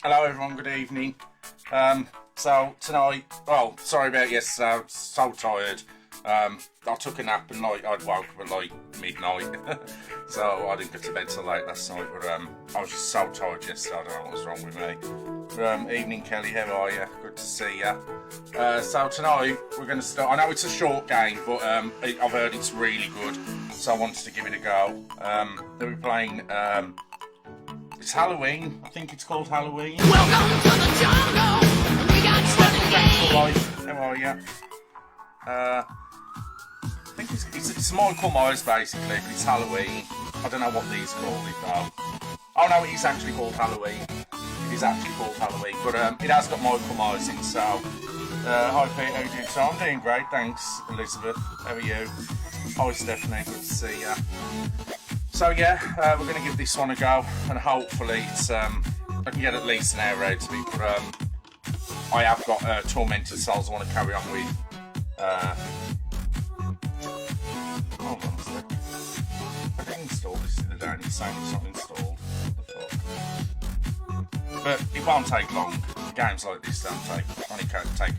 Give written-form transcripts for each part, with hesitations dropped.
Hello everyone, good evening. So tonight, well, sorry about yesterday, I was so tired. I took a nap and I'd woke up at like midnight, so I didn't get to bed till late last night, but I was just so tired yesterday, I don't know what was wrong with me. But, evening Kelly, how are you? Good to see you. So tonight we're going to start, I know it's a short game, but I've heard it's really good, so I wanted to give it a go. They'll be playing, it's Halloween. I think it's called Halloween. Welcome to the jungle. We got Thanks for life. How are you? I think it's Michael Myers basically, but it's Halloween. I don't know what these call it though. Oh no, it is actually called Halloween. It is actually called Halloween, but it has got Michael Myers in. So, hi Pete, how are you doing? So I'm doing great, thanks, Elizabeth. How are you? Hi Stephanie, good to see you. So yeah, we're going to give this one a go, and hopefully it's I can get at least an hour out of it. But I have got Tormented Souls I want to carry on with. Hold on a sec. I didn't install this the other day, and it's saying it's not installed. What the fuck? But it won't take long. Games like this don't take only take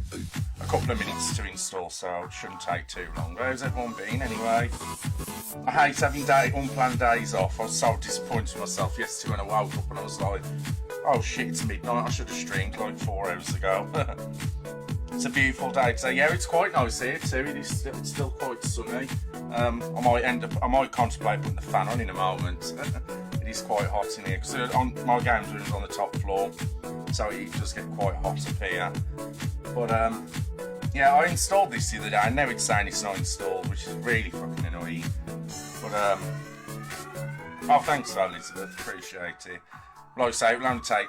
a couple of minutes to install, so it shouldn't take too long. How's everyone been anyway? I hate having unplanned days off. I was so disappointed with myself yesterday when I woke up and I was like, oh shit, it's midnight, I should have streamed like 4 hours ago. It's a beautiful day today. Yeah, it's quite nice here too. It's still quite sunny. I might contemplate putting the fan on in a moment. It is quite hot in here because my games room's on the top floor, so it does get quite hot up here. But yeah, I installed this the other day. I know it's saying it's not installed, which is really fucking annoying. But oh, thanks, Elizabeth. Appreciate it. Like I say, it will only take.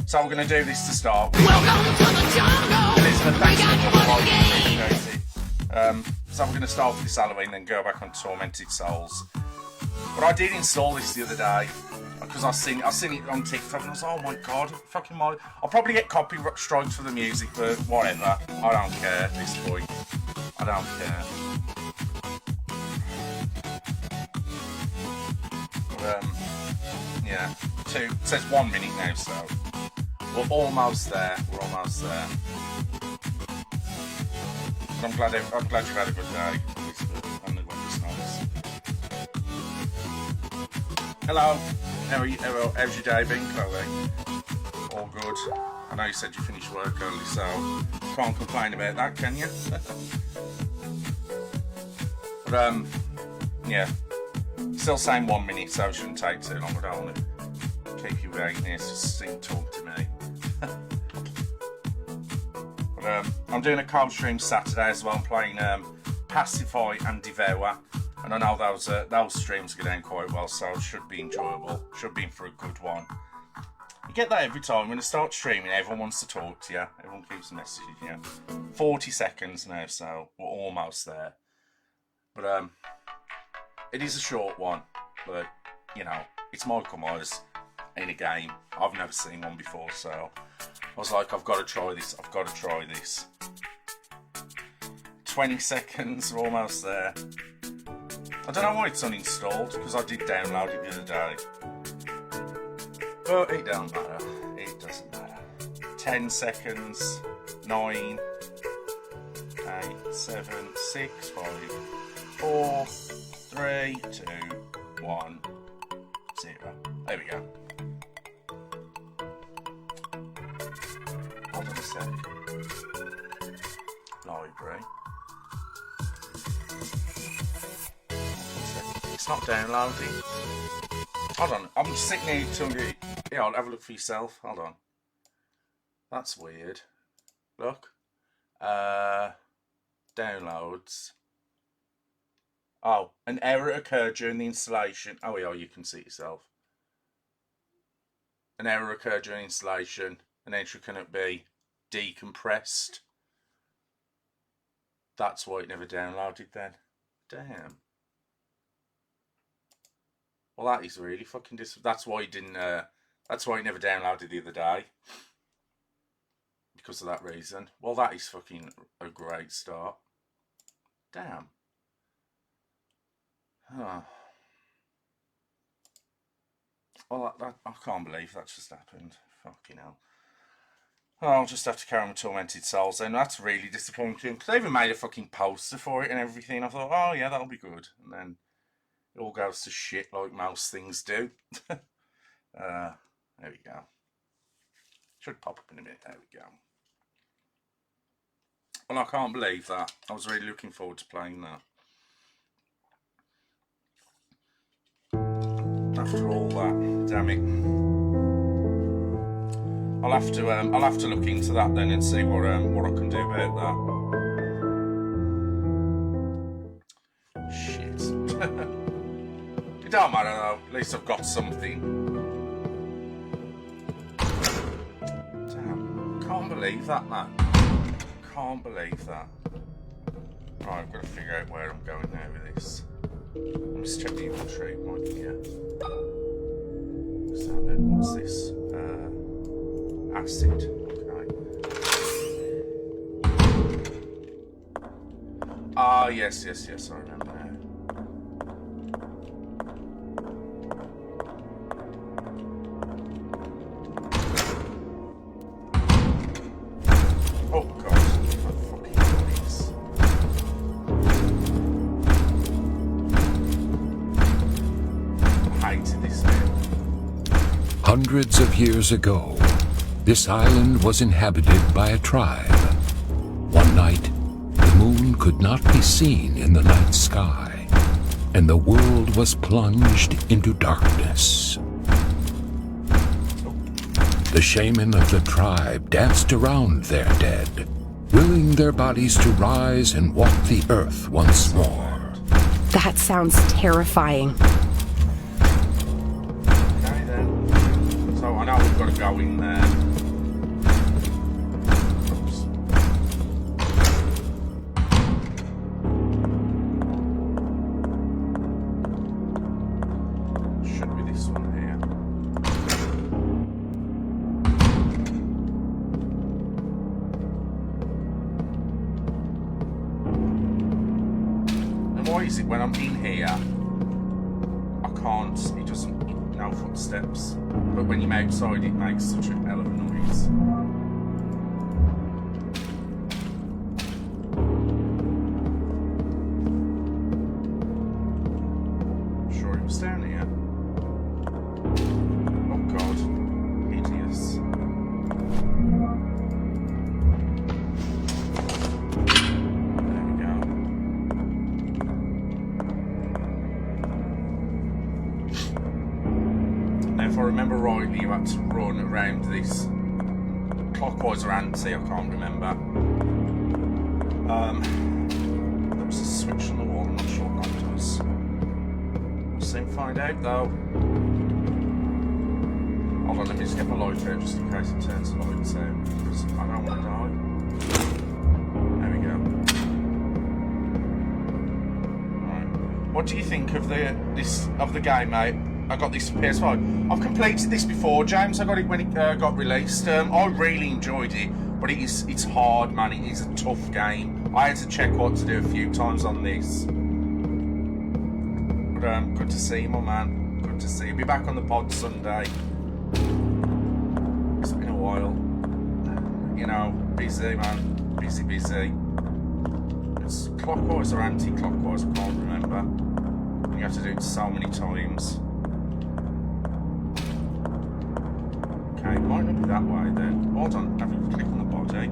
So we're going to do this to start. Welcome to the jungle. Elizabeth, thanks for the so we're going to start with this Halloween, then go back on Tormented Souls. But I did install this the other day because I seen it on TikTok and I was like, oh my god, fucking my! I'll probably get copyright strikes for the music, but whatever. I don't care at this point. I don't care. But, yeah, it says 1 minute now, so. We're almost there. We're almost there. But I'm glad you've had a good day. And the weather's nice. Hello. How are you? How's your day been, Chloe? All good. I know you said you finished work early, so can't complain about that, can you? But yeah. Still saying 1 minute, so it shouldn't take too long. I don't want to keep you waiting here. Just talk to me. But, I'm doing a cold stream Saturday as well. I'm playing Pacify and Devour, and I know those streams go down quite well, so it should be enjoyable. Should be in for a good one. You get that every time when I start streaming. Everyone wants to talk to you. Everyone keeps messaging you. 40 seconds now, so we're almost there. But it is a short one, but you know, it's Michael Myers in a game. I've never seen one before, so I was like, I've got to try this. I've got to try this. 20 seconds, we're almost there. I don't know why it's uninstalled, because I did download it the other day. But it don't matter. It doesn't matter. 10 seconds. 9, 8, 7, 6, 5, 4, 3, 2, 1, 0. There we go. Hold on a sec. Library. It's not downloading. Hold on, I'm sitting here telling you. Yeah, I'll have a look for yourself. Hold on. That's weird. Look. Downloads. Oh, an error occurred during the installation. Oh yeah, you can see it yourself. An error occurred during installation. An entry cannot be decompressed. That's why it never downloaded then. Damn. Well, that is really fucking that's why he didn't. That's why he never downloaded the other day. Because of that reason. Well, that is fucking a great start. Damn. Oh. Well, I can't believe that just happened. Fucking hell. Oh, I'll just have to carry on with Tormented Souls then. That's really disappointing. Because they even made a fucking poster for it and everything. I thought, oh yeah, that'll be good. And then it all goes to shit like most things do. There we go. Should pop up in a minute. There we go. Well, I can't believe that. I was really looking forward to playing that. After all that, damn it. I'll have to look into that then and see what I can do about that. Shit. It don't matter though. At least I've got something. Damn. Can't believe that, man. Can't believe that. Right, I've got to figure out where I'm going now with this. Let me just check the inventory. Might be here. What's this? Acid. Okay. Ah, yes, I remember now. Oh, God. My fucking goodies. I hated this bit. Hundreds of years ago, this island was inhabited by a tribe. One night, the moon could not be seen in the night sky, and the world was plunged into darkness. The shaman of the tribe danced around their dead, willing their bodies to rise and walk the earth once more. That sounds terrifying. Okay then. So I know we've got to go in there. Should be this one here. And why is it when I'm in here, I can't, it doesn't, no footsteps. But when you're outside, it makes such a hell of a noise. Sure it was down here. Oh God, hideous. There we go. Now, if I remember rightly, you had to run around this clockwise or anti, I can't remember. There was a switch on the wall, I'm not sure what that does. We'll soon find out though. Hold on, let me just get my light out just in case it turns the lights out, because I don't want to die. There we go. Right. What do you think of the game, mate? I got this PS5. I've completed this before, James. I got it when it got released. I really enjoyed it, but it's hard, man. It is a tough game. I had to check what to do a few times on this. But good to see you, my man. Good to see you. Be back on the pod Sunday. It's been a while. You know, busy, man. Busy. It's clockwise or anti-clockwise, I can't remember. You have to do it so many times. Okay, it might not be that way then. Hold on, have you click on the body?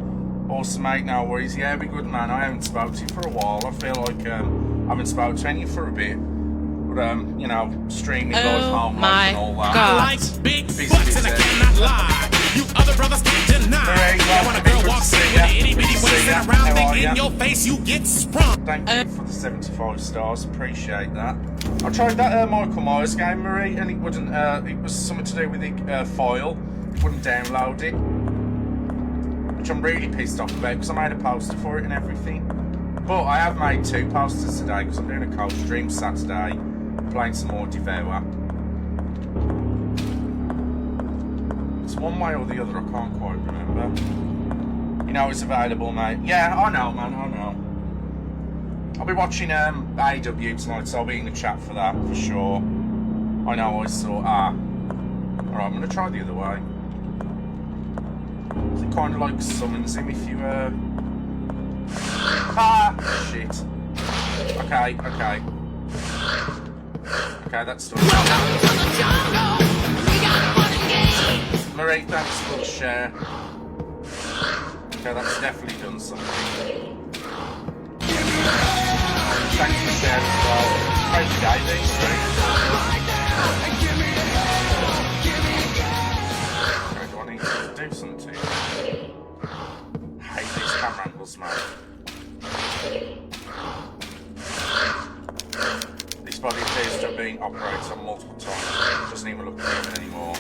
Awesome, mate, no worries. Yeah, be good, man. I haven't spoken to you for a while. I feel like I haven't spoken to you for a bit. But, you know, streaming live home life and all that. I like big butts and I cannot lie. You other brothers can't deny. Hey, when a girl walks in with an itty bitty waist and a round thing in your face, you get sprung. Thank you for the 75 stars. Appreciate that. I tried that Michael Myers game, Marie, and it wouldn't. It was something to do with the file. It wouldn't download it, which I'm really pissed off about because I made a poster for it and everything. But I have made 2 posters today because I'm doing a co-stream Saturday, playing some more Devour. one way or the other, I can't quite remember. You know it's available, mate. Yeah, I know, man, I know. I'll be watching AEW tonight, so I'll be in the chat for that, for sure. I know, I saw, Alright, I'm going to try the other way. It kind of like summons him if you, shit. Okay. Okay, that's done. Marie, thanks for the share. Okay, that's definitely done something. Thanks for the share as well. Great day, these three. Okay, do I need to do something? I hate these camera angles, man. This body appears to have been operated on multiple times. It doesn't even look human anymore.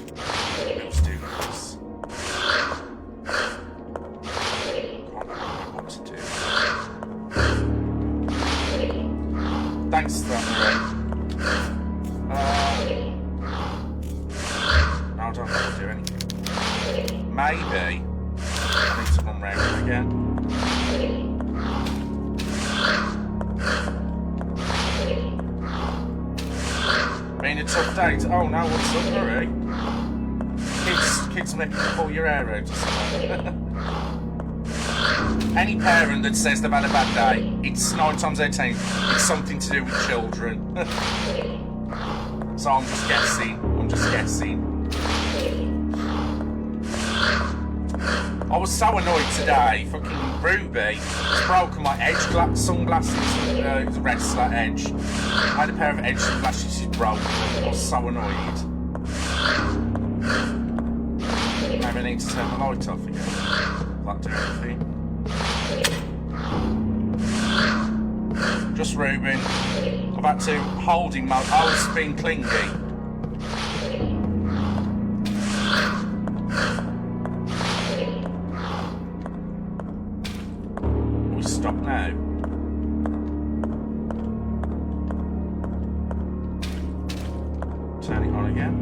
Let's do this. Can't remember what to do. Thanks for that, Marie. No, I don't have to do anything. Maybe I need to run round again. Been a tough day. Oh no, what's up, Marie? Kids make you pull your hair out or something. Any parent that says they've had a bad day, it's 9 times out of 10, it's something to do with children. So I'm just guessing. I was so annoyed today. Fucking Ruby has broken my edge sunglasses. It was a wrestler edge. I had a pair of edge sunglasses, she's broken. I was so annoyed. Maybe I need to turn the light off again. That'll do anything. Just Ruben. I've had to hold him. I was being clingy. Stop now. Turn it on again.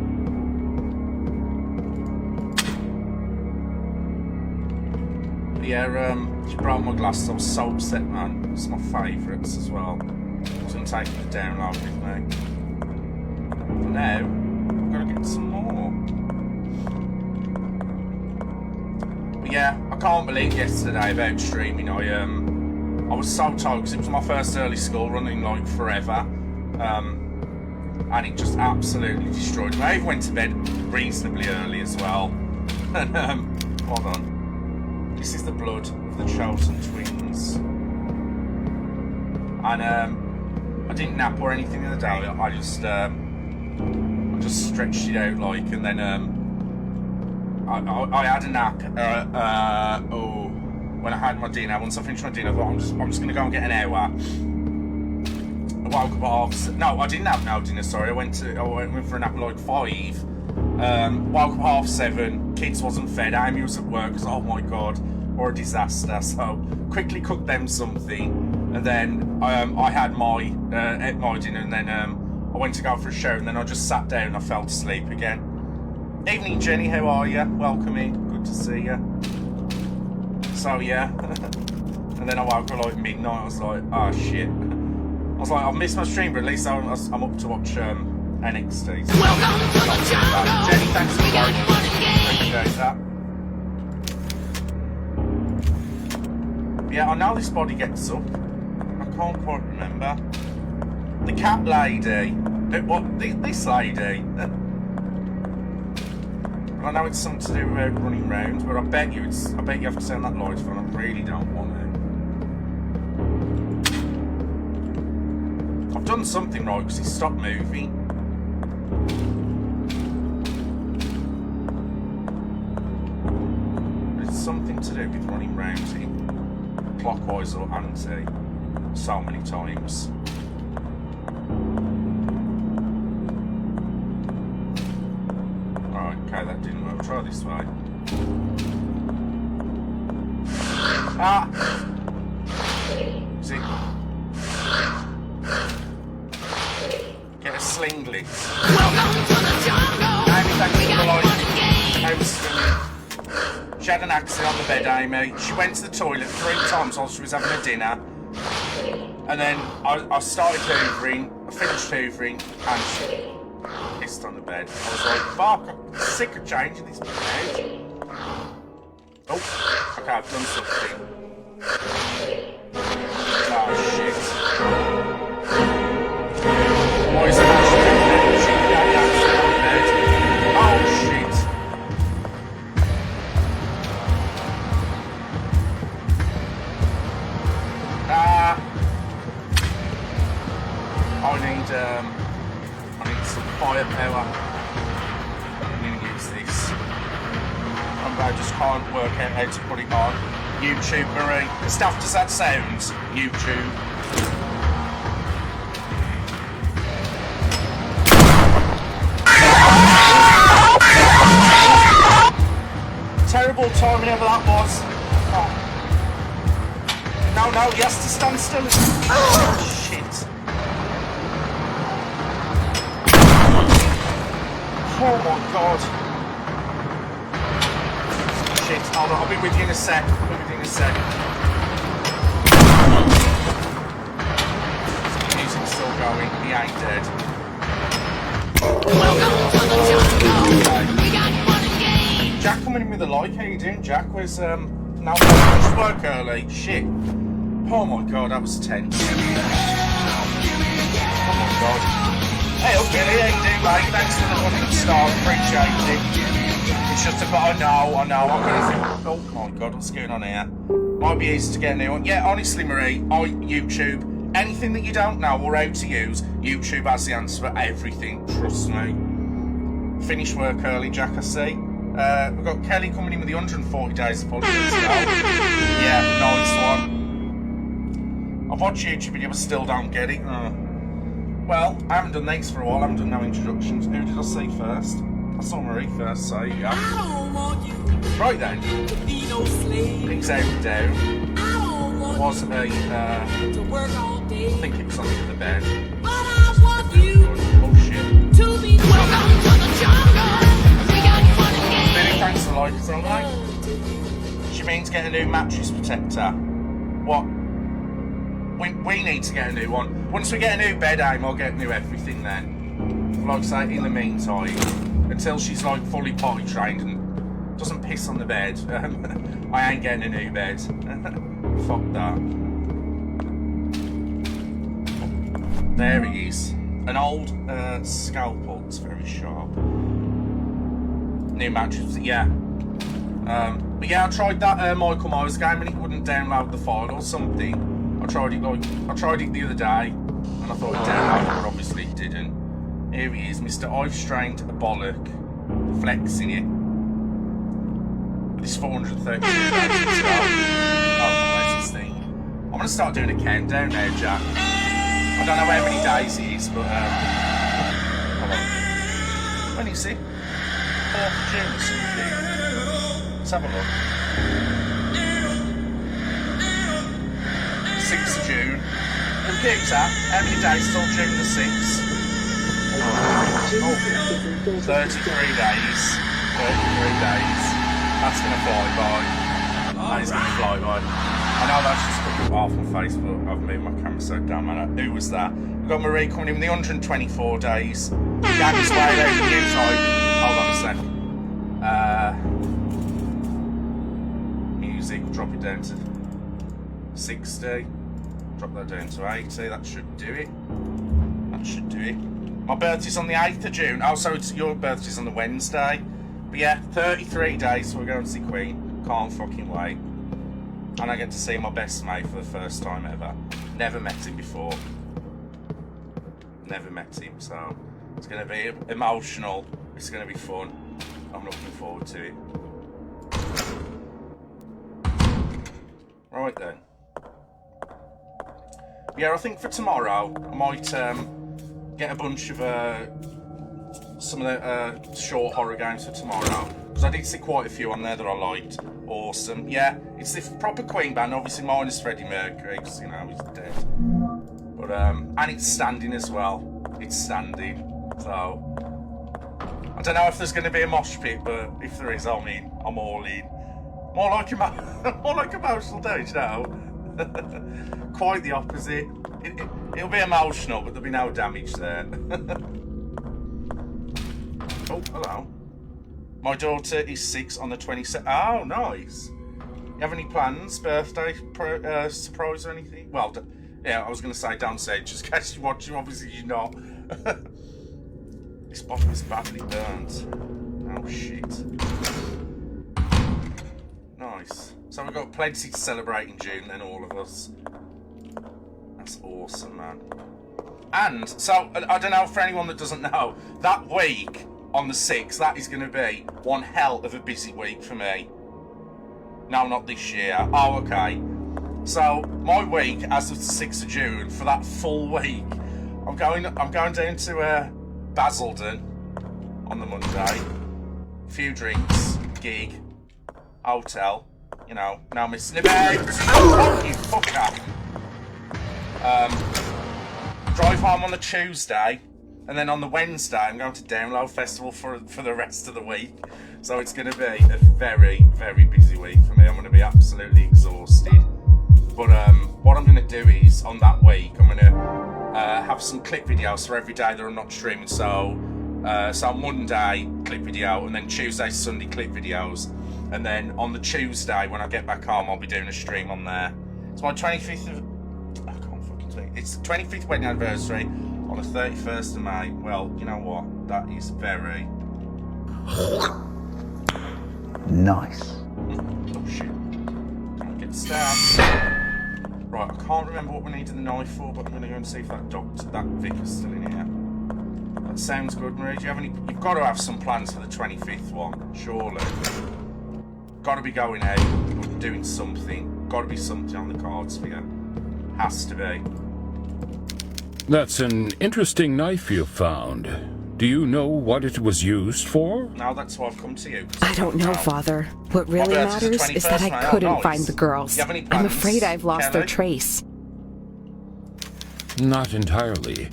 Yeah, she broke my glasses. I was so upset, man. It's my favourites as well. I was going to take it to download with me. But now, I've got to get some more. But yeah, I can't believe yesterday about streaming. I was so tired because it was my first early school running like forever. And it just absolutely destroyed me. I even went to bed reasonably early as well. And hold on. This is the blood of the chosen twins. And I didn't nap or anything the other day. I just stretched it out like, and then I had a nap. When I had my dinner, once I finished my dinner, I thought I'm just gonna go and get an hour. I woke up at no, I didn't have no dinner. Sorry, I went for a nap at like 5. Woke up 7:30. Kids wasn't fed. Amy was at work. So, oh my god, what a disaster. So quickly cooked them something, and then I had my dinner, and then I went to go for a shower, and then I just sat down and I fell asleep again. Evening, Jenny. How are you? Welcome in. Good to see you. So yeah, and then I woke up like midnight. I was like, oh shit. I was like, I've missed my stream, but at least I'm up to watch NXT. So welcome to the channel. Jenny, thanks for watching. Appreciate that. Yeah, I know this body gets up. I can't quite remember. The cat lady. This lady. I know it's something to do with running round, but I bet you have to turn that light on. I really don't want to. I've done something right because it stopped moving. It's something to do with running round it, clockwise or anti, so many times. Okay, that didn't work. Try this way. See? Get a slinglet. Welcome to the jungle. Amy, thanks for the light. I was swimming. She had an accident on the bed, Amy. She went to the toilet 3 times while she was having her dinner. And then I started hoovering, I finished hoovering, and she pissed on the bed. I was like, fuck, I'm sick of changing this bed. Oh, okay, I've done something. Oh, shit. Why is that she had the accident on the bed? Oh, shit. I need some firepower. I'm going to use this. I just can't work out how to put it on. YouTube, Marie. The stuff does that sound? YouTube. Terrible timing ever that was. Oh. No, he has to stand still. Oh, shit. Oh my god. Shit, hold on, I'll be with you in a sec. The music's still going, he ain't dead. Jack coming in with a like, how you doing, Jack? Where's, now I work early, shit. Oh my god, that was tense. Oh my god. Hey, okay, how you doing, mate? Thanks for the running start, appreciate it. It's just about, I know, I'm gonna think, oh my god, what's going on here? Might be easy to get a new one. Yeah, honestly, Marie, YouTube, anything that you don't know or how to use, YouTube has the answer for everything, trust me. Finish work early, Jack, I see. We've got Kelly coming in with the 140 days of politics now. Yeah, nice one. I've watched YouTube videos, but still don't get it. Well, I haven't done these for a while. I haven't done no introductions. Who did I see first? I saw Marie first, so yeah. Right then. Things out and down. Was a, I think it was on the other bed. Oh shit. Billy, thanks for liking it, alright? She means get a new mattress protector. What? We need to get a new one. Once we get a new bed aim, I'll get a new everything then. Like I say, in the meantime, until she's like fully potty trained and doesn't piss on the bed, I ain't getting a new bed. Fuck that. There he is. An old scalpel. It's very sharp. New mattress, yeah. But yeah, I tried that Michael Myers game and it wouldn't download the file or something. I tried it the other day and I thought it downloaded, but obviously it didn't. Here he is, Mr. I've strained a bollock, flexing it. With his 432 days. Oh, where's this thing? I'm gonna start doing a countdown now, Jack. I don't know how many days it is, but hold on. When is it? 4th of June or something. Let's have a look. 6th of June. Computer, how many days till June the 6th? Oh, 33 days. 33 days. That's going to fly by. That is going to fly by. I know that's just put it off on Facebook. I've moved my camera so damn man. Who was that? We've got Marie coming in with the 124 days. Gabby's way out the new type. Hold on a sec. Music, drop it down to 60. Drop that down to 80. That should do it. That should do it. My birthday's on the 8th of June. Oh, so it's your birthday's on the Wednesday. But yeah, 33 days, so we're going to see Queen. Can't fucking wait. And I get to see my best mate for the first time ever. Never met him before. Never met him, so it's going to be emotional. It's going to be fun. I'm looking forward to it. Right then. Yeah, I think for tomorrow, I might get a bunch of some of the short horror games for tomorrow, because I did see quite a few on there that I liked. Awesome. Yeah, it's the proper Queen band, obviously minus Freddie Mercury, because, you know, he's dead. But, and it's standing as well. It's standing, so... I don't know if there's going to be a mosh pit, but if there is, I'm in. I'm all in. More like more like emotional damage now. Quite the opposite. It'll be emotional, but there'll be no damage there. Oh, hello. My daughter is 6 on the 22nd. Oh, nice. You have any plans? Birthday surprise or anything? Well, yeah, I was going to say don't say it, just in case you watch you. Obviously, you're not. This bottle is badly burnt. Oh, shit. Nice. So we've got plenty to celebrate in June, then, all of us. That's awesome, man. And, so, I don't know, for anyone that doesn't know, that week on the 6th, that is going to be one hell of a busy week for me. No, not this year. Oh, okay. So, my week, as of the 6th of June, for that full week, I'm going down to Basildon on the Monday. A few drinks, gig, hotel, you know, now missing about. Oh, you fucker. Drive home on the Tuesday, and then on the Wednesday I'm going to Download Festival for the rest of the week. So it's going to be a very, very busy week for me. I'm going to be absolutely exhausted. But what I'm going to do is, on that week, I'm going to have some clip videos for every day that I'm not streaming. So Monday, clip video, and then Tuesday, Sunday, clip videos. And then on the Tuesday, when I get back home, I'll be doing a stream on there. It's my 25th of... I can't fucking think. It's the 25th wedding anniversary on the 31st of May. Well, you know what? That is very... Nice. Oh, shit. Don't get stabbed. Right, I can't remember what we needed the knife for, but I'm going to go and see if that vicar's still in here. That sounds good, Marie. Do you have any... You've got to have some plans for the 25th one, surely. Got to be going out, doing something. Got to be something on the cards for you. Has to be. That's an interesting knife you found. Do you know what it was used for? No, that's why I've come to you. I don't know, Father. What really matters is that I couldn't find the girls. I'm afraid I've lost their trace. Not entirely.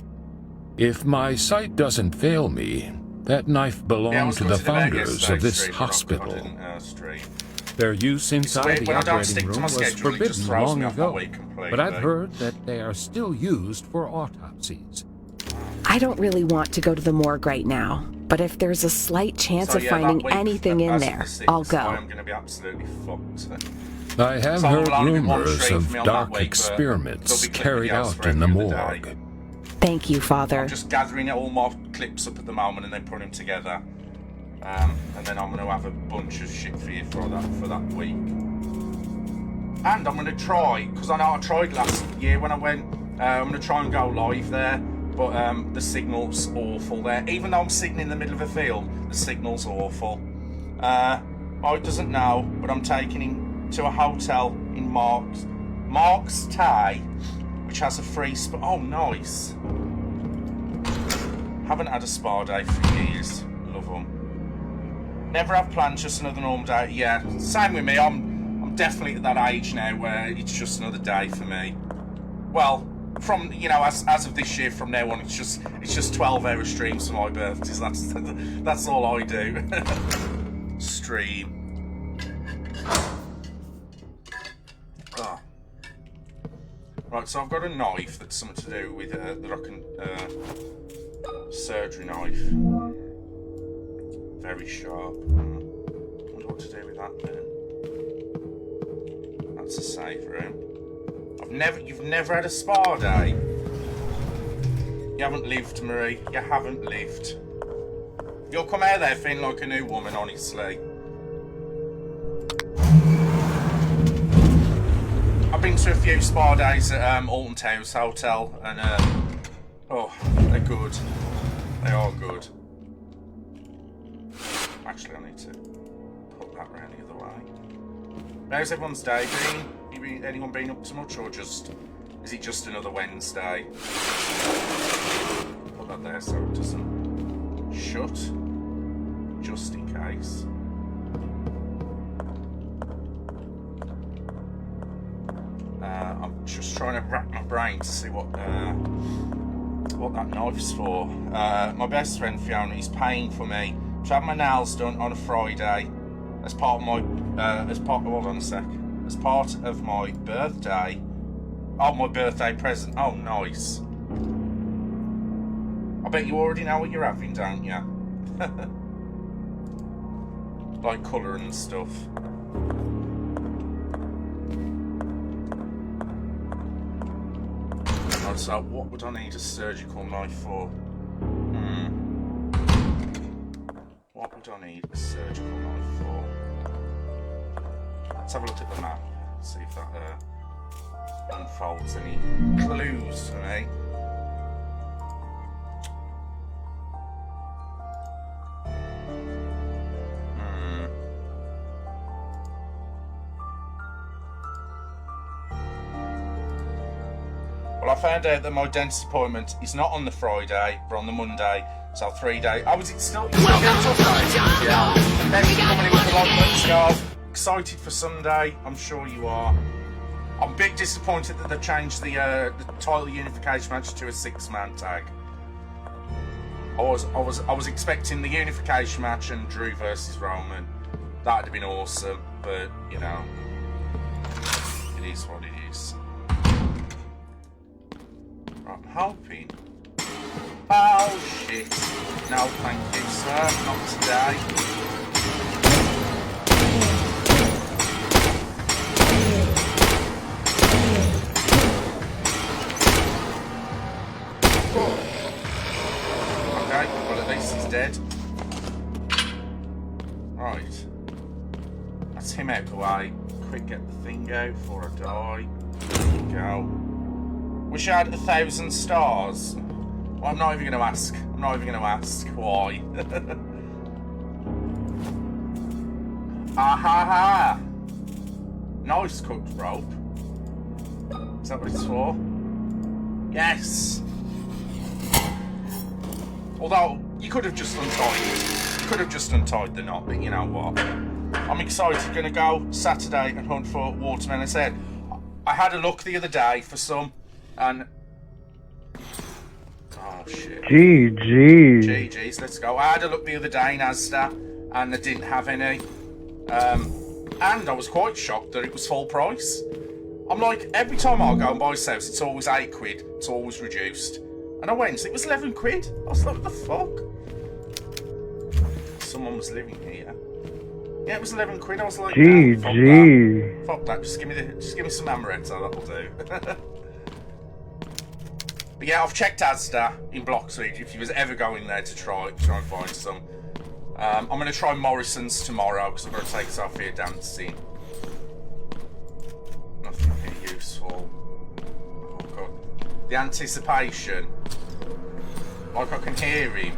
If my sight doesn't fail me, that knife belonged to the founders of this hospital. Their use inside the operating room was forbidden long ago, but I've heard that they are still used for autopsies. I don't really want to go to the morgue right now, but if there's a slight chance of finding anything in there, I'll go. I'm going to be absolutely fucked. I have heard rumors of dark experiments carried out in the morgue. Thank you, Father. I'm just gathering all my clips up at the moment and then putting them together. And then I'm going to have a bunch of shit for you for that week. And I'm going to try, because I know I tried last year when I went, I'm going to try and go live there, but the signal's awful there. Even though I'm sitting in the middle of a field, the signal's awful. It doesn't know, but I'm taking him to a hotel in Marks Tay, which has a free spa. Oh, nice. Haven't had a spa day for years. Love them. Never have plans, just another normal day. Yeah, same with me. I'm definitely at that age now where it's just another day for me. Well, from, you know, as of this year, from now on, it's just 12-hour streams for my birthdays. That's all I do. Stream. Oh. Right, so I've got a knife that's something to do with that I can surgery knife. Very sharp. Wonder what to do with that then. That's a safe room. You've never had a spa day. You haven't lived, Marie. You haven't lived. You'll come out there feeling like a new woman, honestly. I've been to a few spa days at Alton Towers Hotel, and oh, they're good. They are good. Actually, I need to put that round the other way. How's everyone's day been? Anyone been up to much, or is it just another Wednesday? Put that there so it doesn't shut, just in case. I'm just trying to wrap my brain to see what that knife's for. My best friend Fiona is paying for me to have my nails done on a Friday as part of my as part. Hold on a sec. As part of my birthday. Oh, my birthday present. Oh, nice. I bet you already know what you're having, don't you? Like colour and stuff. Right, so what would I need a surgical knife for? What would I need a surgical knife for? Let's have a look at the map. See if that unfolds any clues for me. Well, I found out that my dentist appointment is not on the Friday, but on the Monday, so 3 days. Oh, is it still? Yeah. Thanks for coming in with the light. Let's go. Excited for Sunday. I'm sure you are. I'm a bit disappointed that they've changed the title unification match to a 6-man tag. I was expecting the unification match and Drew versus Roman. That'd have been awesome, but you know, it is what it is. Right, I'm hoping. Oh shit! No, thank you, sir. Not today. Okay, well at least he's dead. Right. That's him out the way. Quick, get the thing out before I die. There we go. Wish I had 1,000 stars. Well, I'm not even going to ask. I'm not even going to ask why. Ha! Nice cooked rope. Is that what it's for? Yes! Although, you could have just untied it. You could have just untied the knot, but you know what? I'm excited. Gonna go Saturday and hunt for watermelon. I said, I had a look the other day for some, and... Oh, shit. GG's, let's go. I had a look the other day in Asda, and they didn't have any. And I was quite shocked that it was full price. I'm like, every time I go and buy sauce, it's always £8, it's always reduced. And I went, it was 11 quid. I was like, what the fuck? Someone was living here. Yeah, it was 11 quid. I was like, GG. Fuck that. Just give me some amaretto, that'll do. But yeah, I've checked Asda in Bloxley if you was ever going there to try and find some. I'm going to try Morrison's tomorrow because I've got to take Sophia dancing. Nothing really useful. Oh god. The anticipation. Like I can hear him,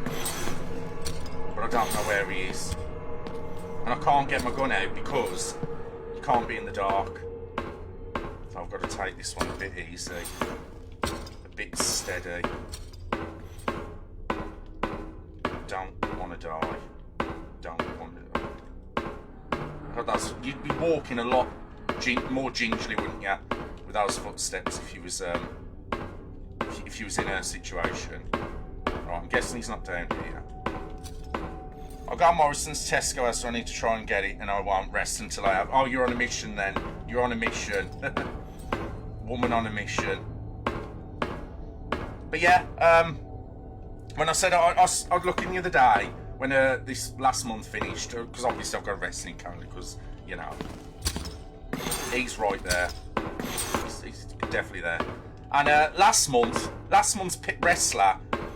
but I don't know where he is. And I can't get my gun out because you can't be in the dark. So I've got to take this one a bit easy. A bit steady. Don't want to die. Don't want to die. God, you'd be walking a lot more gingerly, wouldn't you, with those footsteps if you was if you was in a situation. Right, I'm guessing he's not down here. I'll go to Morrison's Tesco, so I need to try and get it, and I won't rest until I have. Oh, you're on a mission then. You're on a mission. Woman on a mission. But yeah, when I said I'd look in the other day when this last month finished, because obviously I've got a wrestling calendar, because you know he's right there. He's definitely there. And last month's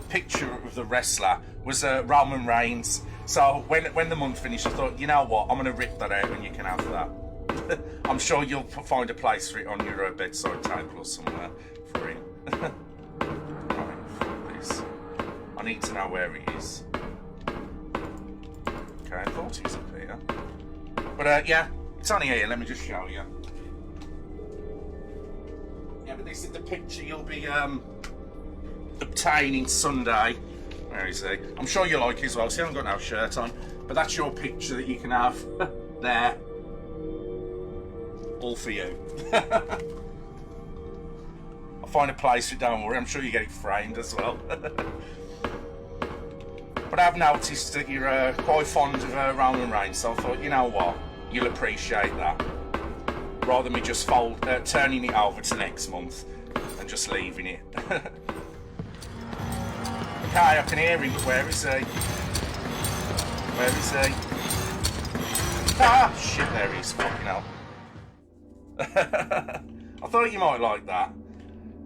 picture of the wrestler was Roman Reigns. So when the month finished, I thought, you know what, I'm going to rip that out and you can have that. I'm sure you'll find a place for it on your bedside table or somewhere for him. Right, fuck this. I need to know where he is. Okay, I thought he was up here. But yeah, it's only here, let me just show you. Yeah, but this is the picture you'll be obtaining Sunday. Where is he? I'm sure you like it as well. See, I haven't got no shirt on. But that's your picture that you can have there. All for you. I'll find a place for it, don't worry. I'm sure you get it framed as well. But I've noticed that you're quite fond of Roman Reigns, so I thought, you know what? you'll appreciate that. Rather than me just turning it over to next month and just leaving it. Okay, I can hear him, but where is he? Where is he? Ah, shit, there he is, fucking hell. I thought you might like that.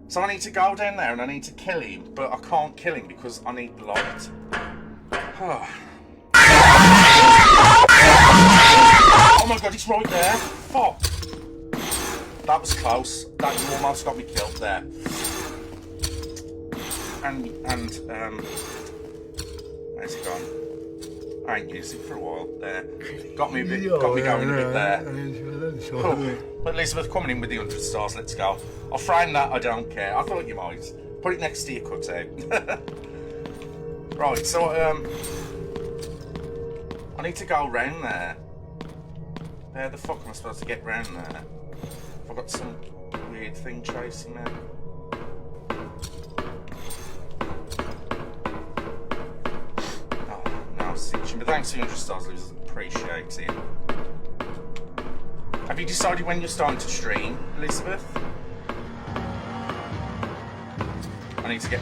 So I need to go down there and I need to kill him, but I can't kill him because I need the light. Oh. Oh my god, it's right there. Fuck. That was close. That almost got me killed there. And where's it gone? I ain't used it for a while. There, got me going a bit there. Oh. But Elizabeth, coming in with the 100 stars. Let's go. I'll frame that. I don't care. I thought you might. Put it next to your cutout. Right. So I need to go round there. Where the fuck am I supposed to get round there? I've got some weird thing chasing me. But thanks for 100 stars, Liz. Appreciate it. Have you decided when you're starting to stream, Elizabeth? I need to get...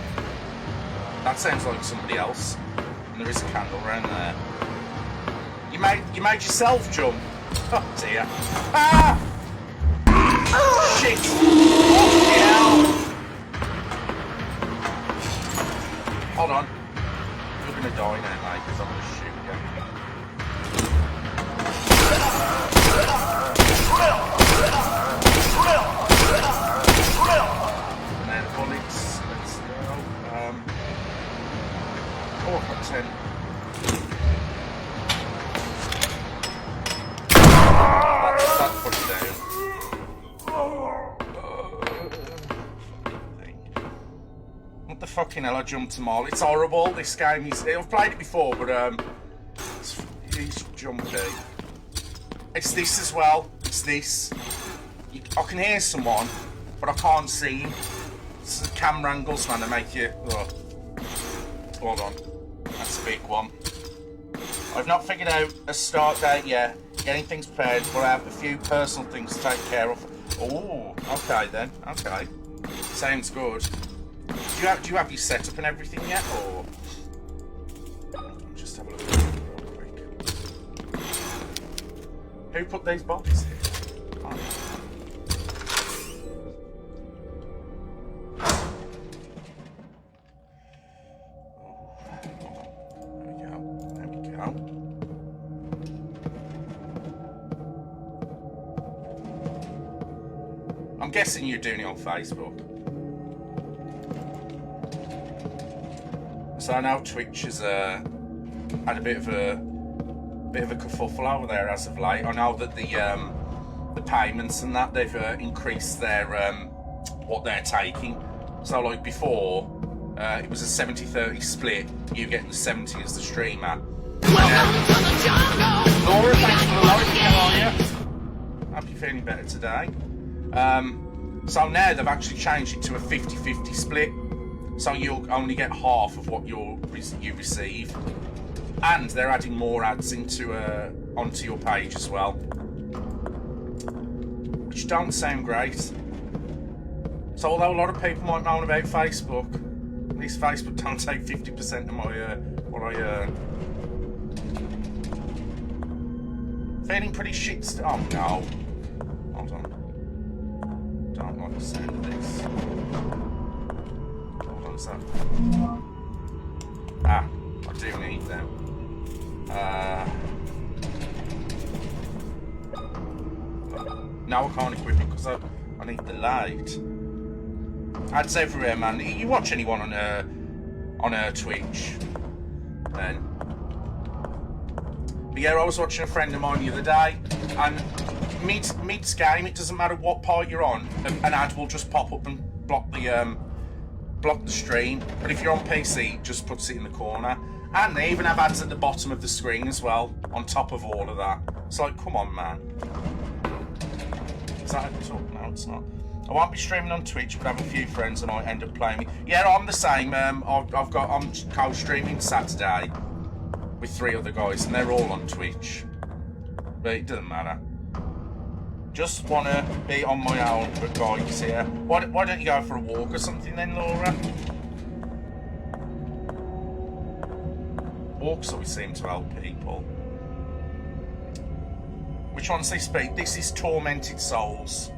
That sounds like somebody else. And there is a candle around there. You made yourself jump. Oh dear. Ah! Shit! Oh, yeah. Hold on. You're gonna die now, mate, because I'm gonna shoot you. And then bullets. Let's go. Oh, I've got 10. That put it down. What the fucking hell, I jumped them all. It's horrible, this game. I've played it before, but he's jumpy. It's this as well. It's this. I can hear someone, but I can't see him. It's the camera angles, man, that make you... Oh. Hold on. That's a big one. I've not figured out a start date yet. Getting things prepared, but I have a few personal things to take care of. Oh, okay then. Okay. Sounds good. Do you have your setup and everything yet, or just have a look at it real quick? Who put these boxes here? Oh. There we go. I'm guessing you're doing it on Facebook. So I know Twitch has had a bit of a kerfuffle over there as of late. I know that the payments and that they've increased their what they're taking. So like before, it was a 70-30 split. You getting the 70 as the streamer. Welcome to the jungle. Laura, thanks for the like. How are you? Hope you're feeling better today. So now they've actually changed it to a 50-50 split. So you'll only get half of what you receive, and they're adding more ads onto your page as well, which don't sound great. So although a lot of people might moan about Facebook, at least Facebook don't take 50% of my what I earn. Feeling pretty shit. Oh no! Hold on. Don't like the sound of this. That? Ah, I do need them. Now I can't equip it because I need the light. Ads everywhere, man. You watch anyone on Twitch, then? But yeah, I was watching a friend of mine the other day, and mid-game, it doesn't matter what part you're on, an ad will just pop up and block the stream, but if you're on PC, it just puts it in the corner. And they even have ads at the bottom of the screen as well, on top of all of that. It's like, come on, man. Is that a talk? No, it's not. I won't be streaming on Twitch, but I have a few friends and I might end up playing. Yeah, I'm the same. I'm co-streaming Saturday with 3 other guys, and they're all on Twitch. But it doesn't matter. Just want to be on my own with bikes here. Why don't you go for a walk or something then, Laura? Walks always seem to help people. Which one's this be? This is Tormented Souls.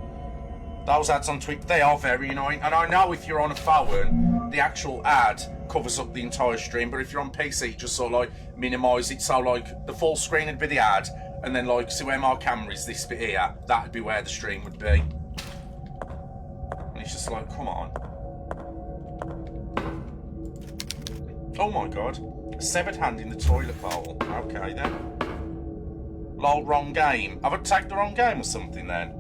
Those ads on Twitch, they are very annoying. And I know if you're on a phone, the actual ad covers up the entire stream. But if you're on PC, just sort of like minimise it. So like the full screen would be the ad. And then like, see where my camera is, this bit here, that would be where the stream would be. And it's just like, come on. Oh my god. A severed hand in the toilet bowl. Okay then. Lol, wrong game. Have I tagged the wrong game or something then?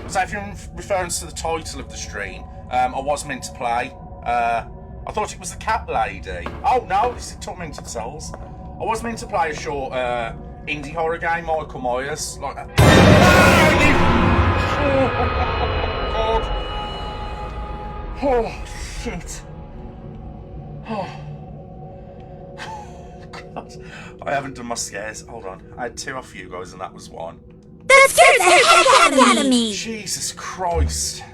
So if you're referring to the title of the stream, I was meant to play. I thought it was the cat lady. Oh no, this is Tormented Souls. I was meant to play a short indie horror game, Michael Myers. Like that. Oh, God. Oh, shit. Oh. God. I haven't done my scares. Hold on. I had 2 off you guys and that was 1. That scared the heck out of me! Jesus Christ.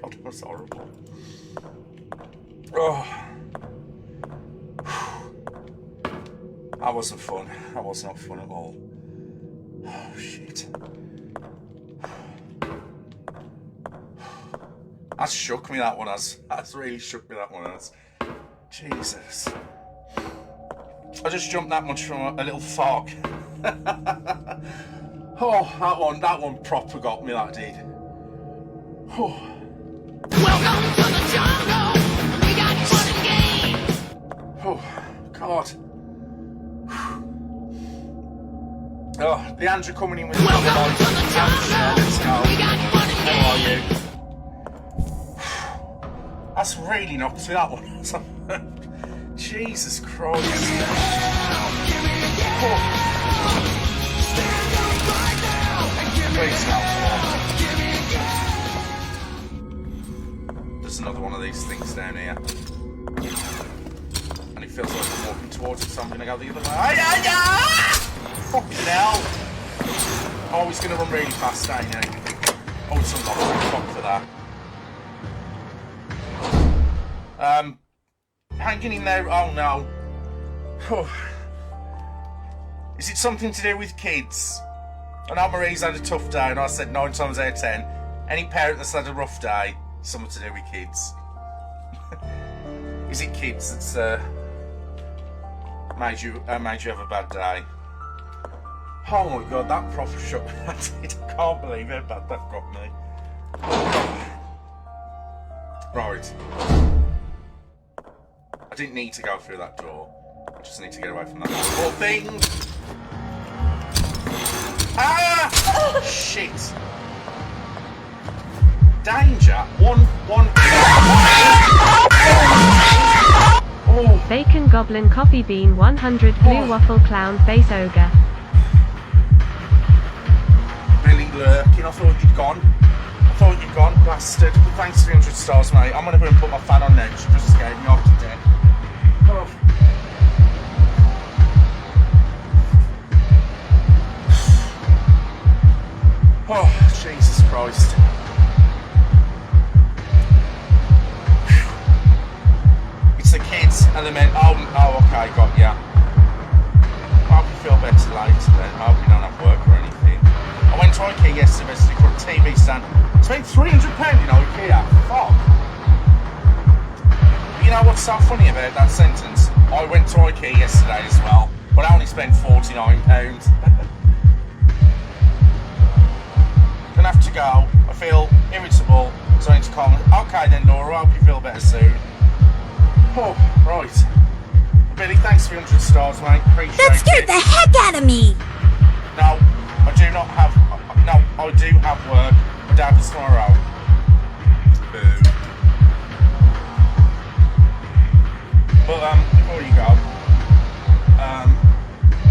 God, that was horrible. Oh. That wasn't fun. That was not fun at all. Oh, shit. That shook me, that one has. That's really shook me, that one has. Jesus. I just jumped that much from a little fog. Oh, that one proper got me, that did. Oh. Welcome to the jungle. We got fun and games. Oh, God. Oh, the hands are coming in with Welcome to the jungle. Let's go. We got fun and How are games. you? That's really knocked me, that one. Jesus Christ. Oh. Please no. There's another one of these things down here. And it feels like I'm walking towards it, so I'm going to go the other way. Fucking hell. Oh, he's going to run really fast, ain't he? Oh, it's unlocked. Fuck for that. Hanging in there. Oh no. Oh. Is it something to do with kids? I know Marie's had a tough day, and I said 9 times out of 10, any parent that's had a rough day, something to do with kids. Is it kids that's made you have a bad day? Oh my god, that proper shook me. I can't believe how bad that got me. Right. I didn't need to go through that door. I just need to get away from that poor thing. Ah! Shit. Danger. One. Oh. Bacon Goblin Coffee Bean 100 Blue Waffle Clown Face Ogre. Really lurking. I thought you'd gone. Bastard. But thanks for 300 stars, mate. I'm gonna go and put my fan on now. She just scared me off to death. Oh. Oh, Jesus Christ. It's the kids and the men. Oh, okay, got ya. I hope you feel better later then. I hope you don't have work or anything. I went to IKEA yesterday for a TV stand. Spent £300 in IKEA. Fuck. You know what's so funny about that sentence? I went to IKEA yesterday as well, but I only spent £49. Gonna have to go. I feel irritable, so I need to calm. Okay then, Laura, I hope you feel better soon. Oh, right. Billy, thanks for 100 stars, mate. Appreciate it. That scared the heck out of me! No, I do not have. No, I do have work. My dad is tomorrow. Boo. But before you go,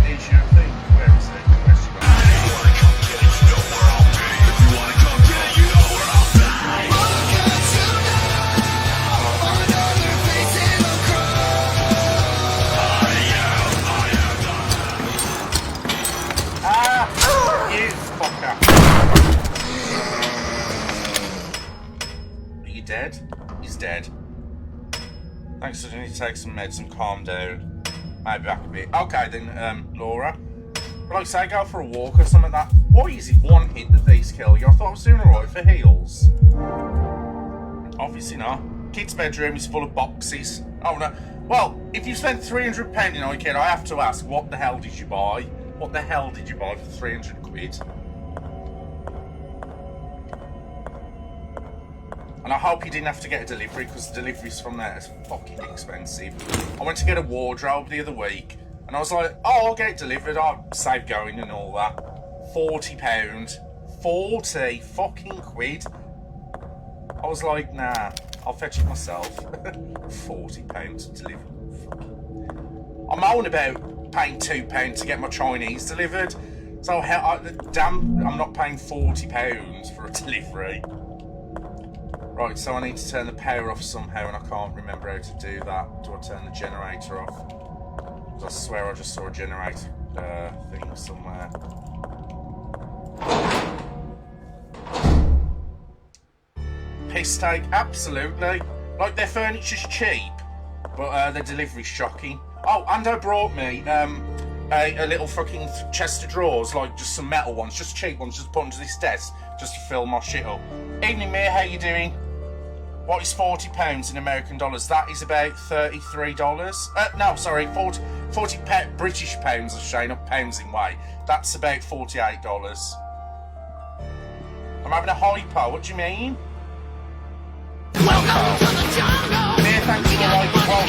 here's your thing. Where is it? Where's your thing? dead. He's dead. Thanks, I need to take some meds and calm down. Maybe back a bit. Okay then, Laura. But like I say, go for a walk or something like that. Why is it one hit that these kill you? I thought I was doing alright for heals. Obviously not. Kid's bedroom is full of boxes. Oh no. Well, if you spent £300 in IKEA, I have to ask, what the hell did you buy? What the hell did you buy for 300 quid? And I hope you didn't have to get a delivery, because the deliveries from there is fucking expensive. I went to get a wardrobe the other week, and I was like, oh, I'll get it delivered, I'll save going and all that. £40. 40 fucking quid. I was like, nah, I'll fetch it myself. £40 to deliver. I'm on about paying £2 to get my Chinese delivered. So, damn, I'm not paying £40 for a delivery. Right, so I need to turn the power off somehow, and I can't remember how to do that. Do I turn the generator off? Because I swear I just saw a generator thing somewhere. Piss take, absolutely. Like, their furniture's cheap, but their delivery's shocking. Oh, and I brought me a little fucking chest of drawers, like just some metal ones, just cheap ones, just put onto this desk, just to fill my shit up. Evening, Mia, how you doing? What is £40 in American dollars? That is about $33. No, sorry, 40 British pounds, I should say, not pounds in weight. That's about $48. I'm having a hypo, what do you mean? Welcome to the jungle. Mia, thanks for the like. Well,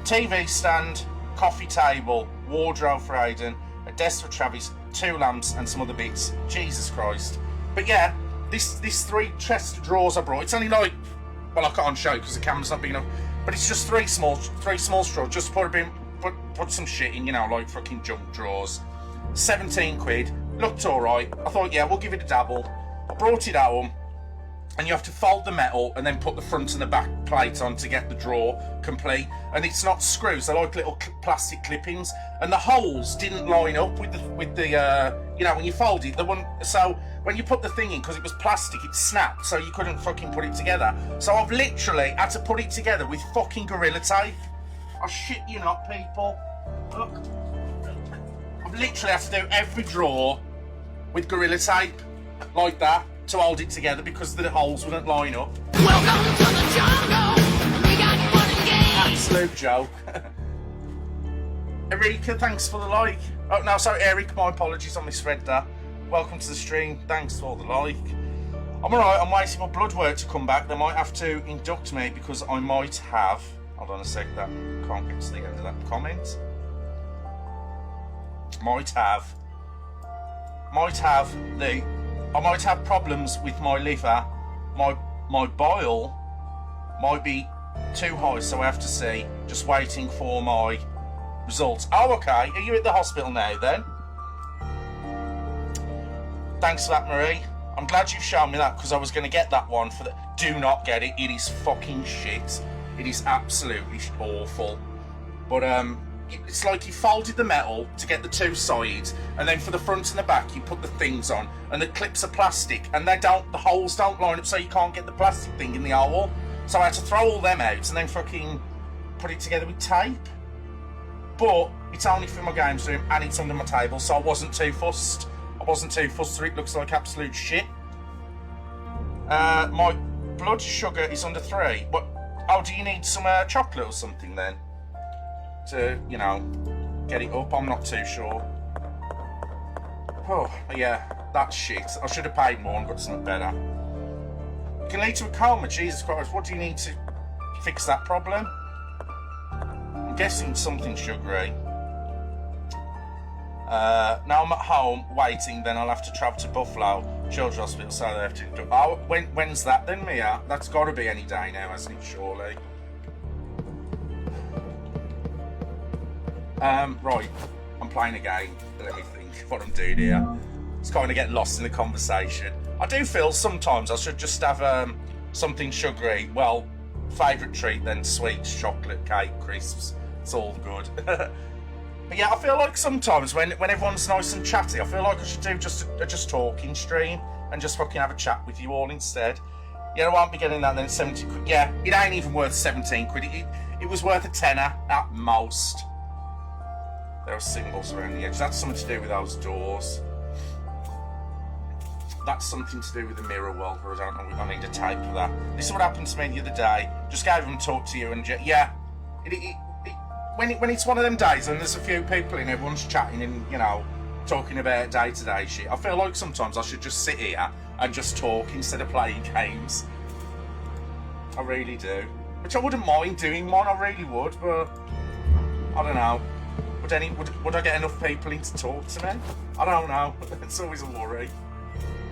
TV stand, coffee table, wardrobe for Aiden, a desk for Travis, 2 lamps and some other bits. Jesus Christ. But yeah, this 3 chest of drawers I brought, it's only like, well, I can't show it because the camera's not big enough, but it's just three small drawers, just put some shit in, you know, like fucking junk drawers. 17 quid, looked alright. I thought, yeah, we'll give it a dabble. I brought it home, and you have to fold the metal and then put the front and the back plate on to get the drawer complete. And it's not screws; they're like little plastic clippings. And the holes didn't line up with the you know, when you fold it, the one. So when you put the thing in, because it was plastic, it snapped, so you couldn't fucking put it together. So I've literally had to put it together with fucking Gorilla Tape. I shit you not, people. Look, I've literally had to do every drawer with Gorilla Tape like that to hold it together because the holes wouldn't line up. Welcome to the jungle. We got fun and games. Absolute joke. Erika, thanks for the like. Oh no, sorry, Eric, my apologies, I misread that. Welcome to the stream, thanks for the like. I'm alright, I'm waiting for blood work to come back. They might have to induct me because I might have, hold on a sec, that can't get to the end of that comment. I might have problems with my liver. My bile might be too high, so I have to see. Just waiting for my results. Oh, okay. Are you at the hospital now then? Thanks for that, Marie. I'm glad you've shown me that because I was going to get that one for the. Do not get it. It is fucking shit. It is absolutely awful. But it's like you folded the metal to get the 2 sides, and then for the front and the back you put the things on, and the clips are plastic, and the holes don't line up, so you can't get the plastic thing in the hole. So I had to throw all them out and then fucking put it together with tape. But it's only for my games room and it's under my table, so I wasn't too fussed. So it looks like absolute shit. My blood sugar is under 3. What? Oh, do you need some chocolate or something then? To, you know, get it up, I'm not too sure. Oh, yeah, that's shit. I should have paid more and got something better. It can lead to a coma, Jesus Christ. What do you need to fix that problem? I'm guessing something sugary. Now I'm at home waiting, then I'll have to travel to Buffalo Children's Hospital, so they have to do. Oh, when's that then, Mia? That's got to be any day now, hasn't it, surely? Right, I'm playing a game. Let me think what I'm doing here. It's kind of getting lost in the conversation. I do feel sometimes I should just have something sugary. Well, favourite treat then, sweets, chocolate, cake, crisps. It's all good. But yeah, I feel like sometimes when everyone's nice and chatty, I feel like I should do just talking stream and just fucking have a chat with you all instead. Yeah, I won't be getting that then. 70 quid. Yeah, it ain't even worth 17 quid. It was worth a tenner at most. There are symbols around the edge. That's something to do with those doors. That's something to do with the mirror world, where I don't know, I need a tape for that. This is what happened to me the other day. Just gave them talk to you and yeah, when it's one of them days and there's a few people in, everyone's chatting and, you know, talking about day-to-day shit, I feel like sometimes I should just sit here and just talk instead of playing games. I really do. Which I wouldn't mind doing one, I really would, but I don't know. Would I get enough people in to talk to me? I don't know. It's always a worry.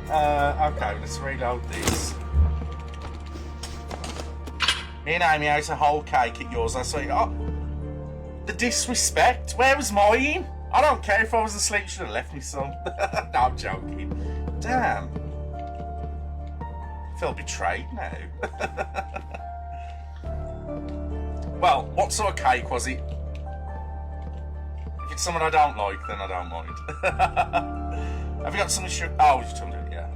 Okay, let's reload this. Me and Amy ate a whole cake at yours last week. Oh, the disrespect. Where was mine? I don't care if I was asleep. You should have left me some. No, I'm joking. Damn. I feel betrayed now. Well, what sort of cake was it? If it's someone I don't like, then I don't mind. Have you got some sugar? Oh, you've told me, yeah.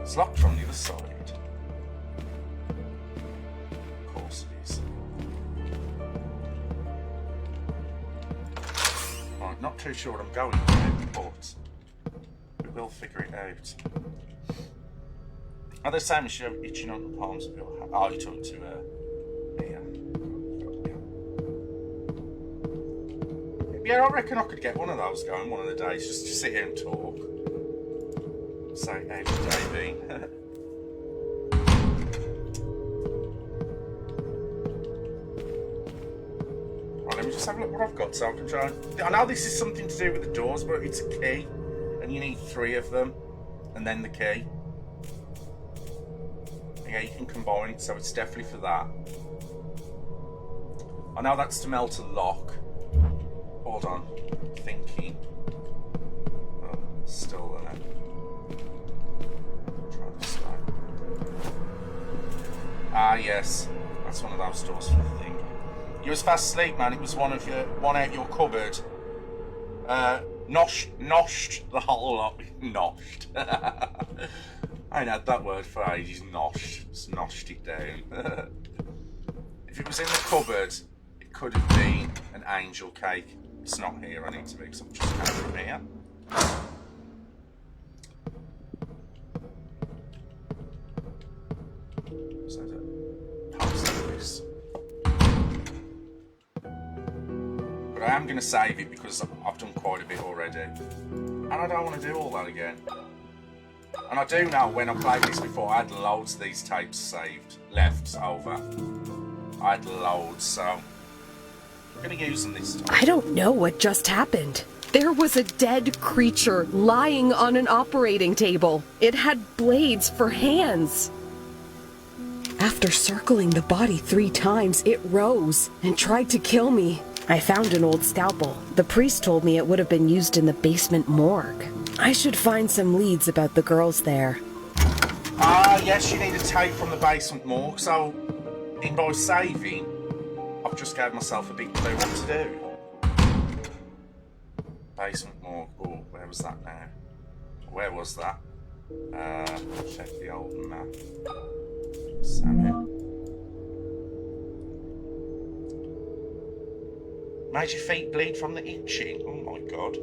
It's locked from the other side. Of course it is. Right, not too sure what I'm going with, but we will figure it out. Oh, they're saying you're itching on the palms of your hand. Oh, you're talking to yeah, I reckon I could get one of those going one of the days, just to sit here and talk. Say, hey, Davey. Right, let me just have a look what I've got so I can try. I know this is something to do with the doors, but it's a key, and you need 3 of them, and then the key. Yeah, you can combine it, so it's definitely for that. I know that's to melt a lock. Hold on, thinking. Oh, still there. Try this time. Ah, yes, that's one of those doors for the thing. You was fast asleep, man. It was one out your cupboard. Noshed the whole lot. Noshed. I ain't had that word for ages. Noshed. Just noshed it down. If it was in the cupboard, it could have been an angel cake. It's not here. I need to make some just kind of from here. So the post this. But I am going to save it because I've done quite a bit already, and I don't want to do all that again. And I do know when I played this before, I had loads of these tapes saved, left over. I had loads, so I'm going to use them this time. I don't know what just happened. There was a dead creature lying on an operating table. It had blades for hands. After circling the body 3 times, it rose and tried to kill me. I found an old scalpel. The priest told me it would have been used in the basement morgue. I should find some leads about the girls there. Ah, yes, you need a tape from the basement morgue. So, in by saving, I've just gave myself a big clue what to do. Basement morgue. Oh, where was that now? Where was that? Check the old map. Sammy. Made your feet bleed from the itching. Oh my god.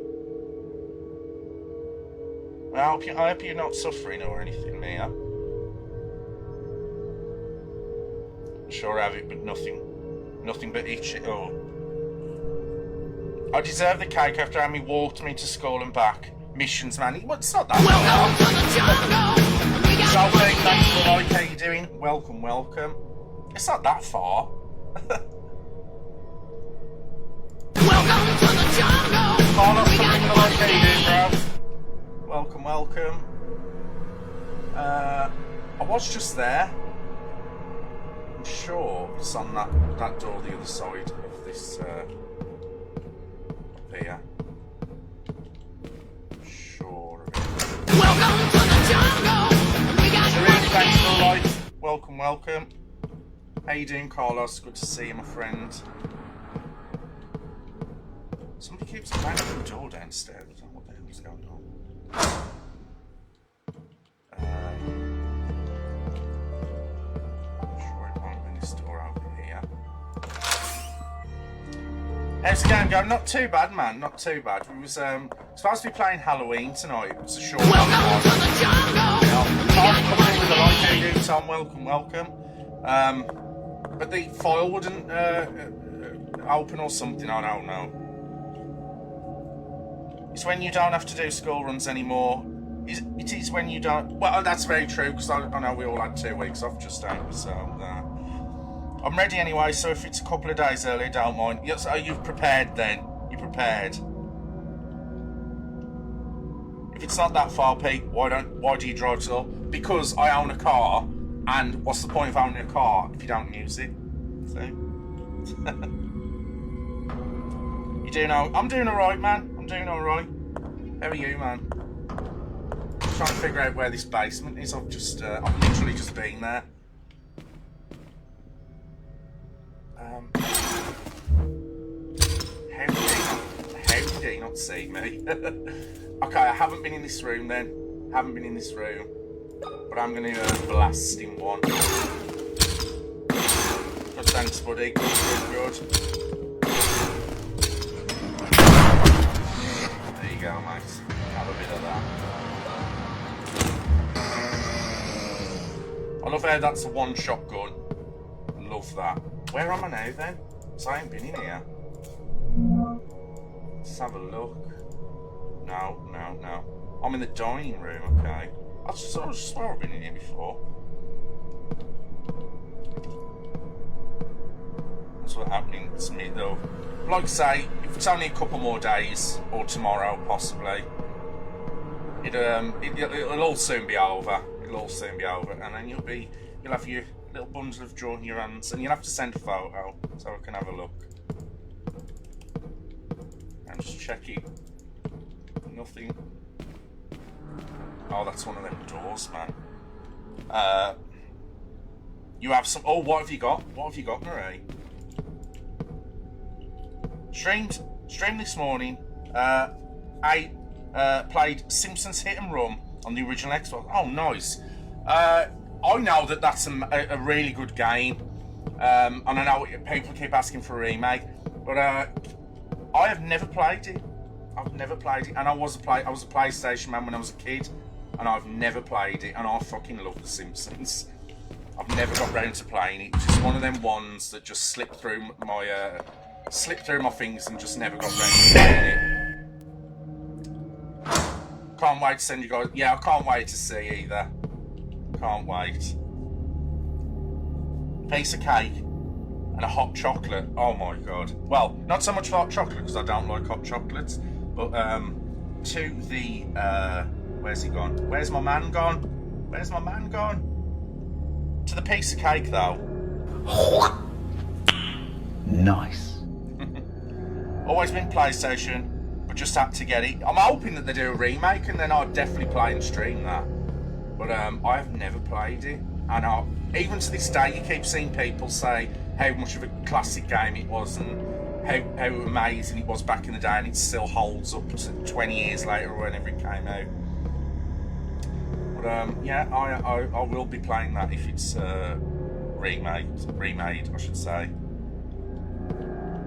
Well, I hope you're not suffering or anything, Mia. Sure I have it, but nothing but itching. Oh. I deserve the cake after Amy walked me to school and back. Missions, man. It's not that far. So, thanks for the like. How you doing? Welcome, welcome. It's not that far. Welcome to the jungle. Carlos, something for the like. How you doing, bro? Welcome, welcome. I was just there. I'm sure it's on that door the other side of this up here. Sure. Welcome to the jungle. We got Sharif, thanks for the like. Welcome, welcome. How you doing, Carlos? Good to see you, my friend. Somebody keeps banging the door downstairs. I don't know what the hell What's going on? Sure it won't be this door over here. How's the game going? Not too bad, man. Not too bad. We was supposed to be playing Halloween tonight. It was a short one. Welcome to the jungle. Tom, welcome. But the file wouldn't open or something. I don't know. It's when you don't have to do school runs anymore. It is when you don't. Well, that's very true because I know we all had 2 weeks off just over. So I'm ready anyway. So if it's a couple of days early, don't mind. Yes, are you prepared then? You prepared? If it's not that far, Pete, why do you drive so? Because I own a car, and what's the point of owning a car if you don't use it? See? You do know? I'm doing alright, man. I'm doing alright. How are you, man? I'm trying to figure out where this basement is. I've literally just been there. How did he not see me? Okay, I haven't been in this room then. Haven't been in this room. But I'm going to blast in one. Good, thanks, buddy. Good. There you go, mate. Have a bit of that. I love how that's a one-shot gun. Love that. Where am I now then? So I ain't been in here. Let's have a look. No. I'm in the dining room, okay. I swear I've been in here before. That's what's happening to me though. Like I say, if it's only a couple more days, or tomorrow possibly, it'll all soon be over. It'll all soon be over, and then you'll have your little bundle of joy in your hands, and you'll have to send a photo so I can have a look. I'm just checking. Nothing. Oh, that's one of them doors, man. You have some. Oh, what have you got? What have you got, Marie? Streamed this morning. I played Simpsons Hit and Run on the original Xbox. Oh, nice. I know that's a really good game, and I know people keep asking for a remake, but I have never played it. I've never played it, and I was a PlayStation man when I was a kid, and I've never played it, and I fucking love The Simpsons. I've never got round to playing it. It's just one of them ones that just slipped through my fingers and just never got round to playing it. Can't wait to send you guys. Yeah, I can't wait to see either. Can't wait. Piece of cake and a hot chocolate. Oh my god. Well, not so much hot chocolate because I don't like hot chocolates, but to the where's he gone? Where's my man gone? To the piece of cake though. Nice. Always been PlayStation, but just had to get it. I'm hoping that they do a remake, and then I'll definitely play and stream that. But I have never played it, and even to this day, you keep seeing people say how much of a classic game it was, and how amazing it was back in the day, and it still holds up to 20 years later or whenever it came out. But yeah, I will be playing that if it's remade, I should say.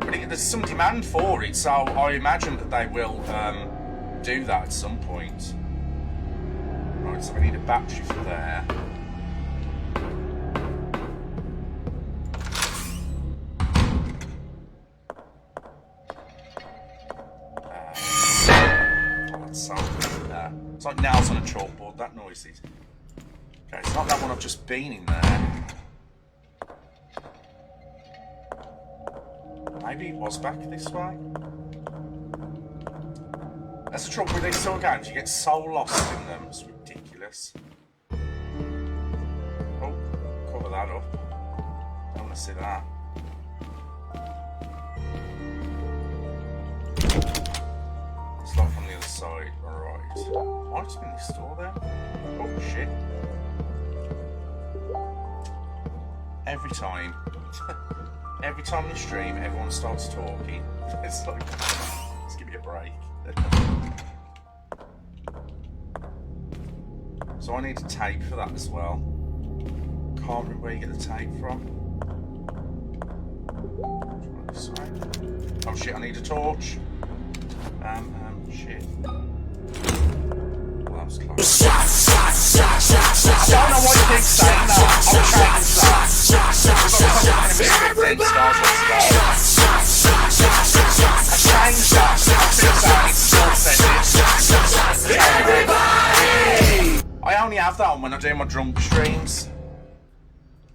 But there's some demand for it, so I imagine that they will do that at some point. Right, so we need a battery for there. It's like nails on a chalkboard, that noise is. Okay, it's not that one I've just been in there. Maybe it was back this way. That's the trouble with these sort of games, you get so lost in them, it's ridiculous. Oh, cover that up. I don't want to see that. It's not from the other side, alright. What's in this door then? Oh shit. Every time you stream, everyone starts talking. It's like, let's give me a break. So I need a tape for that as well. Can't remember where you get the tape from. This way. Oh shit, I need a torch. Shit. Well, that was close. I don't know why you keep saying that. I'm trying to I only have that on when I do my drunk streams.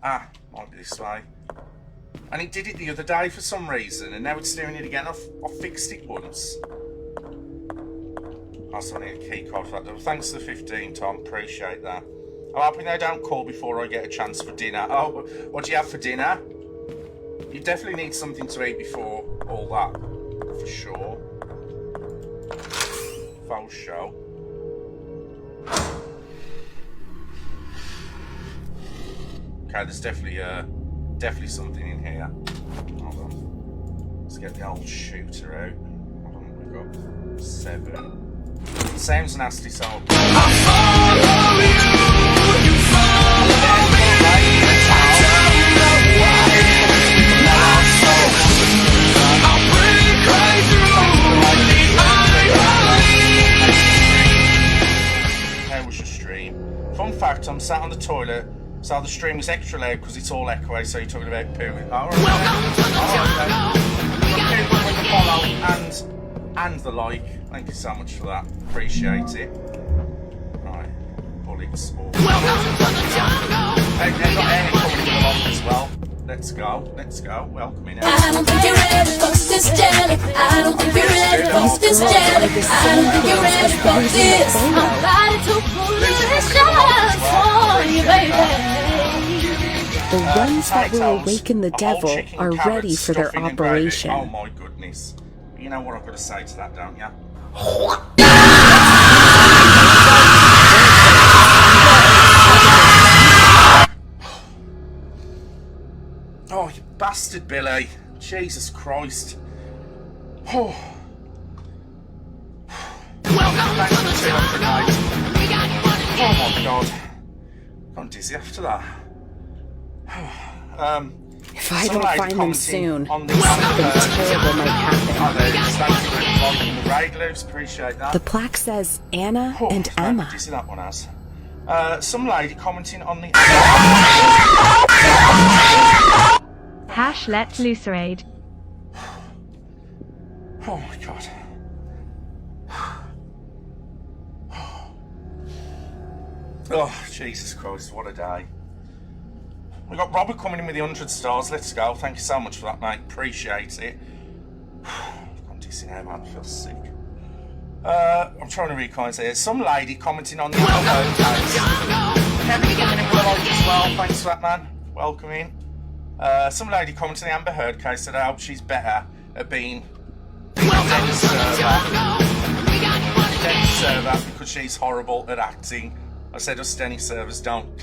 Might be this way. And it did it the other day for some reason, and now it's doing it again. I fixed it once. I also need a key card for that. Thanks for the 15, Tom. Appreciate that. I'm hoping they don't call before I get a chance for dinner. Oh, what do you have for dinner? You definitely need something to eat before all that, for sure. Faux show. Okay, there's definitely something in here. Hold on. Let's get the old shooter out. Hold on, we've got 7. Sounds nasty, so. I'll follow you, you follow me. I'll break right through. How was your stream? Fun fact, I'm sat on the toilet, so the stream is extra loud because it's all echoey, so you're talking about poo. Alright. Follow and the like. Thank you so much for that. Appreciate it. Right. Bullets. They've got Annie coming along as well. Let's go. Welcome in. I don't think you're ready for this jelly. I don't think you're ready for this jelly. I don't think you're ready for this. I'm ready to pull this shot for you, baby. The ones that will awaken the devil are ready for their operation. Oh my goodness. You know what I've got to say to that, don't you? Oh, you bastard, Billy. Jesus Christ. Oh. Thanks for the 200 night. Oh my god. I'm dizzy after that. If I don't find them soon, something terrible might happen. The plaque says Anna and Emma. Dizzy that one has. Some lady commenting on the. Hash let Lucerade. Oh my god. Oh, Jesus Christ, what a day. We got Robert coming in with the 100 stars. Let's go. Thank you so much for that, mate. Appreciate it. I'm dizzy now, man. I feel sick. I'm trying to read comments here. Some lady commenting on the Amber Heard case. Kevin coming in with a like as well. Thanks for that, man. Welcome in. Some lady commenting on the Amber Heard case said I hope she's better at being Dennis server because she's horrible at acting. I said us Denny servers don't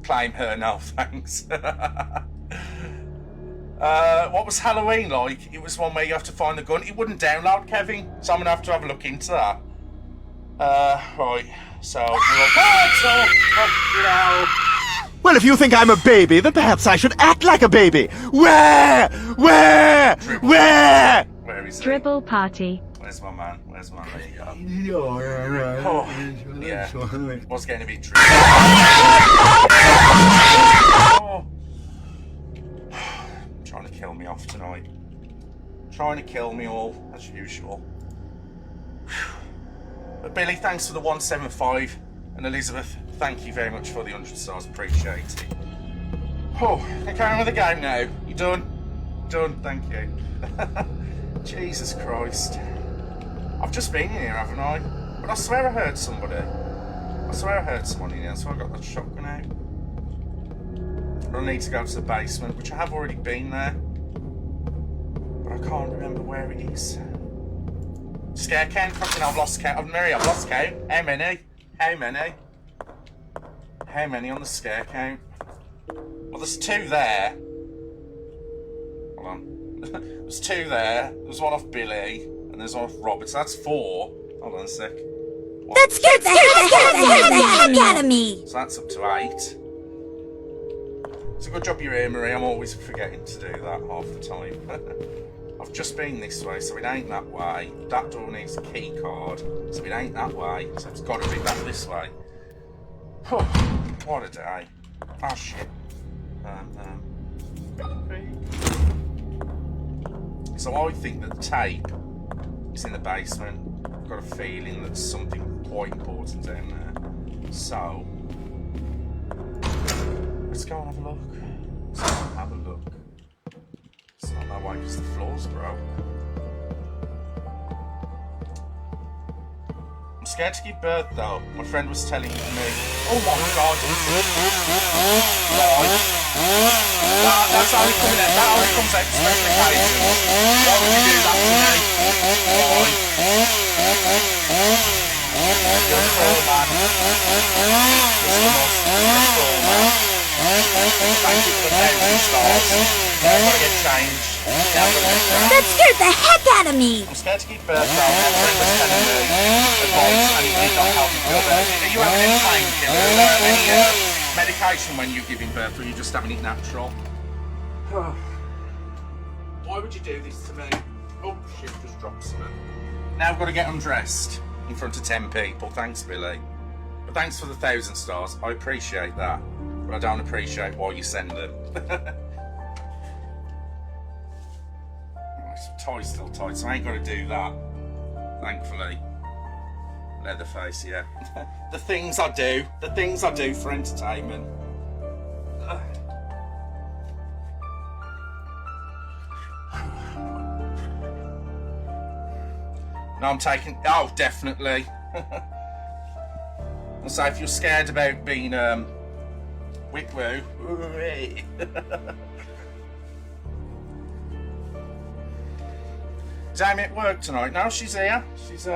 claim her, no thanks. What was Halloween like? It was one where you have to find the gun. It wouldn't download, Kevin, so I'm gonna have to have a look into that. Right, so Well, if you think I'm a baby, then perhaps I should act like a baby. Where is it? Dribble party. Where's my man? There you go. Oh, yeah. What's going to be true? Oh. Trying to kill me off tonight. Trying to kill me all, as usual. But Billy, thanks for the 175. And Elizabeth, thank you very much for the 100 stars. Appreciate it. Oh, can I carry on with the game now? You done? Done, thank you. Jesus Christ. I've just been in here, haven't I? But I swear I heard somebody. I swear I heard someone in here, so I got that shotgun out. But I need to go to the basement, which I have already been there. But I can't remember where it is. Scare count? Fucking I've lost count. I've lost count. How many? How many? How many on the scare count? Well, there's 2 there. Hold on. There's 2 there. There's one off Billy. And there's one off Robert. So that's 4. Hold on a sec. That scared the heck out of me. So that's up to 8. It's a good job you're here, Marie. I'm always forgetting to do that half the time. I've just been this way, so it ain't that way. That door needs a key card, so it ain't that way. So it's got to be back this way. What a day. Oh, shit. So I think that the tape is in the basement. I've got a feeling that there's something quite important down there. So, let's go and have a look. It's not that way because the floor's broke. I'm scared to give birth though. My friend was telling me, oh my god. Right. That's how it comes out. That only comes out for special occasions. Why would you do that to me? Right. You're a troll, man. Thank you for the 1,000 stars. Now I've got to get changed. That scared the heck out of me. I'm scared to give birth though. My friend was telling me advice and it did not help me feel better. Are you having any painkillers? Any medication when you're giving birth, or are you just having it natural? Why would you do this to me? Oh shit, just dropped something. Now I've got to get undressed in front of 10 people. Thanks, Billy. But thanks for the 1,000 stars. I appreciate that. But I don't appreciate why you send them. Tie's still tight, so I ain't got to do that. Thankfully. Leatherface, yeah. The things I do for entertainment. No, I'm taking. Oh, definitely. And so if you're scared about being Wickwoo. Is Amy at work tonight? No, she's here. She's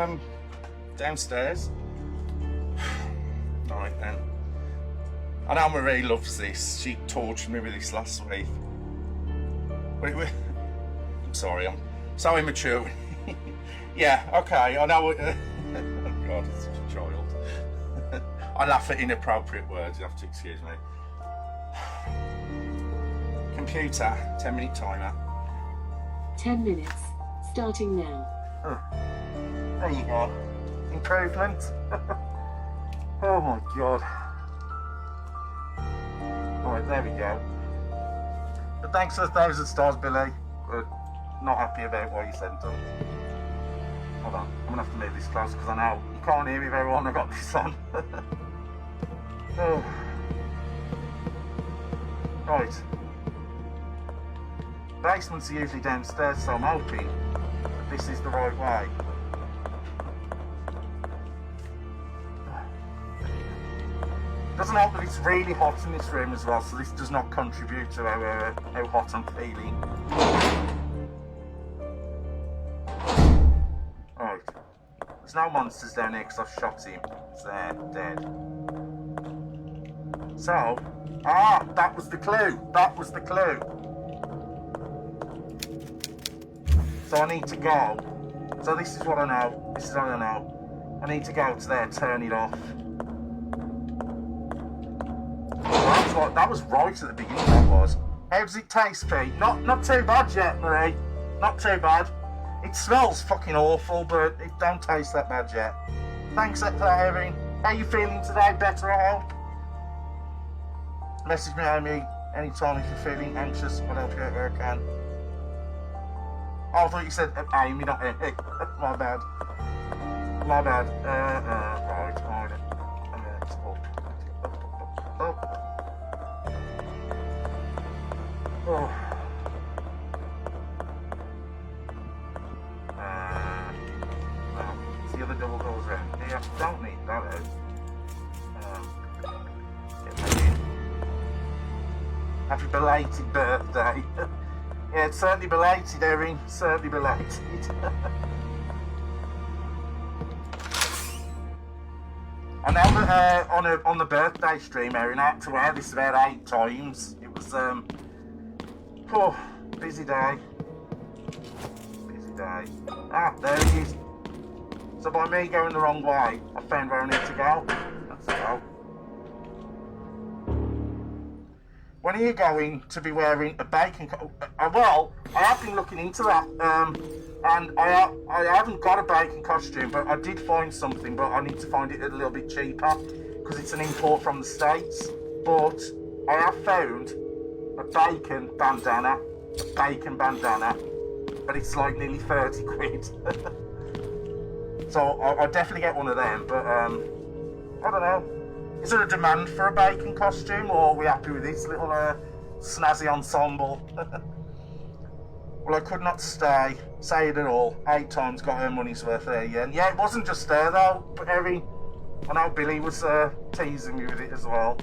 downstairs. Right then. I know Marie loves this. She tortured me with this last week. I'm sorry, I'm so immature. Yeah, okay, I know. Oh God, it's such a child. I laugh at inappropriate words, you have to excuse me. Computer, 10-minute timer. 10 minutes, starting now. There you go. Improvement. Oh my God. Alright, there we go. But thanks for the 1,000 stars, Billy. But not happy about what you sent them. Hold on, I'm gonna have to move this close because I know you can't hear me very well when I got this on. Oh. Right. Basements are usually downstairs, so I'm hoping that this is the right way. Doesn't help that it's really hot in this room as well, so this does not contribute to how hot I'm feeling. Right. There's no monsters down here because I've shot him. It's there, dead. So, that was the clue. That was the clue. So I need to go. So this is what I know. This is what I know. I need to go to there, turn it off. That was right at the beginning, that was. How does it taste, Pete? Not too bad yet, Marie. Not too bad. It smells fucking awful, but it don't taste that bad yet. Thanks for having. How you feeling today? Better, I hope? Message me, Amy, anytime if you're feeling anxious. I'll help you out where I can. Oh, I thought you said Amy, not Amy. My bad. My bad. Right. Up. Oh. The other double goes round here. Don't need that out. Get that in. Happy belated birthday. Yeah, it's certainly belated, Erin. Certainly belated. I know that on the birthday stream, Erin, I had to wear this about 8 times. It was busy day. Busy day. Ah, there it is. So by me going the wrong way, I found where I need to go. Let's go. When are you going to be wearing a bacon coat? Well, I have been looking into that, and I haven't got a bacon costume, but I did find something, but I need to find it a little bit cheaper, because it's an import from the States. But I have found a bacon bandana, but it's like nearly 30 quid. So I'll definitely get one of them, but I don't know. Is there a demand for a bacon costume, or are we happy with this little snazzy ensemble? Well, I could not say it at all. 8 times got her money's worth there, yeah. And yeah, it wasn't just there though, but I know Billy was teasing me with it as well.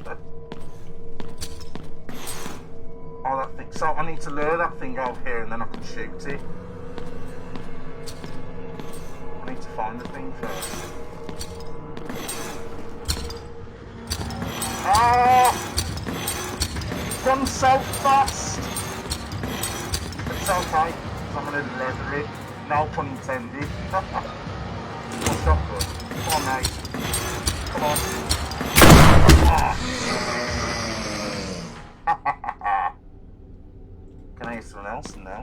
Oh, that thing. So I need to lure that thing over here and then I can shoot it. I need to find the thing first. Ah! It's gone so fast! But it's okay, because I'm going to leather it. No pun intended. What's that good? Come on, mate. Come on. Ah. Can I hear someone else now?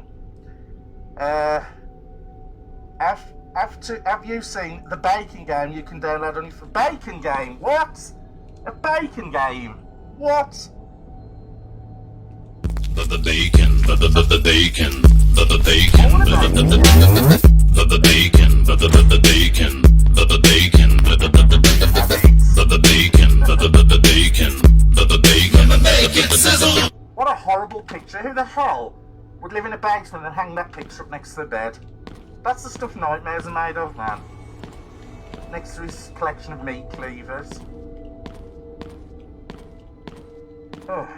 Have you seen the baking game you can download on your bacon game? What? A bacon game? What? The bacon, the bacon, the bacon, the bacon, the bacon, the bacon, the bacon, the bacon sizzle. What a horrible picture. Who the hell would live in a basement and hang that picture up next to the bed? That's the stuff nightmares are made of, man. Next to his collection of meat cleavers. Oh,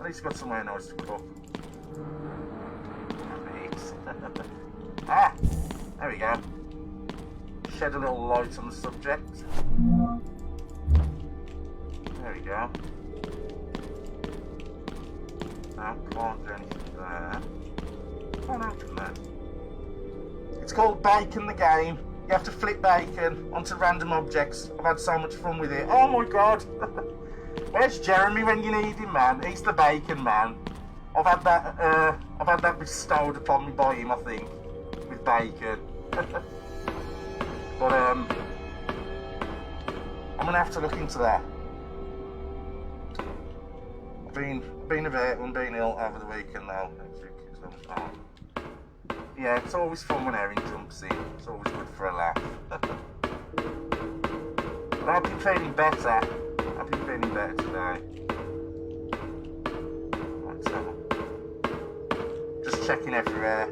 at least got somewhere nice to cook. Ah, there we go. Shed a little light on the subject. There we go. No, can't do anything there. Can't open that. It's called Bacon the Game. You have to flip bacon onto random objects. I've had so much fun with it. Oh my god! Where's Jeremy when you need him, man? He's the bacon man. I've had that bestowed upon me by him, I think, with bacon. But I'm gonna have to look into that. I've been a bit and been ill over the weekend now. Yeah, it's always fun when Erin jumps in. It's always good for a laugh. But I've been feeling better. I've been feeling better today. Right, so just checking everywhere.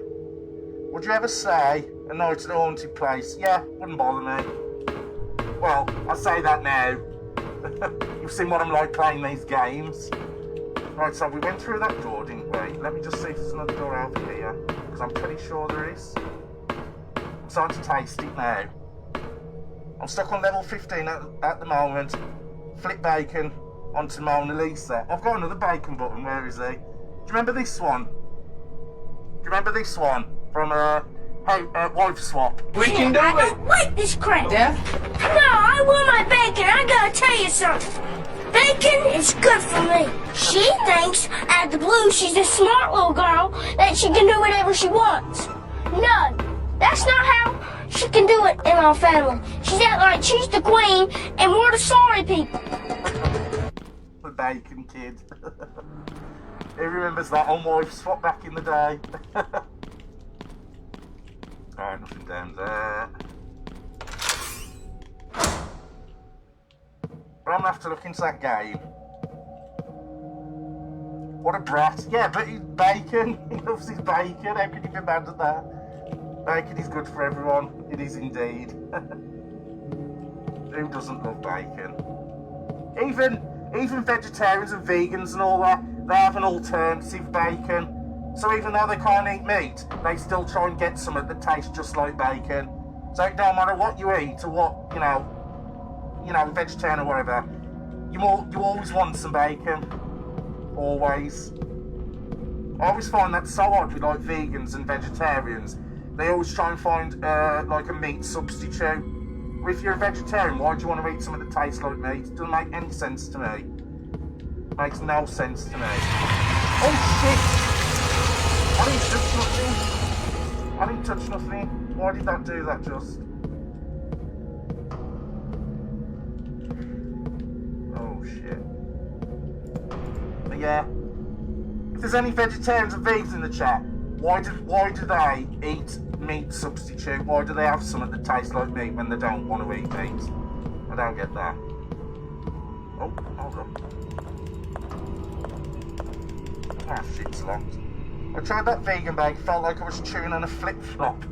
Would you ever say a night at a haunted place? Yeah, wouldn't bother me. Well, I say that now. You've seen what I'm like playing these games. Right, so we went through that door, didn't we? Let me just see if there's another door over here, because I'm pretty sure there is. I'm starting to taste it now. I'm stuck on level 15 at the moment. Flip bacon onto Mona Lisa. I've got another bacon button. Where is he? Do you remember this one? Do you remember this one from Wife Swap? We can do it. I don't like this crap. Yeah? No, I want my bacon. I gotta tell you something. Bacon is good for me. She thinks, out of the blue, she's a smart little girl that she can do whatever she wants. No, that's not how she can do it in our family. She's act like she's the queen and we're the sorry people. The bacon kid. He remembers that on Wife Swap back in the day. Alright, nothing down there. But I'm gonna have to look into that game. What a brat. Yeah, but he's bacon. He loves his bacon. How could you be mad at that? Bacon is good for everyone. It is indeed. Who doesn't love bacon? Even vegetarians and vegans and all that, they have an alternative bacon. So even though they can't eat meat, they still try and get something that tastes just like bacon. So it don't matter what you eat or what, you know, vegetarian or whatever, you always want some bacon. Always. I always find that so odd with like vegans and vegetarians, They always try and find like a meat substitute. If you're a vegetarian, why do you want to eat something that tastes like meat? It doesn't make any sense to me. It makes no sense to me. Oh shit! I didn't touch nothing. I didn't touch nothing. Why did that do that just? Oh shit. But yeah. If there's any vegetarians and vegans in the chat, why do they eat meat substitute? Why do they have something that tastes like meat when they don't want to eat meat? I don't get that. Oh, hold on. Ah, shit's locked. I tried that vegan bag, felt like I was chewing on a flip-flop.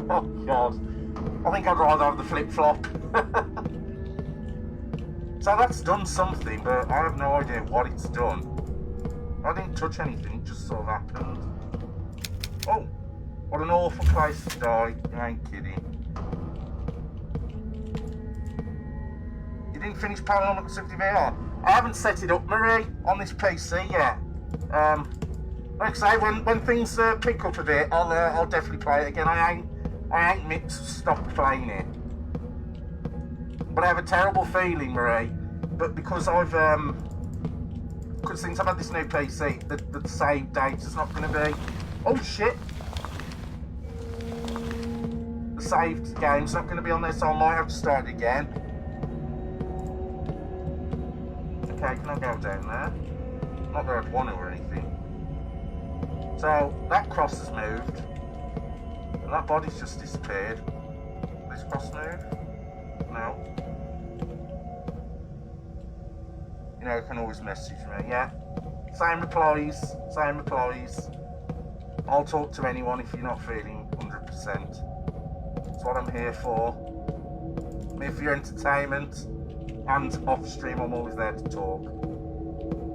Oh god. I think I'd rather have the flip-flop. So that's done something, but I have no idea what it's done. I didn't touch anything, it just sort of happened. Oh, what an awful place to die. You ain't kidding. You didn't finish Paranormal Activity VR? I haven't set it up, Marie, on this PC yet. Like I say, when things pick up a bit, I'll definitely play it again. I ain't meant to stop playing it. But I have a terrible feeling, Marie, but because since I've had this new PC, the save date is not going to be... Oh shit! The saved game's not going to be on there, so I might have to start it again. Okay, can I go down there? Not that I'd want to or anything. So, that cross has moved. And that body's just disappeared. This cross move? No. You know, you can always message me, yeah? Same replies. I'll talk to anyone if you're not feeling 100%. That's what I'm here for. I'm here for your entertainment. And off stream, I'm always there to talk.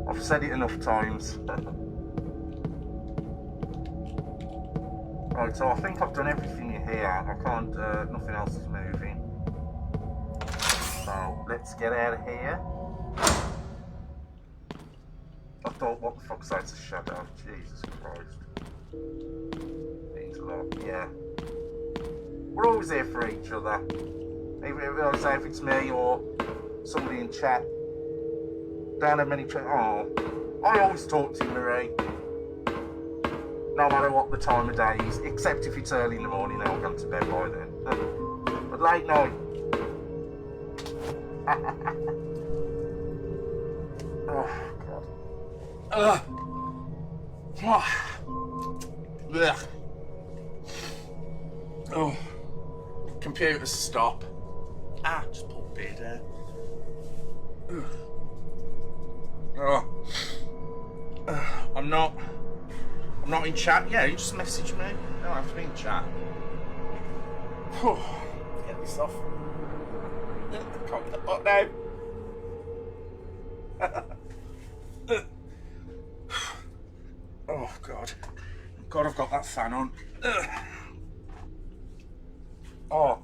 I've said it enough times. Right, so I think I've done everything in here. I can't, nothing else is moving. So, let's get out of here. I thought, what the fuck's that? It's a shadow. Jesus Christ. Means a lot, yeah. We're always here for each other. Even if it's me or somebody in chat. Don't have many chat. Oh, I always talk to you, Marie. No matter what the time of day is, except if it's early in the morning, I'll go to bed by then. But late night. Oh, God. Oh. Computer stop. Just put a beer there. I'm not in chat. Yeah, you just message me. You don't have to be in chat. Get this off. Can't get the butt now. Oh God. God, I've got that fan on. Oh.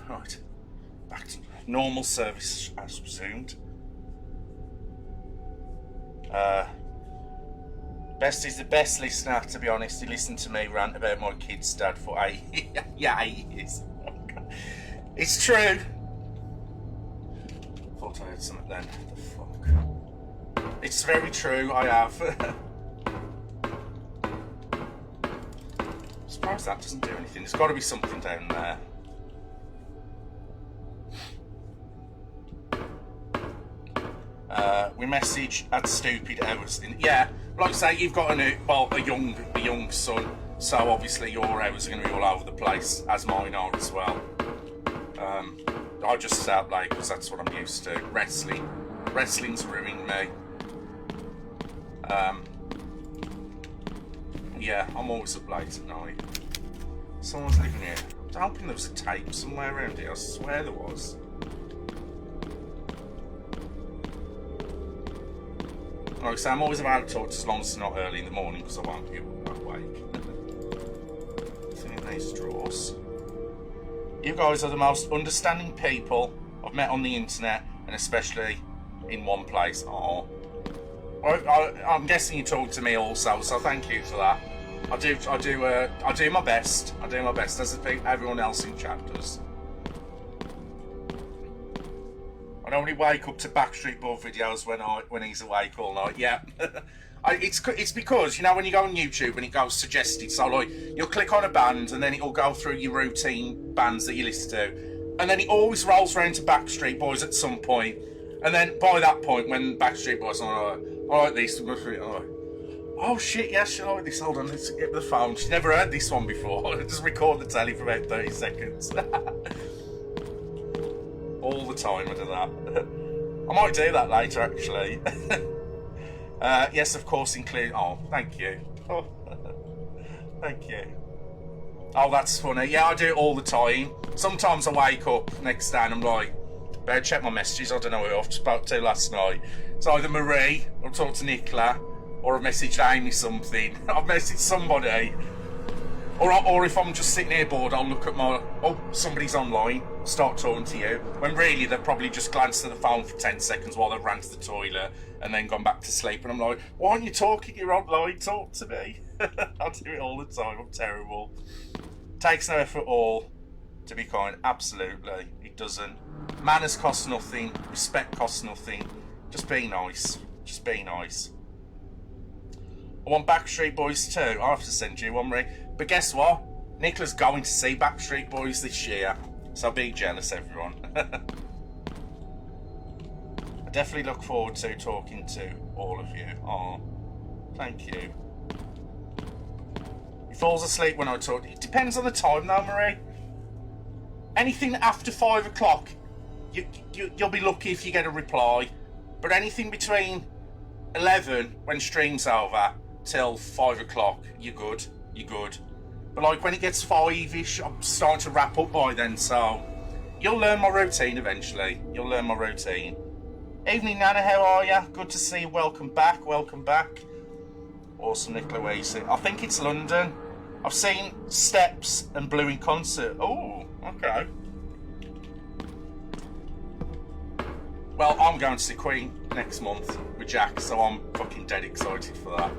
Right. Back to normal service as resumed. Best is the best listener, to be honest. He listened to me rant about my kid's dad for 8 years. It's true. Thought I heard something then. What the fuck? It's very true, I have. I'm surprised that doesn't do anything. There's got to be something down there. We message at stupid hours. Yeah, like I say, you've got a young son, so obviously your hours are going to be all over the place, as mine are as well. I just stay up late because that's what I'm used to. Wrestling's ruining me. Yeah, I'm always up late at night. Someone's living here. I'm hoping there was a tape somewhere around here. I swear there was. Like I say, I'm always about to talk as long as it's not early in the morning because I won't be awake. Nothing in these drawers. You guys are the most understanding people I've met on the internet, and especially in one place. Oh, I'm guessing you talk to me also, so thank you for that. I do my best. I do my best, as everyone else in chat does. I only wake up to Backstreet Boy videos when he's awake all night. Yeah, it's because, you know, when you go on YouTube and it goes suggested, so like you'll click on a band and then it'll go through your routine bands that you listen to, and then it always rolls around to Backstreet Boys at some point, and then by that point when Backstreet Boys are I like this, oh shit, yes, I like this. Hold on, let's get the phone. She's never heard this one before. Just record the telly for about 30 seconds. All the time I do that. I might do that later, actually. Yes, of course, include... Oh, thank you. Oh, thank you. Oh, that's funny. Yeah, I do it all the time. Sometimes I wake up next day and I'm like, better check my messages. I don't know who I spoke to last night. It's either Marie, or talk to Nicola, or I've messaged Amy something. I've messaged somebody. Or if I'm just sitting here bored, I'll look at my... Oh, somebody's online. Start talking to you. When really, they've probably just glanced at the phone for 10 seconds while they've ran to the toilet and then gone back to sleep. And I'm like, why aren't you talking? You're online. Talk to me. I do it all the time. I'm terrible. Takes no effort at all to be kind. Absolutely. It doesn't. Manners cost nothing. Respect costs nothing. Just be nice. Just be nice. I want Backstreet Boys too. I'll have to send you one, Marie. But guess what? Nicola's going to see Backstreet Boys this year. So be jealous, everyone. I definitely look forward to talking to all of you. Oh, thank you. He falls asleep when I talk. It depends on the time though, Marie. Anything after 5 o'clock, you'll be lucky if you get a reply. But anything between 11, when stream's over, till 5 o'clock, you're good. You're good. But like when it gets 5-ish, I'm starting to wrap up by then, so you'll learn my routine eventually. You'll learn my routine. Evening, Nana, how are you? Good to see you. Welcome back, welcome back. Awesome, Nicola, where you see? I think it's London. I've seen Steps and Blue in concert. Oh, okay. Well, I'm going to see Queen next month with Jack, so I'm fucking dead excited for that.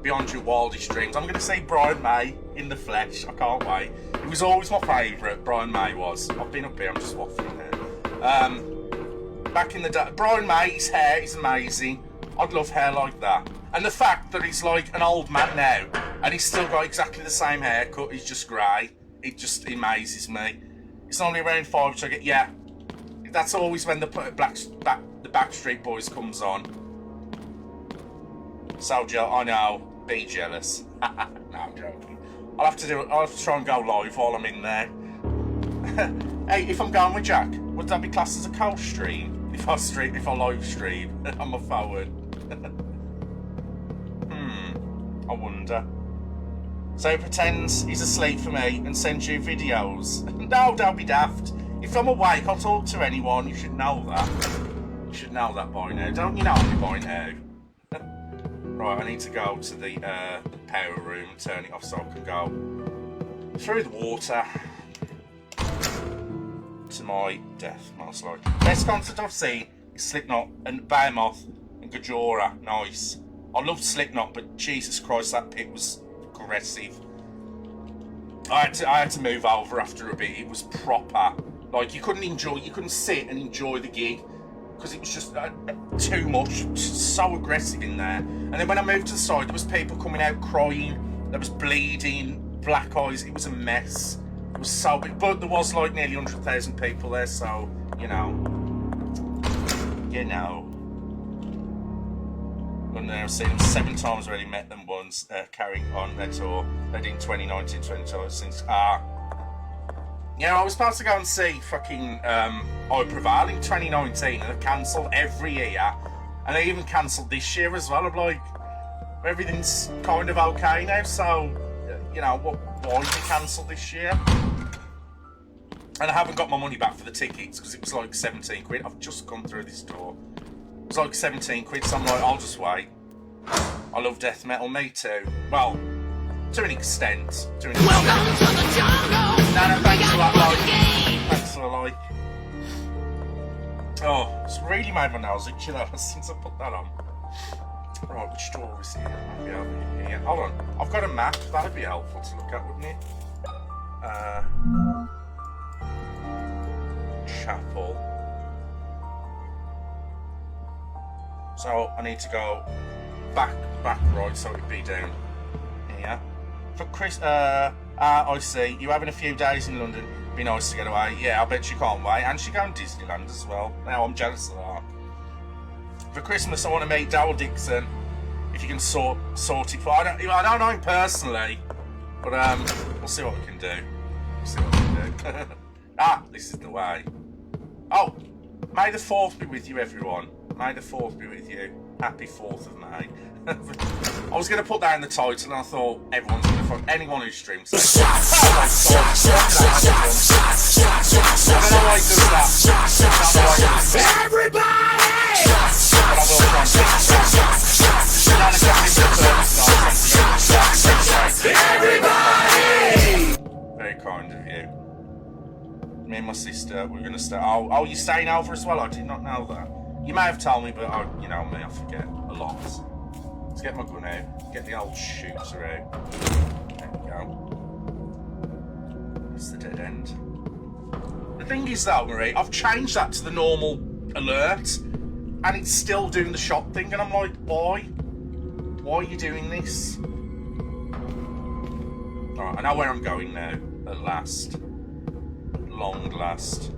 Beyond your wildest dreams. I'm going to see Brian May in the flesh. I can't wait. It was always my favourite, Brian May was. I've been up here, I'm just waffling now. Back in the day, Brian May, his hair is amazing. I'd love hair like that. And the fact that he's like an old man now, and he's still got exactly the same haircut, he's just grey. It just amazes me. It's only around 5, so I get, yeah. That's always when the Backstreet Boys comes on. So, I know. Be jealous. No, I'm joking. I'll have to try and go live while I'm in there. Hey, if I'm going with Jack, would that be classed as a co-stream? If I live stream on my phone? I wonder. So he pretends he's asleep for me and sends you videos. No, don't be daft. If I'm awake, I'll talk to anyone. You should know that. You should know that by now. Don't you know me by now? Right, I need to go to the power room and turn it off so I can go through the water to my death, most likely. Best concert I've seen is Slipknot and Behemoth and Gajora. Nice. I loved Slipknot, but Jesus Christ, that pit was aggressive. I had to move over after a bit. It was proper. Like, you couldn't sit and enjoy the gig because it was just too much, so aggressive in there. And then when I moved to the side, there was people coming out crying, there was bleeding, black eyes. It was a mess. It was so big, but there was like nearly 100,000 people there, so you know. And I've seen them 7 times already, met them once, carrying on their tour. They did 2019, 2020 since. Yeah, I was supposed to go and see fucking I Prevail in 2019, and they cancelled every year, and they even cancelled this year as well. I'm like, everything's kind of okay now, so you know, why did they cancel this year? And I haven't got my money back for the tickets because it was like 17 quid. I've just gone through this door. It was like 17 quid, so I'm like, I'll just wait. I love death metal, me too. Well, to an extent. Welcome to the jungle! No, thanks for that like. Thanks for the like. Oh, it's really made my nose itchy though since I put that on. Right, which door is it? Might be over here. Hold on, I've got a map. That'd be helpful to look at, wouldn't it? Chapel. So I need to go back right, so it'd be down here. For Chris, I see. You having a few days in London? Be nice to get away. Yeah, I bet you can't wait. And she going to Disneyland as well. Now I'm jealous of that. For Christmas, I want to meet Darryl Dixon. If you can sort it for. I don't know him personally, but we'll see what we can do. We'll see what we can do. This is the way. Oh, May the 4th be with you, everyone. May the 4th be with you. Happy 4th of May. I was going to put that in the title, and I thought everyone's going to find anyone who streams. I don't know why he does that. Everybody! But I will try and everybody! Very kind of you. Me and my sister, we're going to stay. Oh, you're staying over as well? I did not know that. You may have told me, but you know me, I forget a lot. Let's get my gun out. Get the old shooter out. There we go. That's the dead end. The thing is though, Marie, I've changed that to the normal alert, and it's still doing the shot thing, and I'm like, why? Why are you doing this? Alright, I know where I'm going now, at last. At long last.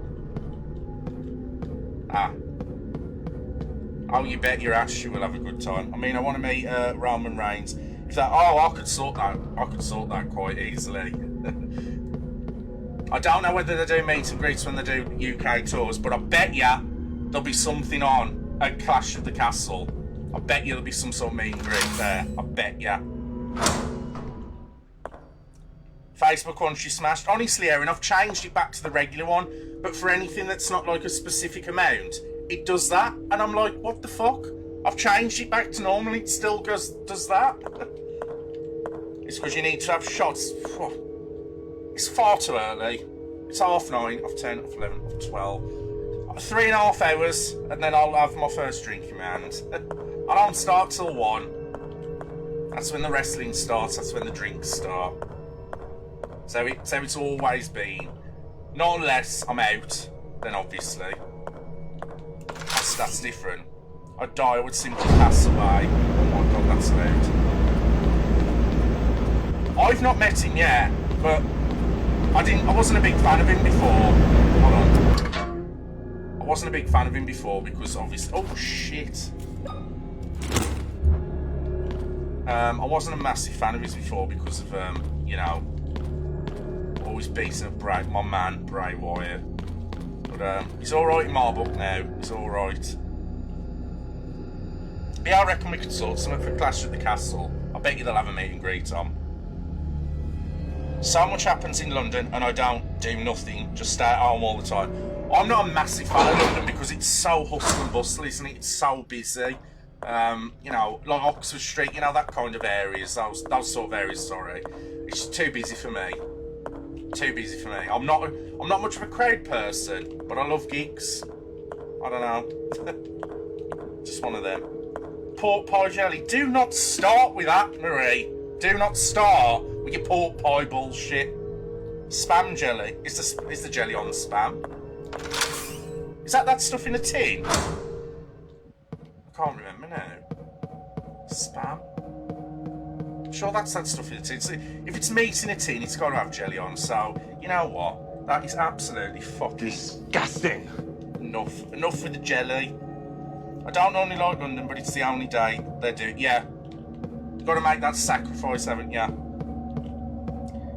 Oh, you bet your ass you will have a good time. I mean, I want to meet Roman Reigns. If that, I could sort that. I could sort that quite easily. I don't know whether they do meet and greets when they do UK tours, but I bet ya there'll be something on at Clash of the Castle. I bet you there'll be some sort of meet and greet there. I bet ya. Facebook one she smashed. Honestly, Erin, I've changed it back to the regular one, but for anything that's not like a specific amount, it does that, and I'm like, what the fuck? I've changed it back to normal, it still does that. It's because you need to have shots. It's far too early. It's 9:30, 10, 11, 12. 3.5 hours, and then I'll have my first drink in my hand. I don't start till 1. That's when the wrestling starts, that's when the drinks start. So it's always been. Not unless I'm out, then obviously. That's different. I'd die, I would simply pass away. Oh my god, that's loud. I've not met him yet, but I wasn't a big fan of him before. Hold on. I wasn't a big fan of him before because obviously. Oh shit. I wasn't a massive fan of his before because of you know, always beating up my man Bray Wyatt. But he's alright in my book now. He's alright. Yeah, I reckon we could sort something for Clash at the Castle. I bet you they'll have a meet and greet on. So much happens in London and I don't do nothing, just stay at home all the time. I'm not a massive fan of London because it's so hustle and bustle, isn't it? It's so busy. You know, like Oxford Street, you know, that kind of areas, those sort of areas, sorry. It's just too busy for me. Too busy for me. I'm not much of a crowd person, but I love gigs. I don't know. Just one of them. Pork pie jelly. Do not start with that, Marie. Do not start with your pork pie bullshit. Spam jelly. Is the jelly on the spam? Is that stuff in a tin? I can't remember now. Spam? I'm sure that's that stuff in a tin. So if it's meat in a tin, it's got to have jelly on. So, you know what? That is absolutely fucking disgusting. Enough with the jelly. I don't normally like London, but it's the only day they do it. Yeah. You've got to make that sacrifice, haven't you?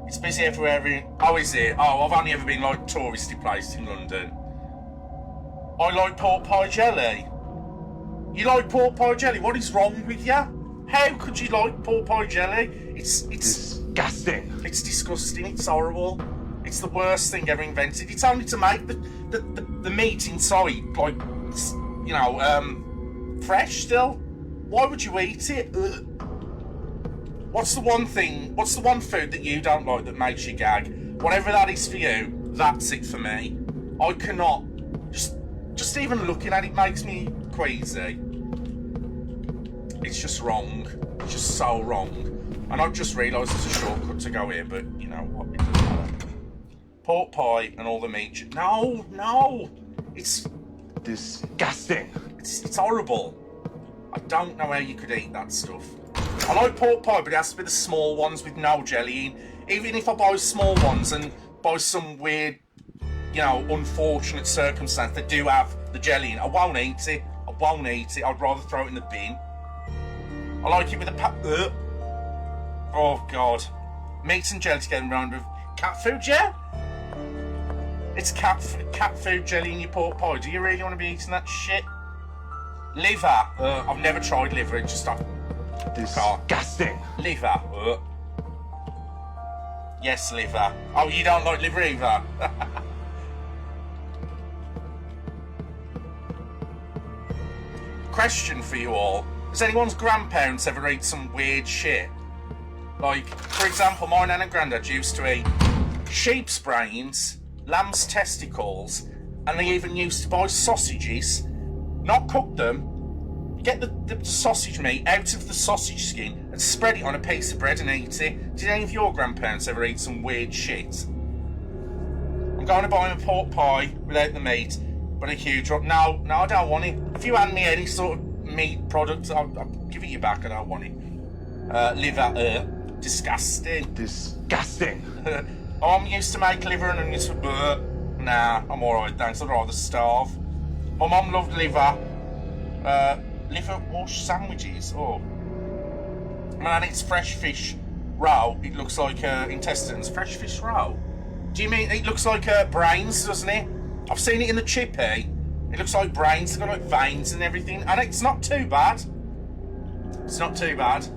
It's busy everywhere. Oh, is it? Oh, I've only ever been like touristy places in London. I like pork pie jelly. You like pork pie jelly? What is wrong with you? How could you like pork pie jelly? It's disgusting. It's disgusting. It's horrible. It's the worst thing ever invented. It's only to make the meat inside, like, you know, fresh still. Why would you eat it? Ugh. What's the one food that you don't like that makes you gag? Whatever that is for you, that's it for me. I cannot, just even looking at it makes me queasy. It's just wrong. It's just so wrong. And I've just realised there's a shortcut to go here, but you know what? It doesn't matter. Pork pie and all the meat. No, no! It's disgusting. It's horrible. I don't know how you could eat that stuff. I like pork pie, but it has to be the small ones with no jelly in. Even if I buy small ones and by some weird, you know, unfortunate circumstance that do have the jelly in, I won't eat it. I won't eat it. I'd rather throw it in the bin. I like it with a oh God. Meat and jelly together around with cat food, yeah? It's cat food jelly in your pork pie. Do you really want to be eating that shit? Liver. I've never tried liver. It's just disgusting. Liver. Yes, liver. Oh, you don't like liver either? Question for you all. Has anyone's grandparents ever eaten some weird shit? Like, for example, my nan and granddad used to eat sheep's brains, lamb's testicles, and they even used to buy sausages, not cook them, get the sausage meat out of the sausage skin and spread it on a piece of bread and eat it. Did any of your grandparents ever eat some weird shit? I'm going to buy a pork pie without the meat, but a huge drop. No, I don't want it. If you hand me any sort of meat product, I'll give it you back. I don't want it. Liver, disgusting. Disgusting. Oh, I'm used to make liver and onions for nah, I'm alright, thanks. I'd rather starve. My mum loved liver. Liver wash sandwiches. Oh. Man, it's fresh fish roe. It looks like intestines. Fresh fish roe? Do you mean it looks like brains, doesn't it? I've seen it in the chippy. It looks like brains. They've got like veins and everything. And it's not too bad. It's not too bad.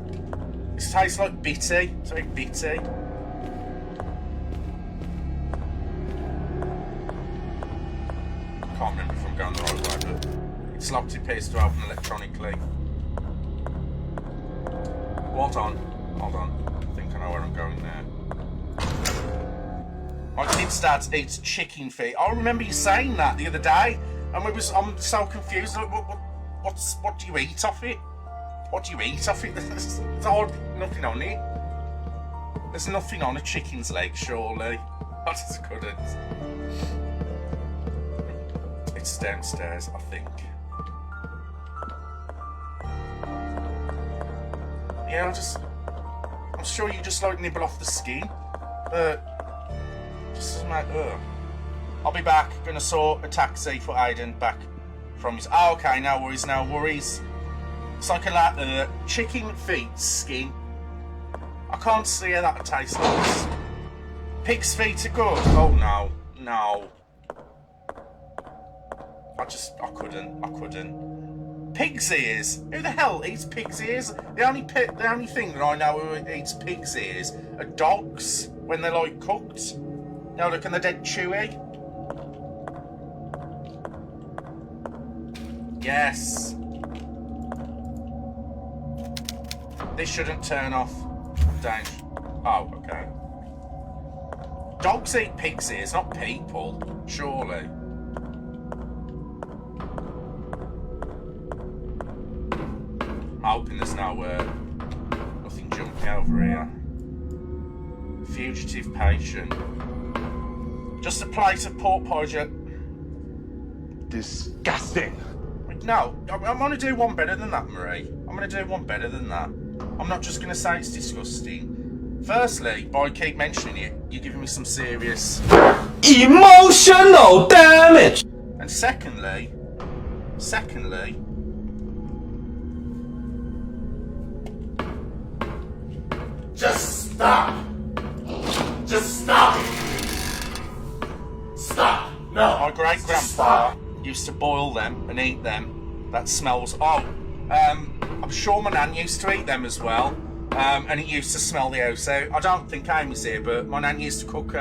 It tastes like bitty. It's very bitty. I can't remember if I'm going the right way, but it's locked. It appears to open electronically. Hold on. I think I know where I'm going there. My kid's dad eats chicken feet. I remember you saying that the other day, and I'm so confused. Like, what do you eat off it? What do you eat off it? There's nothing on it. There's nothing on a chicken's leg, surely. I just couldn't. It's downstairs, I think. Yeah, I'm sure you just like nibble off the skin, but just doesn't matter. I'll be back. Gonna sort a taxi for Aiden back from his. Oh, okay, no worries. It's like a chicken feet skin. I can't see how that tastes nice. Pig's feet are good. Oh no. I couldn't. Pig's ears. Who the hell eats pig's ears? The only thing that I know who eats pig's ears are dogs when they're like cooked. You know, look, and they're dead chewy. Yes. This shouldn't turn off. Down. Oh, okay. Dogs eat pig's ears, not people. Surely. I'm hoping there's nothing jumpy over here. Fugitive patient. Just a plate of pork pie. Disgusting. No, I'm going to do one better than that, Marie. I'm going to do one better than that. I'm not just going to say it's disgusting. Firstly, by keep mentioning it, you're giving me some serious emotional damage. And secondly, just stop. Just stop. Stop. No. My great grandpa used to boil them and eat them. That smells. Oh, I'm sure my nan used to eat them as well. And it used to smell the house out. I don't think Amy's here, but my nan used to cook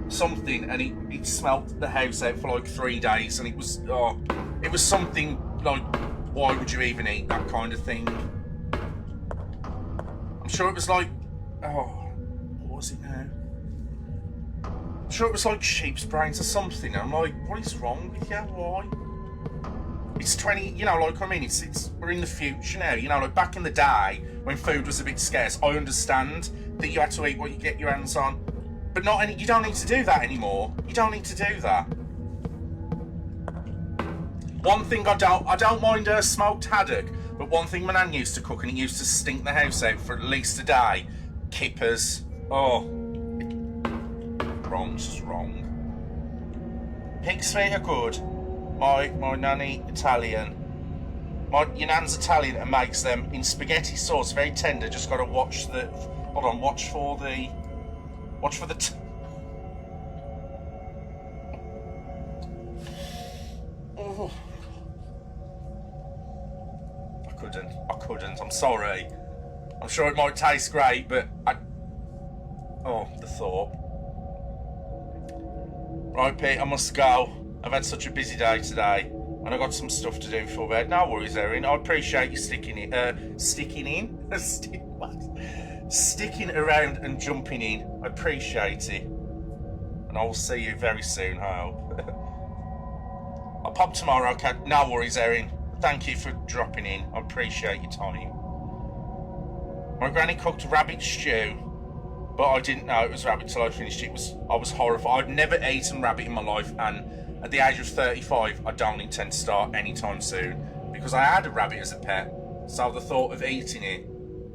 something, and it smelled the house out for like 3 days, and it was something like, why would you even eat that kind of thing? I'm sure it was like, what was it now? I'm sure it was like sheep's brains or something. I'm like, what is wrong with you? Why? It's 20, you know, like, I mean, we're in the future now, you know, like back in the day when food was a bit scarce, I understand that you had to eat what you get your hands on, but you don't need to do that anymore. You don't need to do that. One thing I don't mind smoked haddock, but one thing my nan used to cook, and it used to stink the house out for at least a day, kippers. Oh, wrong's just wrong. Pig's feet are good. My nanny Italian. Your nan's Italian and makes them in spaghetti sauce, very tender. Just got to watch for the. Oh. I couldn't. I'm sorry. I'm sure it might taste great, but the thought. Right, Pete, I must go. I've had such a busy day today, and I've got some stuff to do before bed. No worries, Erin. I appreciate you sticking around and jumping in. I appreciate it. And I will see you very soon, I hope. I'll pop tomorrow, okay? No worries, Erin. Thank you for dropping in. I appreciate your time. My granny cooked rabbit stew, but I didn't know it was rabbit till I finished it. I was horrified. I'd never eaten rabbit in my life, and at the age of 35, I don't intend to start anytime soon, because I had a rabbit as a pet. So the thought of eating it,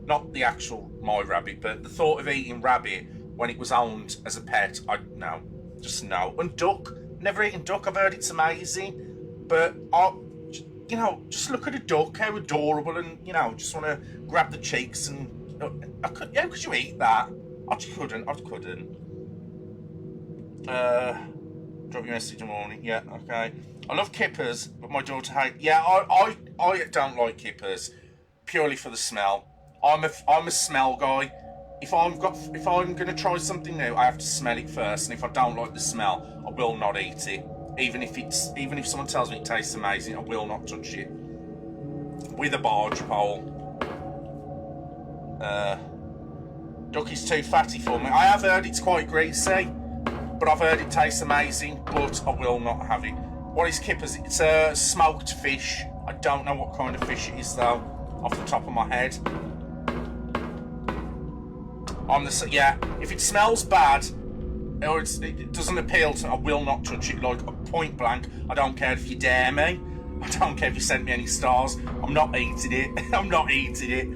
not the actual my rabbit, but the thought of eating rabbit when it was owned as a pet, just no. And duck, never eaten duck. I've heard it's amazing, but just look at a duck, how adorable, and just want to grab the cheeks and how could you eat that? I couldn't. Drop your message in the morning. Yeah, okay. I love kippers, but my daughter hates. Yeah, I don't like kippers purely for the smell. I'm a smell guy. If I'm gonna try something new, I have to smell it first, and if I don't like the smell, I will not eat it. Even if someone tells me it tastes amazing, I will not touch it. With a barge pole. Duck is too fatty for me. I have heard it's quite greasy, but I've heard it tastes amazing, but I will not have it. What is kippers? It's a smoked fish. I don't know what kind of fish it is though, off the top of my head. If it smells bad, or it doesn't appeal to, I will not touch it, like point blank. I don't care if you dare me. I don't care if you send me any stars. I'm not eating it. I'm not eating it.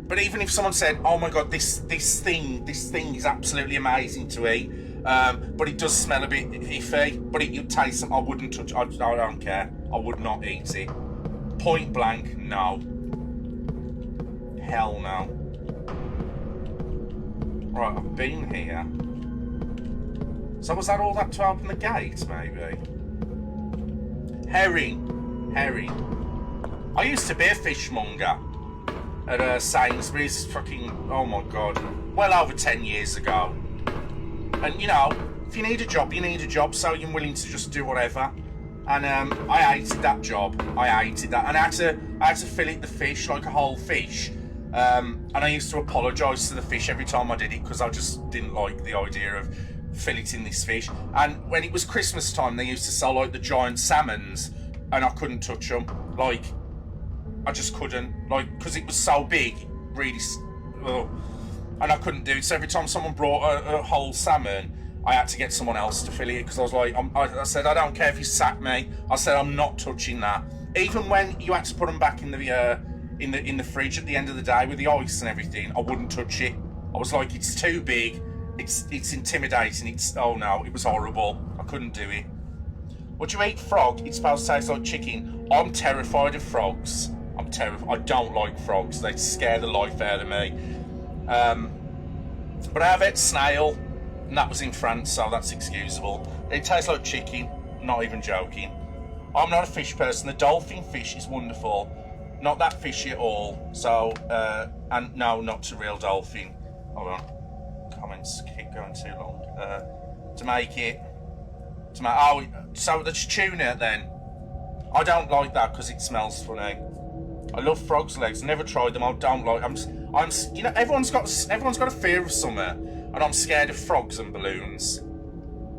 But even if someone said, "Oh my god, this thing is absolutely amazing to eat," but it does smell a bit iffy, but you taste them, I wouldn't touch. I don't care. I would not eat it. Point blank, no. Hell no. Right, I've been here. So was that all that to open the gate, maybe? Herring. I used to be a fishmonger at Sainsbury's, oh my god, well over 10 years ago. And if you need a job, you need a job, so you're willing to just do whatever. And I hated that job. I hated that. And I had to fillet the fish, like a whole fish. And I used to apologise to the fish every time I did it, because I just didn't like the idea of filleting this fish. And when it was Christmas time, they used to sell like the giant salmons, and I couldn't touch them. Like, I just couldn't, like, because it was so big, really, and I couldn't do it. So every time someone brought a whole salmon, I had to get someone else to fillet it, because I was like, I said, I don't care if you sack me. I said, I'm not touching that. Even when you had to put them back in the fridge at the end of the day with the ice and everything, I wouldn't touch it. I was like, it's too big, it's intimidating, oh no, it was horrible. I couldn't do it. Would you eat frog? It's supposed to taste like chicken. I'm terrified of frogs. I'm terrified. I don't like frogs. They scare the life out of me. But I have had snail, and that was in France, so that's excusable. It tastes like chicken, not even joking. I'm not a fish person. The dolphin fish is wonderful. Not that fishy at all. So, and no, not to real dolphin. Hold on. Comments keep going too long. So that's tuna then. I don't like that because it smells funny. I love frogs' legs. Never tried them. I don't like. Everyone's got a fear of summer, and I'm scared of frogs and balloons.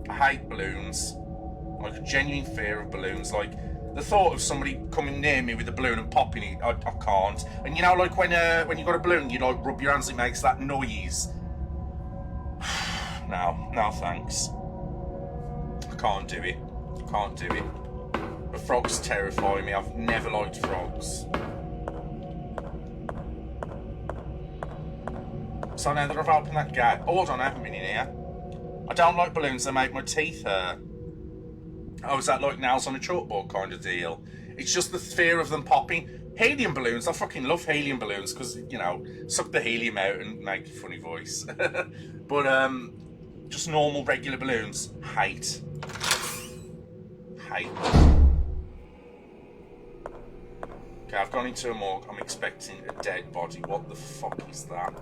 I hate balloons. Like a genuine fear of balloons. Like The thought of somebody coming near me with a balloon and popping it, I can't. And you know, like when you got a balloon, you like rub your hands, it makes that noise. No thanks. I can't do it. Can't do it. But frogs terrify me. I've never liked frogs. So now that I've opened that gate, hold on, I haven't been in here. I don't like balloons, they make my teeth hurt. Oh, is that like nails on a chalkboard kind of deal? It's just the fear of them popping. Helium balloons, I fucking love helium balloons because, you know, suck the helium out and make a funny voice. But, just normal, regular balloons, hate. Hate. Okay, I've gone into a morgue. I'm expecting a dead body. What the fuck is that?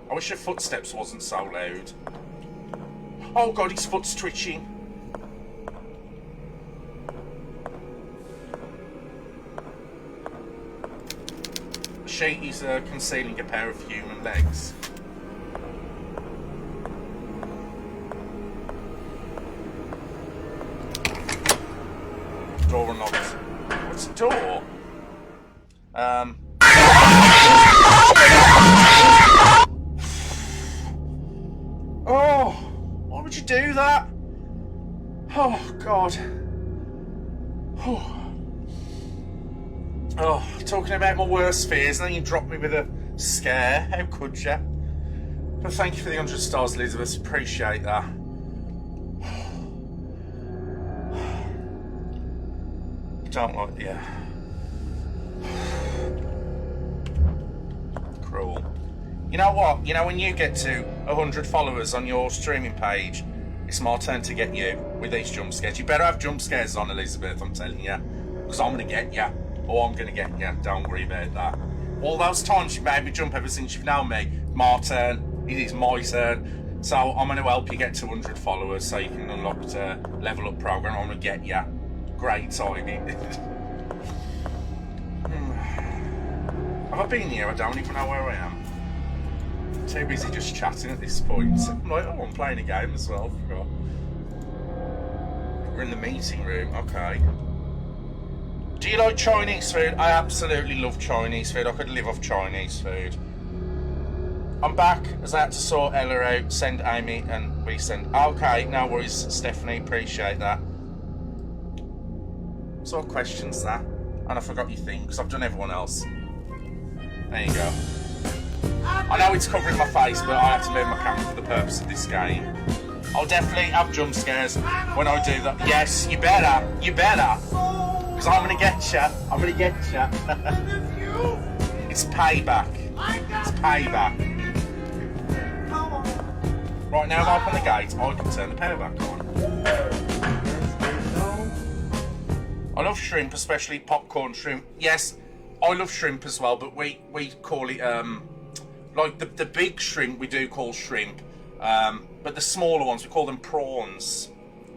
I wish your footsteps wasn't so loud. Oh god, his foot's twitching. The sheet is concealing a pair of human legs. Door unlocked. What's the door? Oh, why would you do that? Oh god. Oh, talking about my worst fears, and then you drop me with a scare. How could you? But thank you for the 100 stars, Elizabeth. Appreciate that. Don't like, yeah. Cruel. You know what? You know when you get to 100 followers on your streaming page, it's my turn to get you with these jump scares. You better have jump scares on, Elizabeth, I'm telling you. Because I'm going to get you. Oh, I'm going to get you. Don't worry about that. All those times you've made me jump ever since you've known me, my turn. It is my turn. So I'm going to help you get to 100 followers so you can unlock the level up program. I'm going to get you. Great timing. Have I been here? I don't even know where I am. Too busy just chatting at this point. I'm like, oh, I'm playing a game as well. Forgot. We're in the meeting room. Okay. Do you like Chinese food? I absolutely love Chinese food. I could live off Chinese food. I'm back as I had to sort Ella out, send Amy, and resend. Okay, no worries, Stephanie. Appreciate that. So what question's that? And I forgot your thing because I've done everyone else. There you go. I know it's covering my face, but I have to move my camera for the purpose of this game. I'll definitely have jump scares when I do that. Yes, you better. You better. Because I'm going to get you. I'm going to get you. It's payback. It's payback. Right, now I've opened the gate, I can turn the power back on. I love shrimp, especially popcorn shrimp. Yes, I love shrimp as well, but we call it, like the big shrimp we do call shrimp, but the smaller ones, we call them prawns.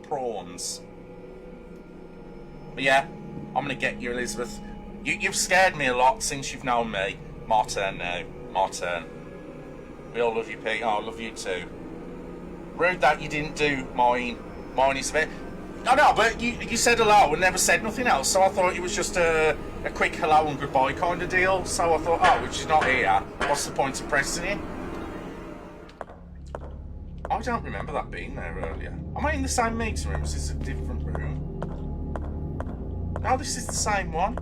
Prawns. But yeah, I'm going to get you, Elizabeth. You've scared me a lot since you've known me. My turn now. My turn. We all love you, Pete. Oh, I love you too. Rude that you didn't do mine. Mine is a bit... I know, but you said hello and never said nothing else, so I thought it was just a quick hello and goodbye kind of deal. So I thought, oh, she's not here. What's the point of pressing it? I don't remember that being there earlier. Am I in the same meeting room? Is this a different room? No, this is the same one.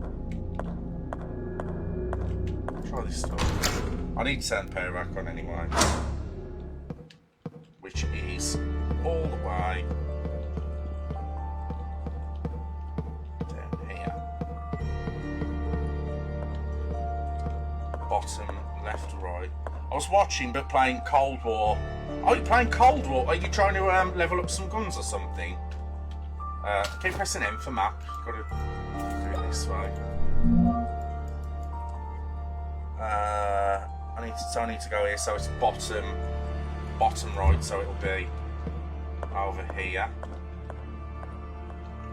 Try this stuff. I need to turn the power back on anyway. Which is all the way down here. Bottom, left, right. I was watching but playing Cold War. Oh, you're playing Cold War? Are you trying to level up some guns or something? Keep pressing M for map. Got to do it this way. I need to go here, so it's bottom right, so it'll be over here.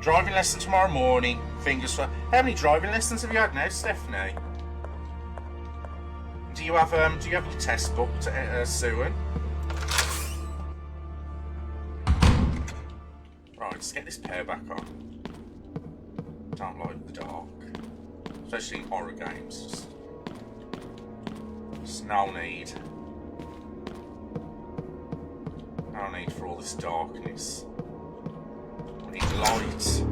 Driving lesson tomorrow morning. Fingers for. How many driving lessons have you had now, Stephanie? Do you have your test booked soon? let's get this pair back on. Don't like the dark. Especially in horror games. Just no need. No need for all this darkness. I need light.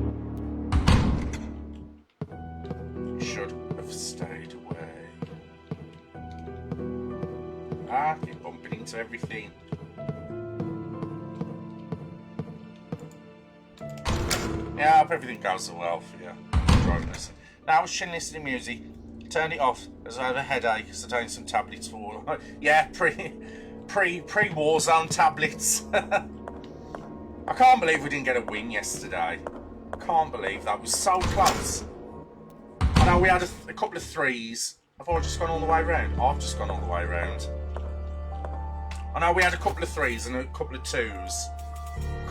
Should have stayed away. Ah, keep bumping into everything. Yeah, I hope everything goes so well for you. Driving this. Now I was chilling listening to music. Turned it off as I have a headache, so taking some tablets for. Yeah, pre-Warzone tablets. I can't believe we didn't get a win yesterday. I can't believe that. Was so close. I know we had a couple of threes. Have I just gone all the way around? I've just gone all the way around. I know we had a couple of threes and a couple of twos.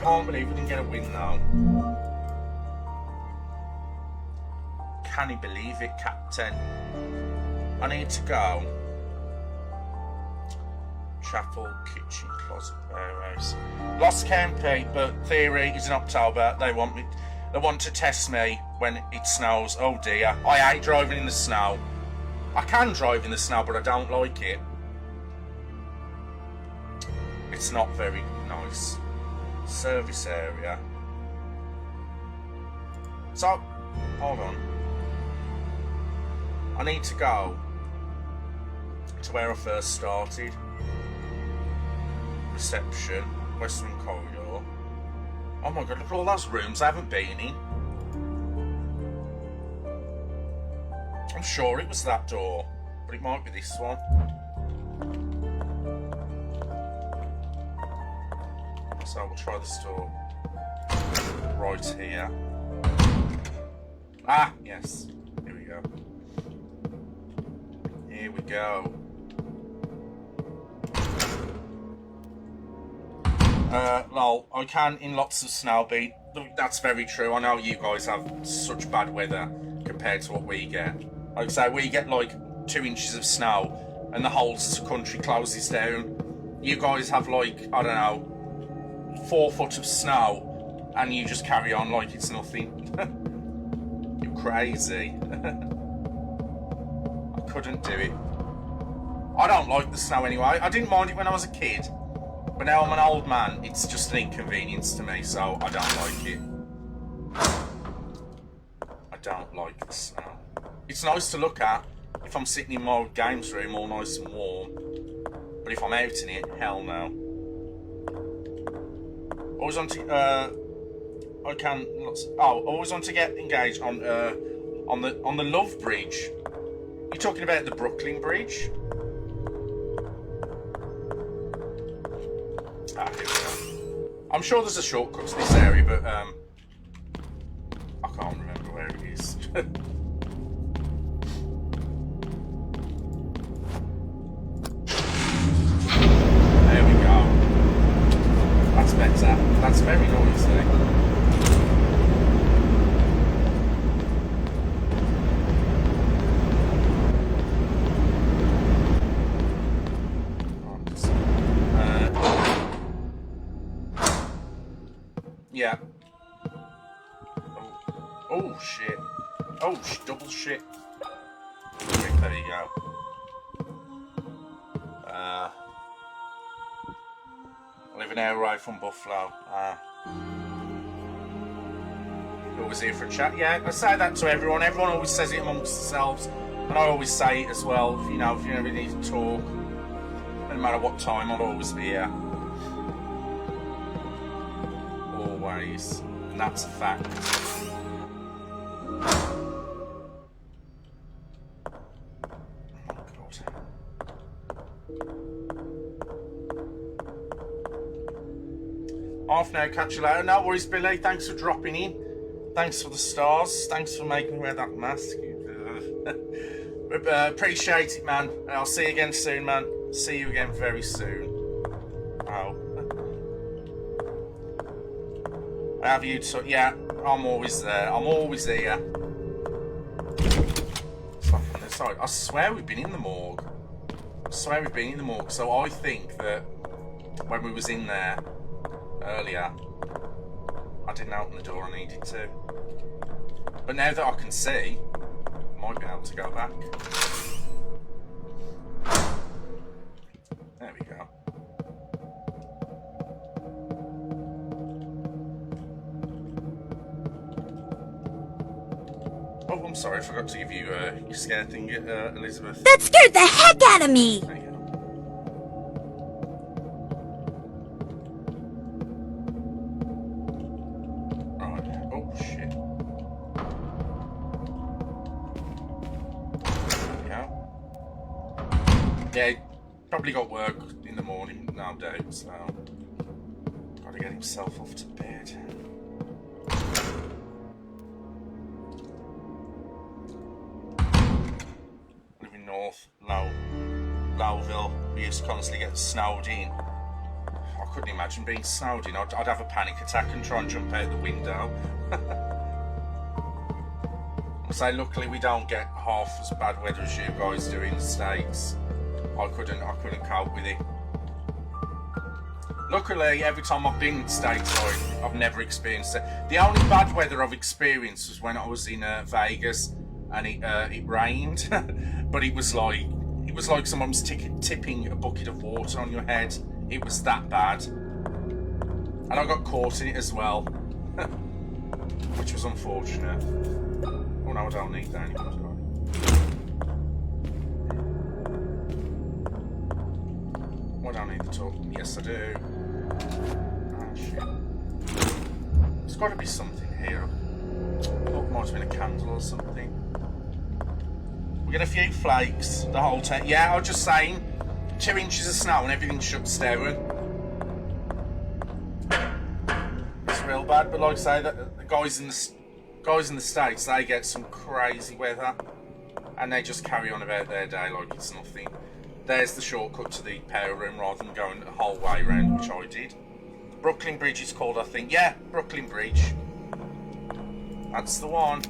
Can't believe we didn't get a win though. Can you believe it, Captain? I need to go. Chapel, kitchen, closet, warehouse. Lost KMP, but theory is in October. They want to test me when it snows. Oh dear. I hate driving in the snow. I can drive in the snow, but I don't like it. It's not very nice. Service area. So, hold on. I need to go to where I first started. Reception, Western Corridor. Oh my god, look at all those rooms I haven't been in. I'm sure it was that door, but it might be this one. So we'll try this door right here. Ah, yes. Here we go. Here we go. Lol, I can in lots of snow beat. That's very true. I know you guys have such bad weather compared to what we get. Like I say, we get like 2 inches of snow and the whole country closes down. You guys have like, I don't know, 4 foot of snow and you just carry on like it's nothing. You're crazy. I couldn't do it. I don't like the snow anyway. I didn't mind it when I was a kid. But now I'm an old man, it's just an inconvenience to me, so I don't like it. I don't like the snow. It's nice to look at if I'm sitting in my games room all nice and warm. But if I'm out in it, hell no. Always want to always want to get engaged on the Love Bridge. You're talking about the Brooklyn Bridge? Ah, here we go. I'm sure there's a shortcut to this area, but I can't remember where it is. There we go. That's better. That's very noisy. Yeah. Oh shit. Oh, double shit. Okay, there you go. I live an hour away from Buffalo. Always here for a chat. Yeah, I say that to everyone. Everyone always says it amongst themselves. And I always say it as well. If you ever need to talk, no matter what time, I'll always be here. Always. And that's a fact. Half now, catch you later. No worries, Billy. Thanks for dropping in. Thanks for the stars. Thanks for making me wear that mask. Appreciate it, man. I'll see you again soon, man. See you again very soon. Oh. I have you to... Yeah, I'm always there. I'm always here. Sorry, I swear we've been in the morgue. So I think that when we was in there earlier, I didn't open the door I needed to. But now that I can see, I might be able to go back. There we go. Oh, I'm sorry, I forgot to give you your scare thing, Elizabeth. That scared the heck out of me! There you go. Right. Oh, shit. There we go. Yeah, probably got work in the morning, no doubt, so... Gotta get himself off to bed. North Lowville, we used to constantly get snowed in. I couldn't imagine being snowed in. I'd have a panic attack and try and jump out the window. So luckily we don't get half as bad weather as you guys do in the States. I couldn't cope with it. Luckily, every time I've been stateside, I've never experienced it. The only bad weather I've experienced was when I was in Vegas and it rained. But it was like someone was tipping a bucket of water on your head. It was that bad, and I got caught in it as well, which was unfortunate. Oh no, I don't need that anymore. I don't need the talk. Yes, I do. Ah, shit. There's got to be something here. Oh, it might have been a candle or something. We get a few flakes the whole time. Yeah, I was just saying, 2 inches of snow and everything shuts down. It's real bad, but like I say, the guys in the States, they get some crazy weather, and they just carry on about their day like it's nothing. There's the shortcut to the power room rather than going the whole way around, which I did. Brooklyn Bridge is called, I think. Yeah, Brooklyn Bridge. That's the one.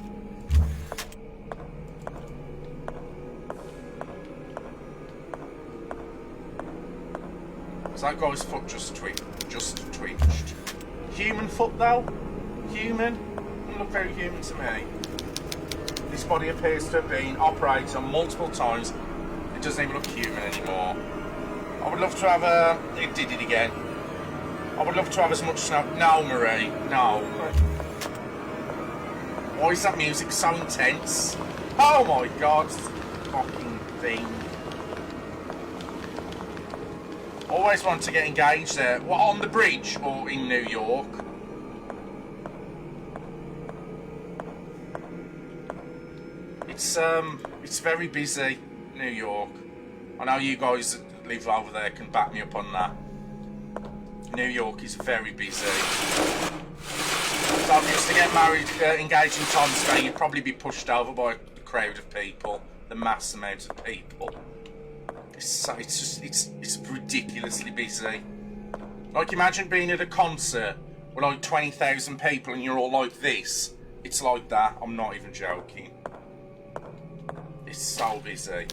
So that guy's foot just twitched. Human foot though? Human? Doesn't look very human to me. This body appears to have been operated on multiple times. It doesn't even look human anymore. I would love to have it did it again. I would love to have as much snow. No, Marie, no. Why is that music so intense? Oh my god, fucking thing. Always want to get engaged there. What, on the bridge or in New York? It's very busy, New York. I know you guys that live over there can back me up on that. New York is very busy. So if you used to get married, engaged in Times Square, you'd probably be pushed over by a crowd of people, the mass amount of people. It's ridiculously busy. Like, imagine being at a concert with like 20,000 people and you're all like this. It's like that. I'm not even joking. It's so busy.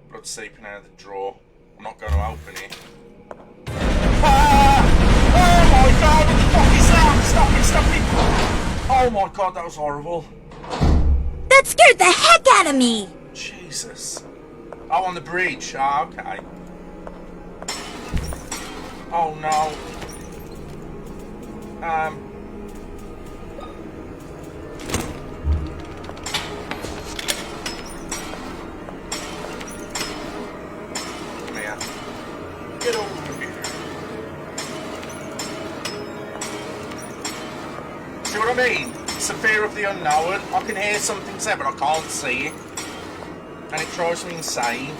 Blood seeping out of the drawer. I'm not going to open it. Ah! Oh my god! What the fuck is that? Stop it! Oh my god, that was horrible. That scared the heck out of me! Jesus. Oh, on the bridge. Ah, okay. Oh no. Come here. Get over here. See what I mean? It's the fear of the unknown. I can hear something said, but I can't see it. And it drives me insane.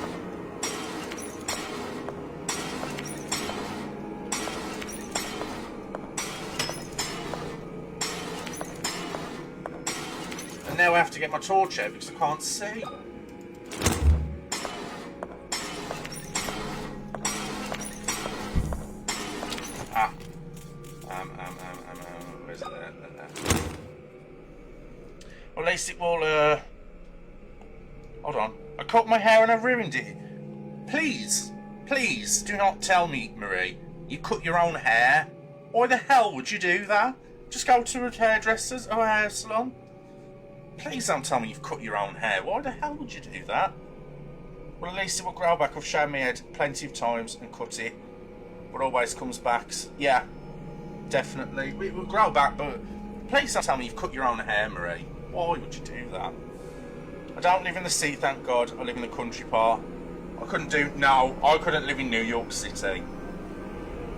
And now I have to get my torch out because I can't see. Ah. Where's it there? Well, at least it will, hold on. I cut my hair and I ruined it. Please, please do not tell me, Marie, you cut your own hair. Why the hell would you do that? Just go to a hairdresser's or a hair salon. Please don't tell me you've cut your own hair. Why the hell would you do that? Well, at least it will grow back. I've shaved my head plenty of times and cut it, but always comes back. Yeah, definitely. It will grow back, but please don't tell me you've cut your own hair, Marie. Why would you do that? I don't live in the city, thank God. I live in the country part. I couldn't live in New York City.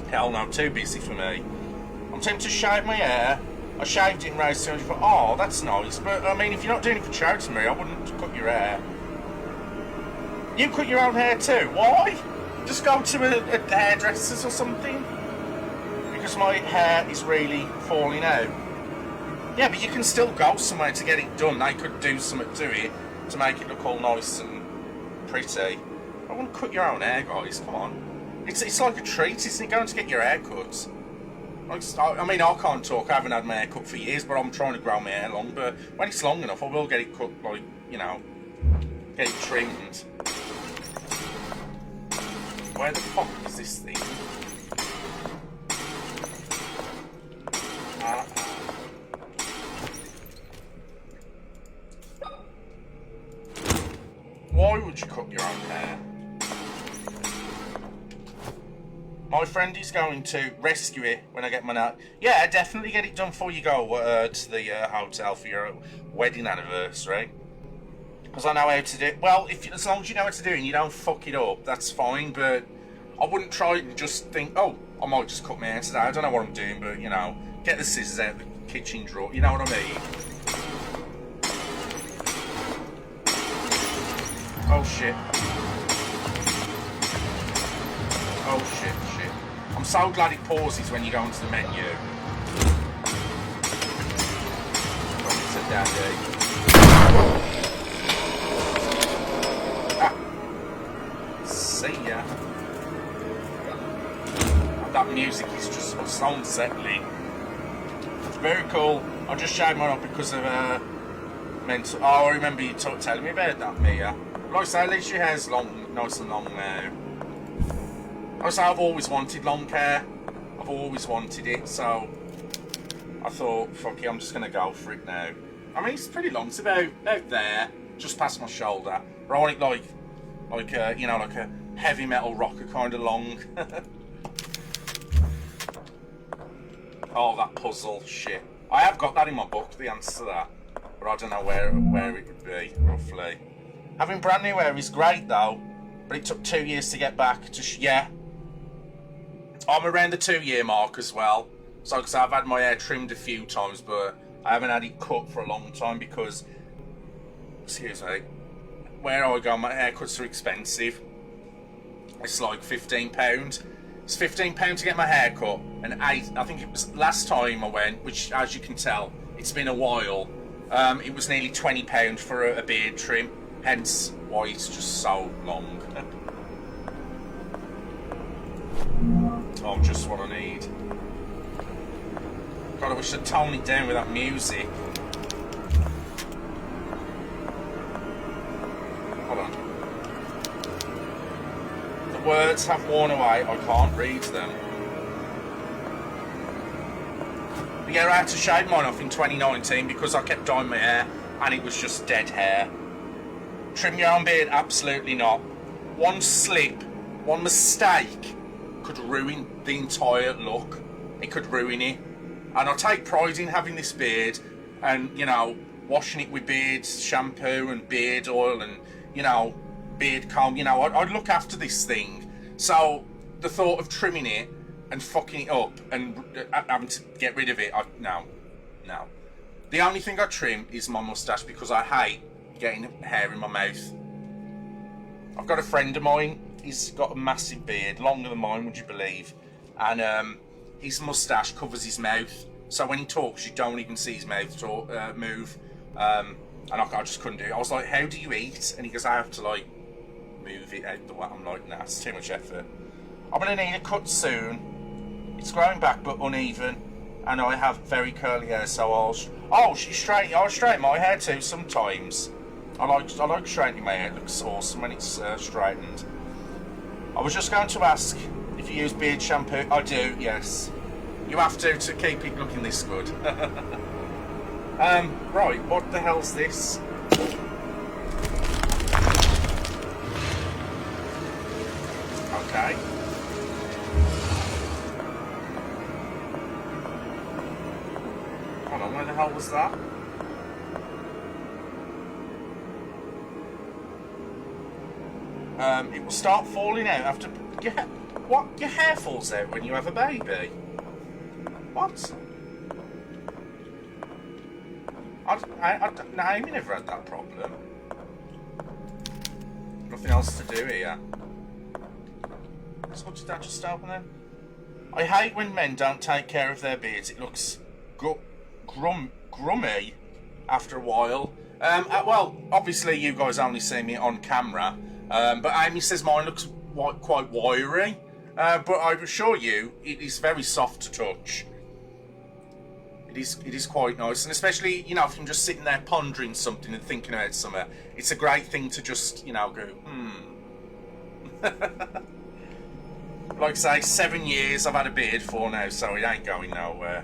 Hell no, too busy for me. I'm tempted to shave my hair. I shaved it and raised 200. Oh, that's nice. But I mean, if you're not doing it for charity, Marie, I wouldn't cut your hair. You cut your own hair too. Why? Just go to a hairdresser's or something. Because my hair is really falling out. Yeah, but you can still go somewhere to get it done. They could do something to it to make it look all nice and pretty. I wouldn't cut your own hair, guys. Come on. It's like a treat, isn't it? Going to get your hair cut. I mean, I can't talk. I haven't had my hair cut for years, but I'm trying to grow my hair long. But when it's long enough, I will get it cut, like, you know, get it trimmed. Where the fuck is this thing? Why would you cut your own hair? My friend is going to rescue it when I get my night. Yeah, definitely get it done before you go to the hotel for your wedding anniversary. Because I know how to do it. Well, as long as you know how to do it and you don't fuck it up, that's fine. But I wouldn't try it and just think, oh, I might just cut my hair today. I don't know what I'm doing, but, you know, get the scissors out of the kitchen drawer. You know what I mean? Oh, shit. Oh, shit. I'm so glad it pauses when you go into the menu. It's a daddy. See ya. That music is just so unsettling. It's very cool. I just shaved mine up because of mental. Oh, I remember you telling me about that, Mia. Like I say, at least your hair's long, nice and long now. I've always wanted long hair. I've always wanted it, so I thought, fuck it, I'm just going to go for it now. I mean, it's pretty long. It's about there, just past my shoulder. But I want it like you know, like a heavy metal rocker kind of long. Oh, that puzzle shit. I have got that in my book, the answer to that, but I don't know where it would be roughly. Having brand new hair is great though, but it took 2 years to get back to yeah. I'm around the 2-year mark as well, so because I've had my hair trimmed a few times, but I haven't had it cut for a long time because, excuse me, where I go, my haircuts are expensive. It's like £15. It's £15 to get my hair cut, and I think it was last time I went, which as you can tell, it's been a while. It was nearly £20 for a beard trim, hence why it's just so long. Oh, just what I need. God, I wish I'd toned it down with that music. Hold on. The words have worn away. I can't read them. But yeah, I had to shave mine off in 2019 because I kept dyeing my hair and it was just dead hair. Trim your own beard? Absolutely not. One slip, one mistake could ruin the entire look. It could ruin it. And I take pride in having this beard and, you know, washing it with beard shampoo and beard oil and, you know, beard comb. You know, I look after this thing. So the thought of trimming it and fucking it up and having to get rid of it, no. The only thing I trim is my moustache because I hate getting hair in my mouth. I've got a friend of mine. He's got a massive beard, longer than mine, would you believe? And his moustache covers his mouth, so when he talks, you don't even see his mouth move. And I just couldn't do it. I was like, "How do you eat?" And he goes, "I have to like move it out the way." I'm like, "Nah, it's too much effort." I'm gonna need a cut soon. It's growing back but uneven, and I have very curly hair, so I'll straighten my hair too sometimes. I like straightening my hair. It looks awesome when it's straightened. I was just going to ask if you use beard shampoo. I do, yes. You have to keep it looking this good. Right, what the hell's this? Okay. Hold on, where the hell was that? It will start falling out after... What? Your hair falls out when you have a baby? What? Naomi never had that problem. Nothing else to do here. So what did that just open then? I hate when men don't take care of their beards. It looks grummy after a while. Well, obviously you guys only see me on camera. But Amy says mine looks quite wiry. But I assure you, it is very soft to touch. It is quite nice, and especially, you know, if I'm just sitting there pondering something and thinking about something, it's a great thing to just, you know, go, Like I say, 7 years I've had a beard for now, so it ain't going nowhere.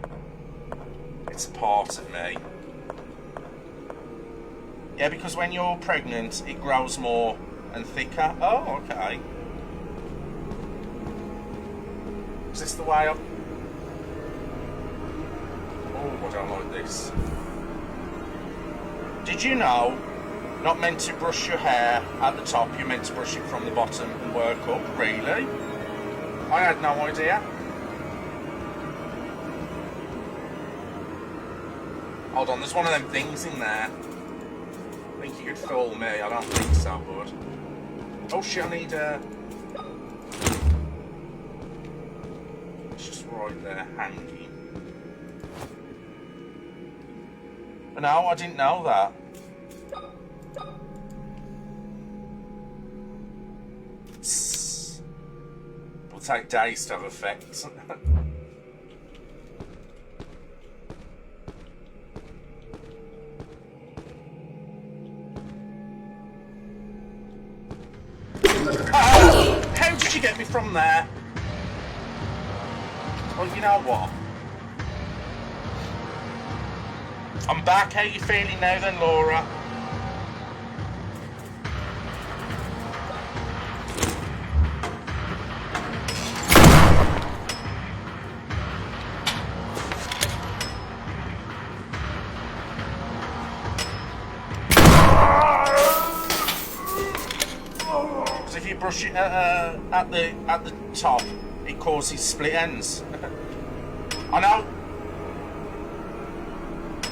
It's a part of me. Yeah, because when you're pregnant, it grows more and thicker. Oh, okay. Is this the way up? Oh, I don't like this. Did you know, not meant to brush your hair at the top, you're meant to brush it from the bottom and work up? Really? I had no idea. Hold on, there's one of them things in there. I think you could fool me, I don't think so, bud. Oh shit, I need it's just right there, hanging. No, I didn't know that. It'll take days to have effect. How did you get me from there? Well, you know what? I'm back. How you feeling now then, Laura? Because if you brush it at the top, it causes split ends.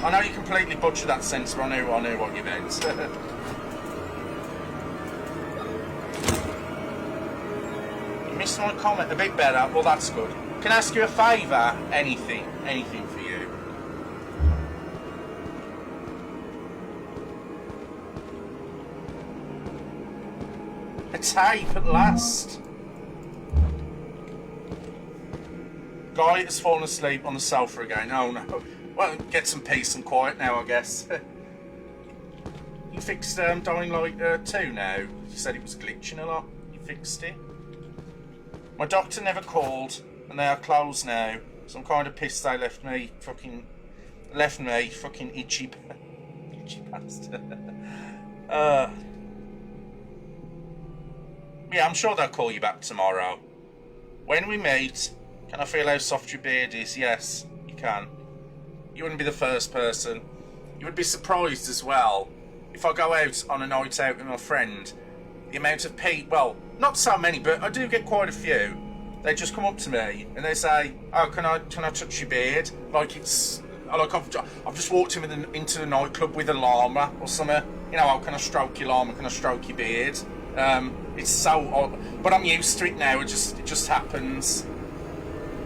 I know you completely butchered that sentence, but I knew what you meant. You missed my comment a bit better. Well, that's good. Can I ask you a favour? Anything for you. A tape at last. Guy has fallen asleep on the sofa again. Oh no. Well, get some peace and quiet now, I guess. You fixed Dying Light 2 now. You said it was glitching a lot. You fixed it. My doctor never called, and they are closed now. So I'm kind of pissed they left me fucking itchy bastard. Yeah, I'm sure they'll call you back tomorrow. When we meet, can I feel how soft your beard is? Yes, you can. You wouldn't be the first person. You would be surprised as well if I go out on a night out with my friend. The amount of people, well, not so many, but I do get quite a few. They just come up to me and they say, "Oh, can I touch your beard?" Like it's, like I've just walked into the nightclub with a llama or something. You know, "Oh, can I stroke your llama? Can I stroke your beard?" It's so odd, but I'm used to it now. It just happens.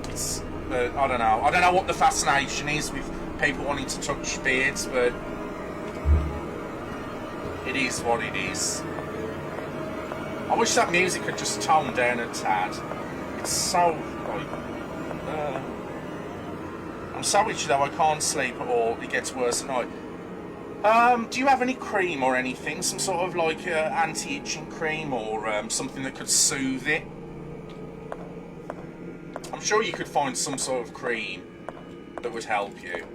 It's, I don't know. I don't know what the fascination is with people wanting to touch beards, but it is what it is. I wish that music could just tone down a tad. It's so like, I'm so itchy though. I can't sleep at all. It gets worse at night. Do you have any cream or anything? Some sort of like anti-itching cream or something that could soothe it? I'm sure you could find some sort of cream that would help you.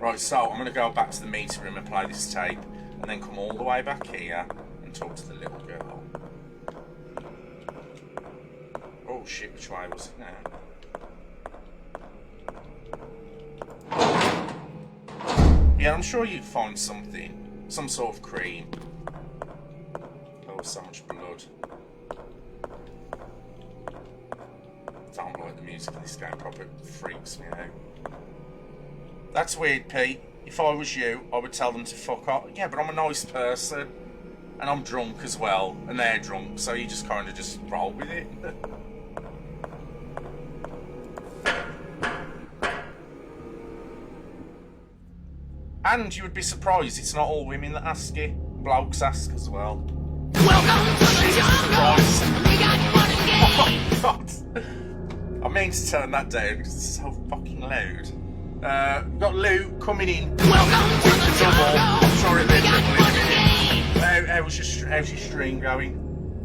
Right, so I'm going to go back to the meeting room and play this tape, and then come all the way back here and talk to the little girl. Oh shit, which way was it now? Yeah, I'm sure you'd find something. Some sort of cream. Oh, so much blood. I don't like the music of this game, probably freaks me out. That's weird, Pete. If I was you, I would tell them to fuck off. Yeah, but I'm a nice person. And I'm drunk as well. And they're drunk, so you just kind of just roll with it. And you would be surprised, it's not all women that ask it. Blokes ask as well. Welcome to the jungle! We got fun and games! Oh, God. I mean to turn that down because it's so fucking loud. Got Luke coming in. Welcome to the jungle! I'm sorry about that. How's your stream going?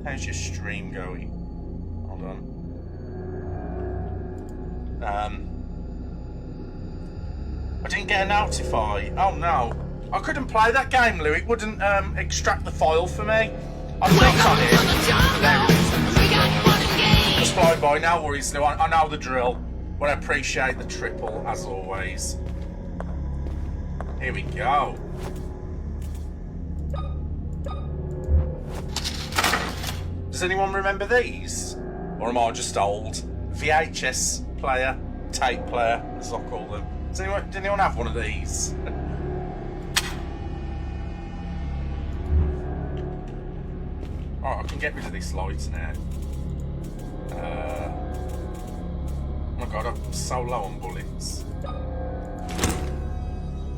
How's your stream going? Hold on. I didn't get a notify. Oh no. I couldn't play that game, Lou. It wouldn't extract the file for me. I clicked on it. There it is. Just flying by. No worries, Lou. I know the drill. But I appreciate the triple, as always. Here we go. Does anyone remember these? Or am I just old? VHS player, tape player, as I call them. Does anyone have one of these? Alright, I can get rid of this light now. Oh my god, I'm so low on bullets.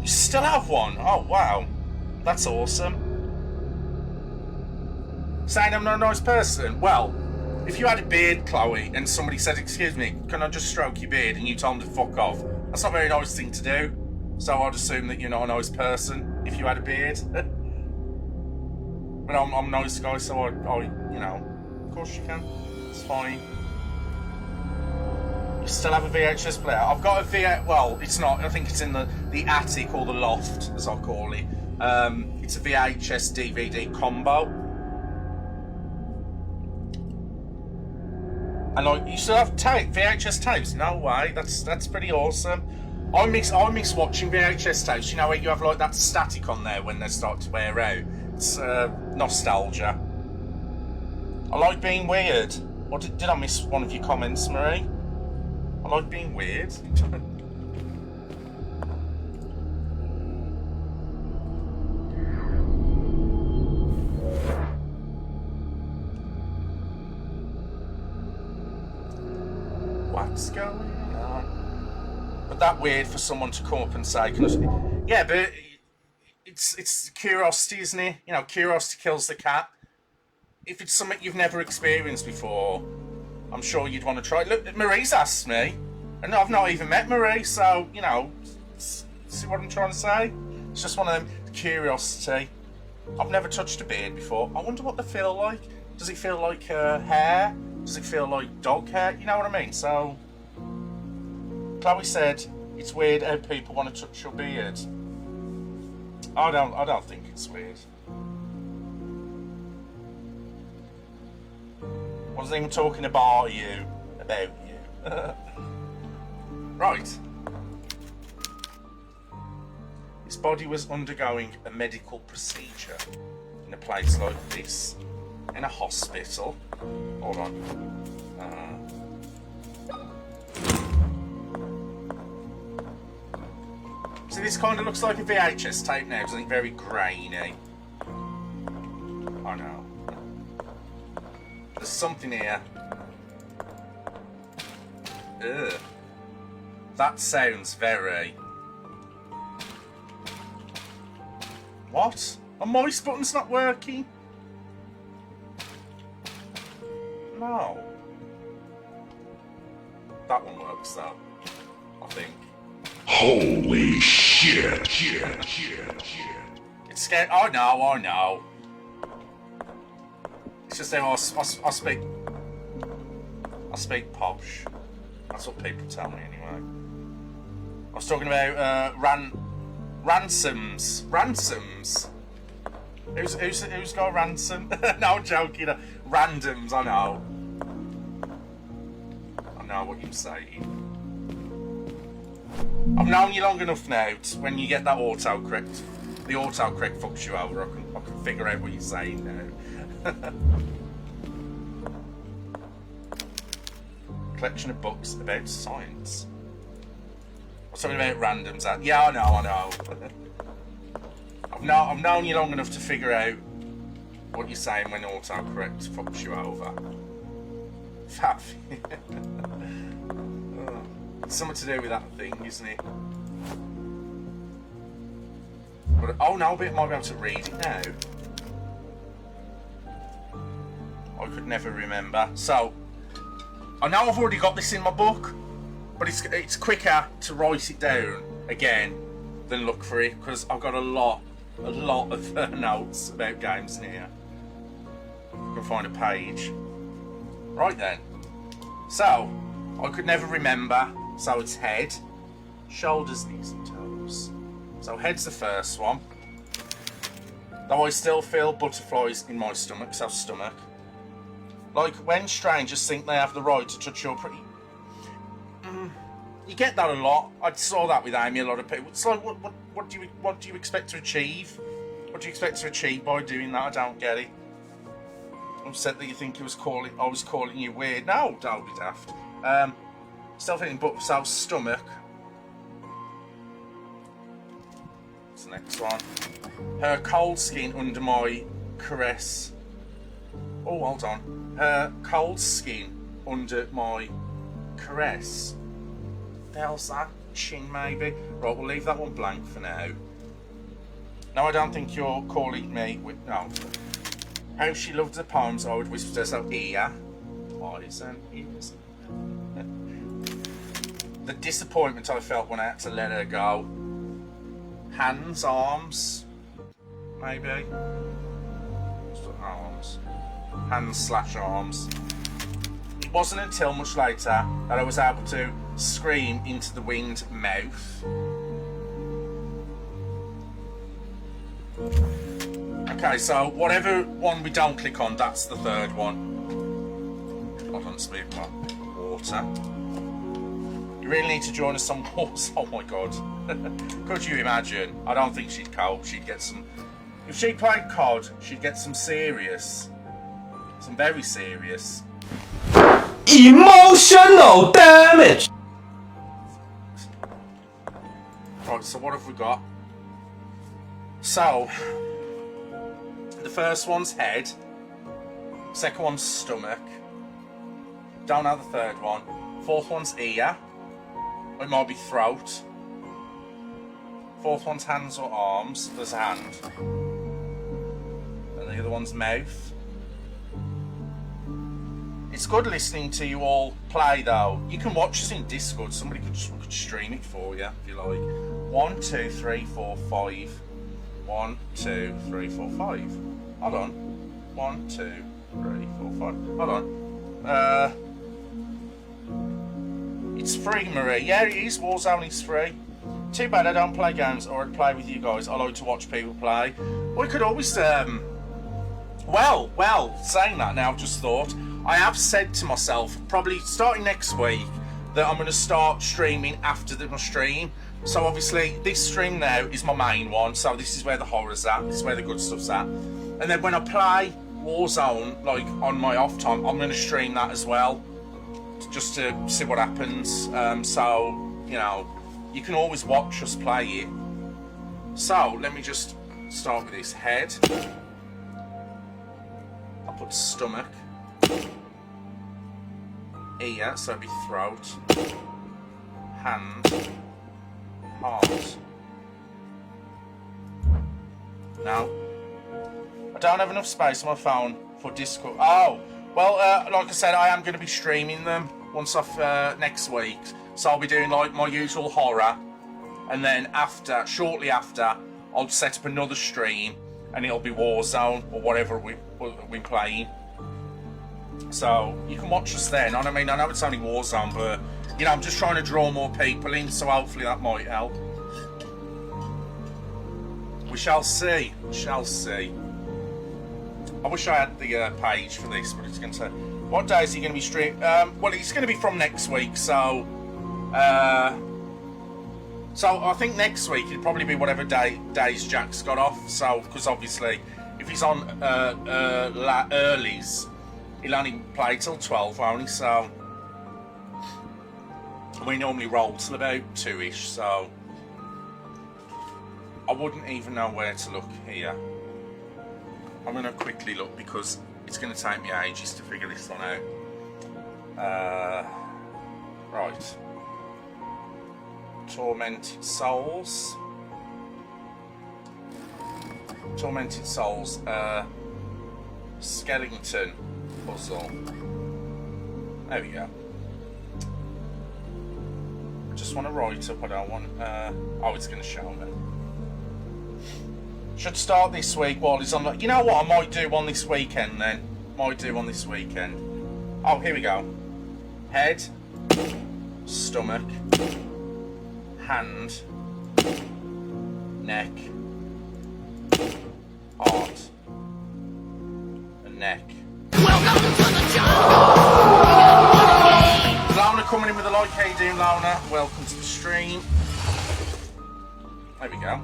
You still have one? Oh wow. That's awesome. Saying I'm not a nice person? Well, if you had a beard, Chloe, and somebody said, excuse me, can I just stroke your beard, and you told them to fuck off, that's not a very nice thing to do. So I'd assume that you're not a nice person if you had a beard. But I'm a nice guy, so I, you know, of course you can. It's fine. You still have a VHS player? I've got a VHS, well, it's not, I think it's in the attic or the loft, as I call it. It's a VHS DVD combo. And like, you still have VHS tapes? No way, that's pretty awesome. I miss watching VHS tapes. You know where you have like that static on there when they start to wear out. It's nostalgia. I like being weird. Or did I miss one of your comments, Marie? I like being weird. What's going on? But that weird for someone to come up and say, yeah, but it's curiosity, isn't it? You know, curiosity kills the cat. If it's something you've never experienced before, I'm sure you'd want to try it. Look, Marie's asked me, and I've not even met Marie, so, you know, see what I'm trying to say? It's just one of them, curiosity. I've never touched a beard before. I wonder what they feel like. Does it feel like hair? Does it feel like dog hair? You know what I mean? So, Chloe said, it's weird how people want to touch your beard. I don't think it's weird. Wasn't even talking about you. Right. His body was undergoing a medical procedure in a place like this, in a hospital. Hold on. See, this kind of looks like a VHS tape now, doesn't it? Very grainy. I know. There's something here. Ugh. That sounds very... What? My mouse button's not working? No. That one works though, I think. Holy shit. It's scary. I know. It's just how I speak. I speak posh. That's what people tell me anyway. I was talking about ransoms. Ransoms. Who's got a ransom? No, I'm joking. Randoms, I know. I know what you're saying. I've known you long enough now when you get that autocorrect. The autocorrect fucks you over. I can figure out what you're saying now. Collection of books about science. I was talking about randoms. Yeah, I know. I've known you long enough to figure out what you're saying when autocorrect fucks you over. Faff. It's something to do with that thing, isn't it? But, oh no, I might be able to read it now. I could never remember. So, I know I've already got this in my book, but it's quicker to write it down again than look for it, because I've got a lot of notes about games in here. I can find a page. Right then. So, I could never remember. So it's head, shoulders, knees and toes. So head's the first one. Though I still feel butterflies in my stomach, so stomach. Like when strangers think they have the right to touch your pretty... You get that a lot. I saw that with Amy, a lot of people. It's like, what do you expect to achieve? What do you expect to achieve by doing that? I don't get it. I'm upset that you think I was calling you weird. No, don't be daft. Still thinking, but so stomach. What's the next one? Her cold skin under my caress. Oh, hold on. Her cold skin under my caress. What the hell's that? Chin, maybe? Right, we'll leave that one blank for now. No, I don't think you're calling me with... No. How she loved the poems I would whisper to herself, ear. Eyes and ears. The disappointment I felt when I had to let her go. Hands, arms, maybe. Arms. Hands/arms. It wasn't until much later that I was able to scream into the winged mouth. Okay, so whatever one we don't click on, that's the third one. Hold on, speed my water. You really need to join us some course. Oh my god. Could you imagine? I don't think she'd cope. She'd get some... If she played COD, she'd get some serious. Some very serious. Emotional damage! Right, so what have we got? So, the first one's head. Second one's stomach. Don't know the third one. Fourth one's ear. It might be throat. Fourth one's hands or arms. There's a hand. And the other one's mouth. It's good listening to you all play though. You can watch us in Discord. Somebody could stream it for you if you like. 1, 2, 3, 4, 5. 1, 2, 3, 4, 5. Hold on. 1, 2, 3, 4, 5. Hold on. It's free, Marie. Yeah, it is. Warzone is free. Too bad I don't play games or I'd play with you guys. I like to watch people play. We could always, well, saying that now, I've just thought, I have said to myself, probably starting next week, that I'm going to start streaming after my stream. So obviously, this stream now is my main one, so this is where the horror's at, this is where the good stuff's at. And then when I play Warzone, like, on my off time, I'm going to stream that as well, just to see what happens. So, you know, you can always watch us play it. So, let me just start with this head. I'll put stomach. Ear, so it'll be throat. Hand. Heart. Now, I don't have enough space on my phone for Discord. Oh, well, like I said, I am going to be streaming them once off next week. So I'll be doing like my usual horror, and then shortly after, I'll set up another stream, and it'll be Warzone or whatever we're playing. So you can watch us then. I mean, I know it's only Warzone, but you know, I'm just trying to draw more people in, so hopefully that might help. We shall see. We shall see. I wish I had the page for this, but it's going to say, what day is he going to be streaming? Well, it's going to be from next week, so I think next week it'll probably be whatever days Jack's got off. So, because obviously, if he's on earlies, he'll only play till 12 only. So we normally roll till about 2ish. So I wouldn't even know where to look here. I'm going to quickly look because it's going to take me ages to figure this one out. Right. Tormented Souls. Tormented Souls. Skeleton puzzle. There we go. I just want to write up. I don't want. Oh, it's going to show me. Should start this week while he's on. You know what? I might do one this weekend then. Might do one this weekend. Oh, here we go. Head, stomach, hand, neck, heart, and neck. Welcome to the jungle. Lona coming in with a like. How you doing, Lona? Welcome to the stream. There we go.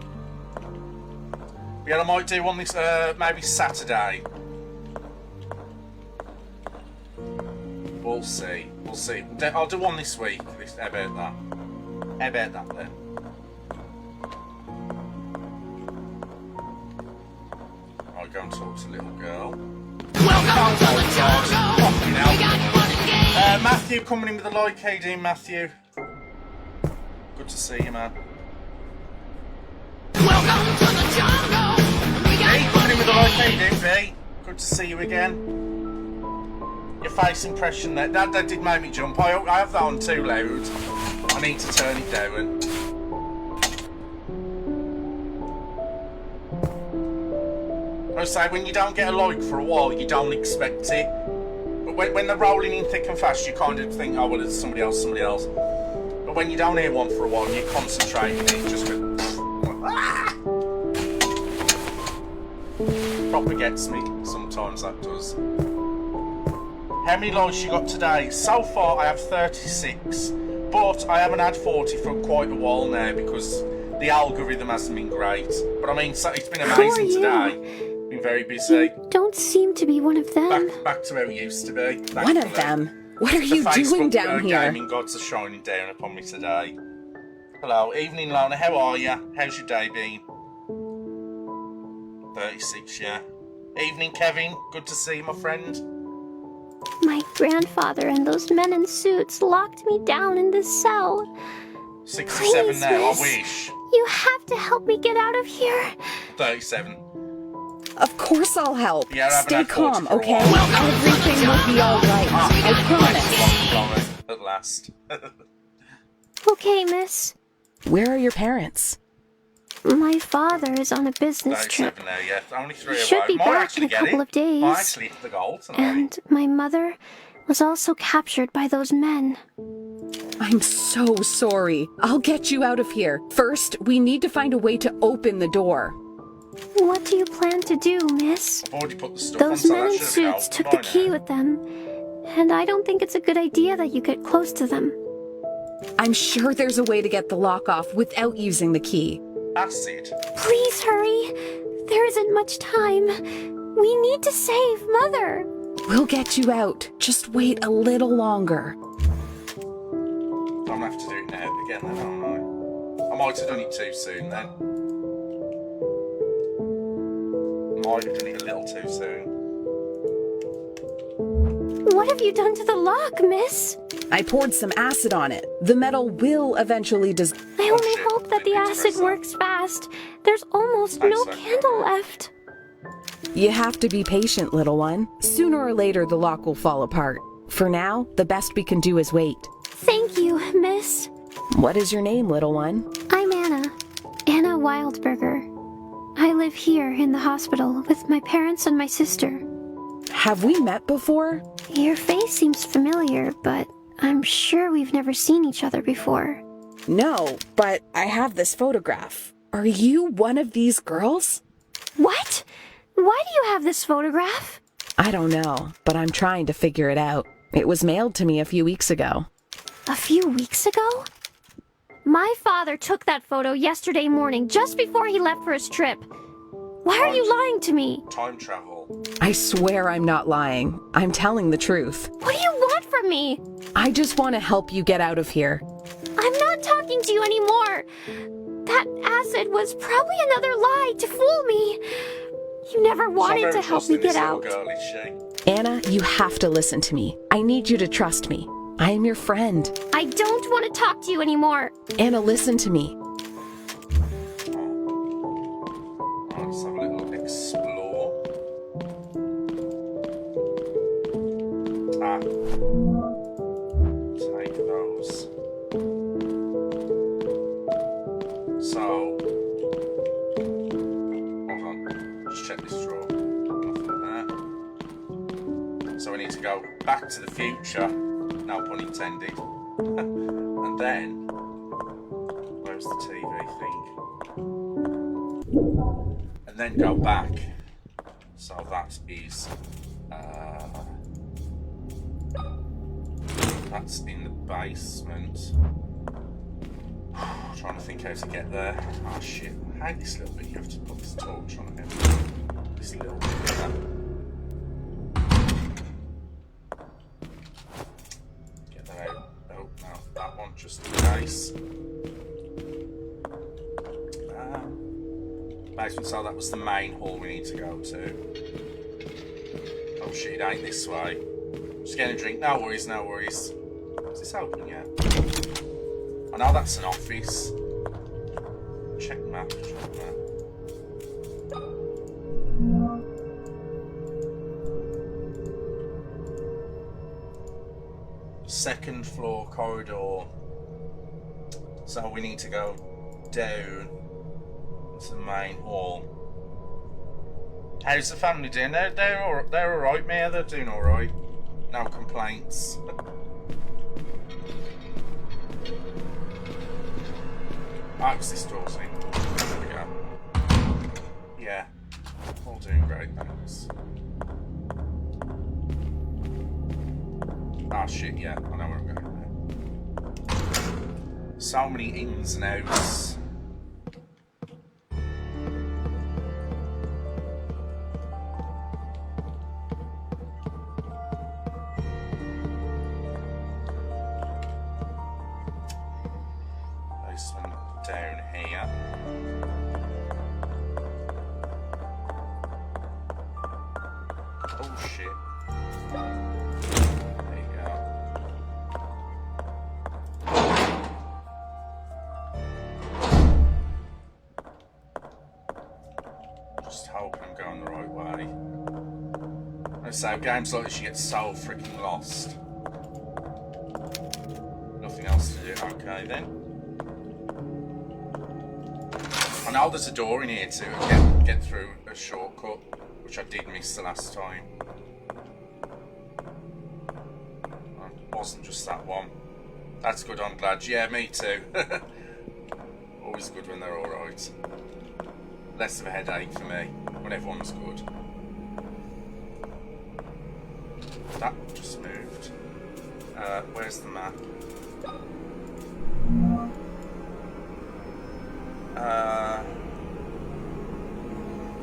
Yeah, I might do one this maybe Saturday. We'll see. We'll see. I'll do one this week. How about that? How about that then? I'll go and talk to little girl. Welcome to the jungle. Matthew coming in with a like. How you doing, Matthew? Good to see you, man. Welcome to the jungle. Hey, coming in with a like. How you doing, B? Good to see you again. Your face impression there. That did make me jump. I have that on too loud. I need to turn it down. I say, when you don't get a like for a while, you don't expect it. But when they're rolling in thick and fast, you kind of think, oh, well, it's somebody else. But when you don't hear one for a while, you concentrate and it just goes, ah! Proper gets me. Sometimes that does. How many likes you got today? So far, I have 36. But I haven't had 40 for quite a while now because the algorithm hasn't been great. But I mean, it's been amazing today. Been very busy. You don't seem to be one of them. Back to where we used to be. One of them? What are you doing down here? The gaming gods are shining down upon me today. Hello, evening, Lana. How are you? How's your day been? 36, yeah. Evening, Kevin. Good to see you, my friend. My grandfather and those men in suits locked me down in this cell. 67 Please, now, miss. I wish. You have to help me get out of here. 37. Of course I'll help. Yeah, stay calm, okay? Everything will be alright. I promise. At last. Okay, miss. Where are your parents? My father is on a business trip. 37 now, yeah. Only 3 He should away. be Might back actually in a couple of days. Might actually hit the goal tonight. And my mother was also captured by those men. I'm so sorry. I'll get you out of here. First, we need to find a way to open the door. What do you plan to do, miss? I've already put the stuff Those on, so men that in should have been suits open took by the key now. with them, and I don't think it's a good idea that you get close to them. I'm sure there's a way to get the lock off without using the key. Acid. Please hurry. There isn't much time. We need to save Mother. We'll get you out. Just wait a little longer. I'm gonna have to do it now again then, aren't I? I might have done it too soon then. Might have done it a little too soon. What have you done to the lock, miss? I poured some acid on it. The metal will eventually I only hope that the acid works fast. There's almost no candle left. You have to be patient, little one. Sooner or later, the lock will fall apart. For now, the best we can do is wait. Thank you, miss. What is your name, little one? I'm Anna. Anna Wildberger. I live here in the hospital with my parents and my sister. Have we met before? Your face seems familiar, but I'm sure we've never seen each other before. No, but I have this photograph. Are you one of these girls? What? Why do you have this photograph? I don't know, but I'm trying to figure it out. It was mailed to me a few weeks ago. A few weeks ago? My father took that photo yesterday morning, just before he left for his trip. Why are you lying to me? Time travel. I swear I'm not lying. I'm telling the truth. What do you want from me? I just want to help you get out of here. I'm not talking to you anymore. That acid was probably another lie to fool me. You never wanted to help me get out. Girl, is she? Anna, you have to listen to me. I need you to trust me. I am your friend. I don't want to talk to you anymore. Anna, listen to me. Let's have a little explore. Take those. So, hold on. Just check this drawer. Nothing there. So we need to go back to the future. No pun intended. And then, where's the TV thing? And then go back. So that is, that's in the basement. Trying to think how to get there. Oh shit, I hate this little bit. You have to put this torch on it. This little bit here. That one just in case. Basement, so that was the main hall we need to go to. Oh shit, it ain't this way. Just getting a drink. No worries, no worries. Is this open yet? I know that's an office. Check map, check map. Second floor corridor. So we need to go down to the main hall. How's the family doing? They're alright, mate. They're doing alright. No complaints. Oh, it's this door thing. There we go. Yeah. All doing great, thanks. Ah, shit, yeah, I know where I'm going now. So many ins and outs. Basement down here. Oh, shit. Just hope I'm going the right way. I say, games like this, you get so freaking lost. Nothing else to do. Okay, then. I know there's a door in here to get through a shortcut, which I did miss the last time. It wasn't just that one. That's good, I'm glad. Yeah, me too. Always good when they're alright. Less of a headache for me when everyone's good. That just moved. Where's the map?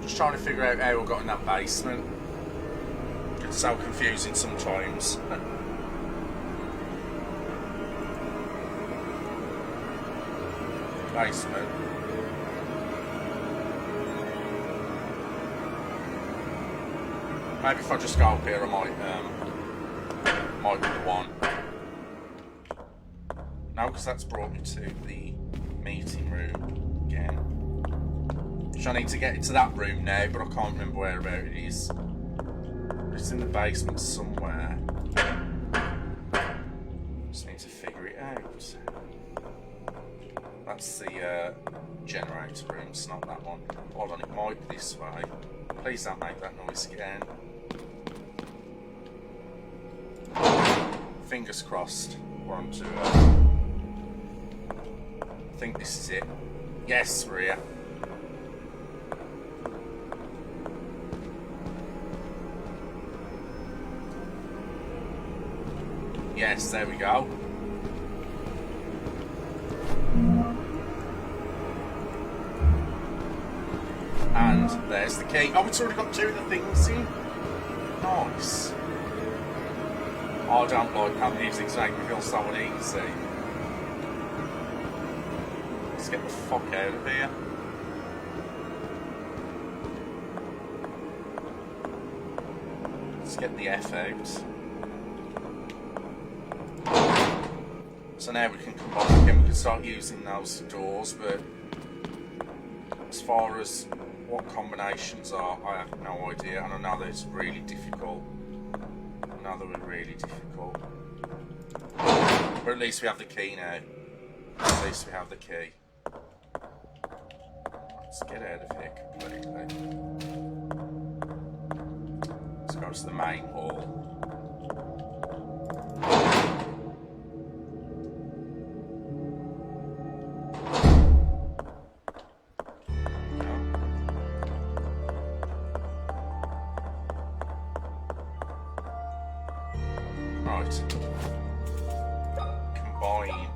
Just trying to figure out how I got in that basement. It's so confusing sometimes. Basement. Maybe if I just go up here, I might be the one. No, because that's brought me to the meeting room again. Which I need to get into that room now, but I can't remember where about it is. It's in the basement somewhere. Just need to figure it out. That's the generator room, it's not that one. Hold on, it might be this way. Please don't make that noise again. Fingers crossed. We're on to I think this is it. Yes, we're here. Yes, there we go. And there's the key. Oh, it's already got 2 of the things in. Nice. Oh, I don't like that music's making me feel so uneasy. Let's get the fuck out of here. Let's get the F out. So now we can combine again, we can start using those doors, but as far as what combinations are, I have no idea, and I know that it's really difficult. I know that we're really difficult. But at least we have the key now. At least we have the key. Let's get out of here completely. Let's go to the main hall. Combine.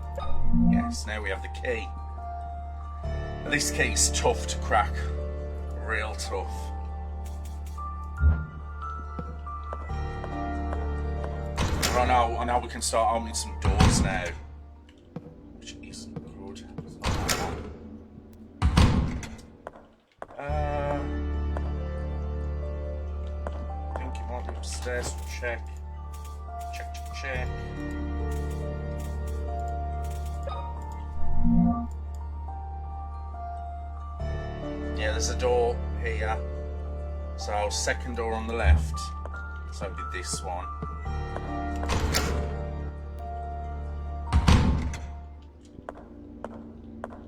Yes, now we have the key. This key's tough to crack. Real tough. But I know we can start opening some doors now. Which isn't good. I think it might be upstairs. Check. Check. Yeah, there's a door here. So, second door on the left. So it'll be this one.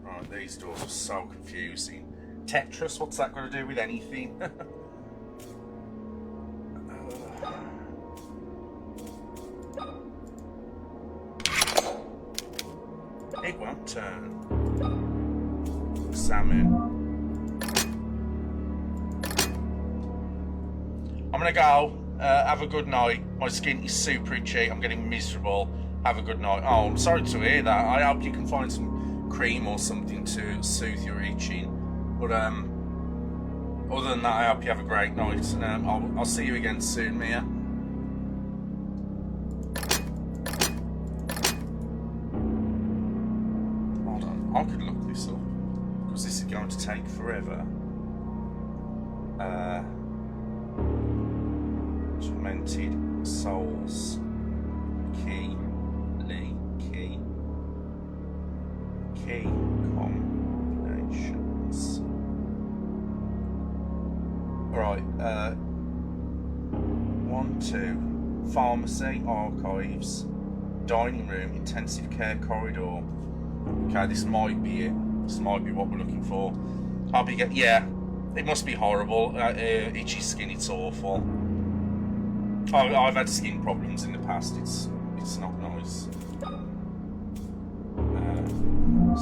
Right, these doors are so confusing. Tetris, what's that got to do with anything? It won't turn. Examine. I'm gonna go. Have a good night. My skin is super itchy. I'm getting miserable. Have a good night. Oh, I'm sorry to hear that. I hope you can find some cream or something to soothe your itching. But other than that, I hope you have a great night. And I'll see you again soon, Mia. I could look this up because this is going to take forever. Tormented souls. Key combinations. Right. 1, 2. Pharmacy, archives, dining room, intensive care corridor. Okay, this might be it. This might be what we're looking for. Yeah, it must be horrible. Itchy skin, it's awful. I've had skin problems in the past. It's not nice.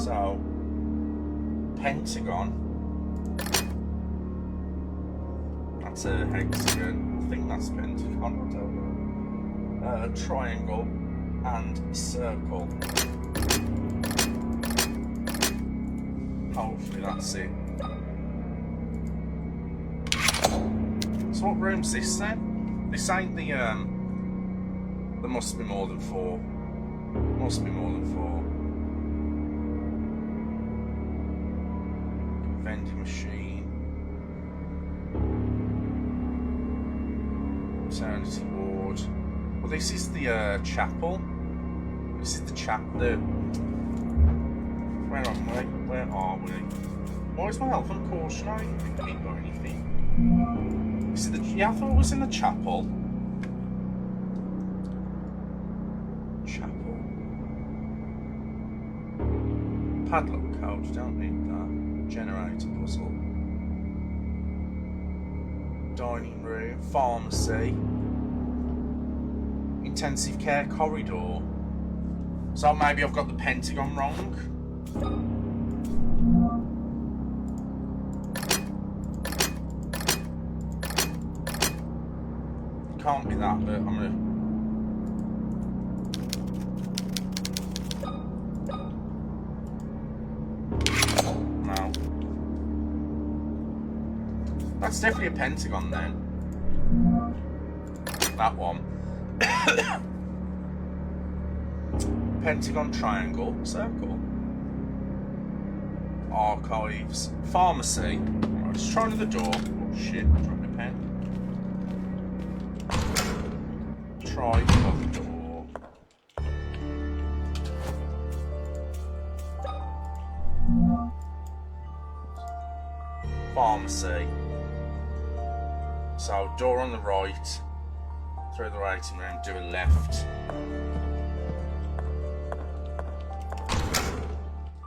So, pentagon. That's a hexagon. I think that's pentagon. I don't know. Triangle and circle. Hopefully that's it. So what room's this then? This ain't the there must be more than 4. Must be more than 4. Vending machine. Maternity ward. Well, this is the chapel. This is the chapel. Where am I? Where are we? Why is my health on caution? I didn't think we got anything. Is it the? Yeah, I thought it was in the chapel. Chapel. Padlock code. Don't need that. Generator puzzle. Dining room. Pharmacy. intensive care corridor. So maybe I've got the Pentagon wrong. Can't be that, but I'm gonna... No. That's definitely a Pentagon then. That one. Pentagon, triangle, circle. Archives, pharmacy. Right, let's try another door. Oh shit, drop my pen. Try another door. Pharmacy. So, door on the right. Through the waiting room, do a left.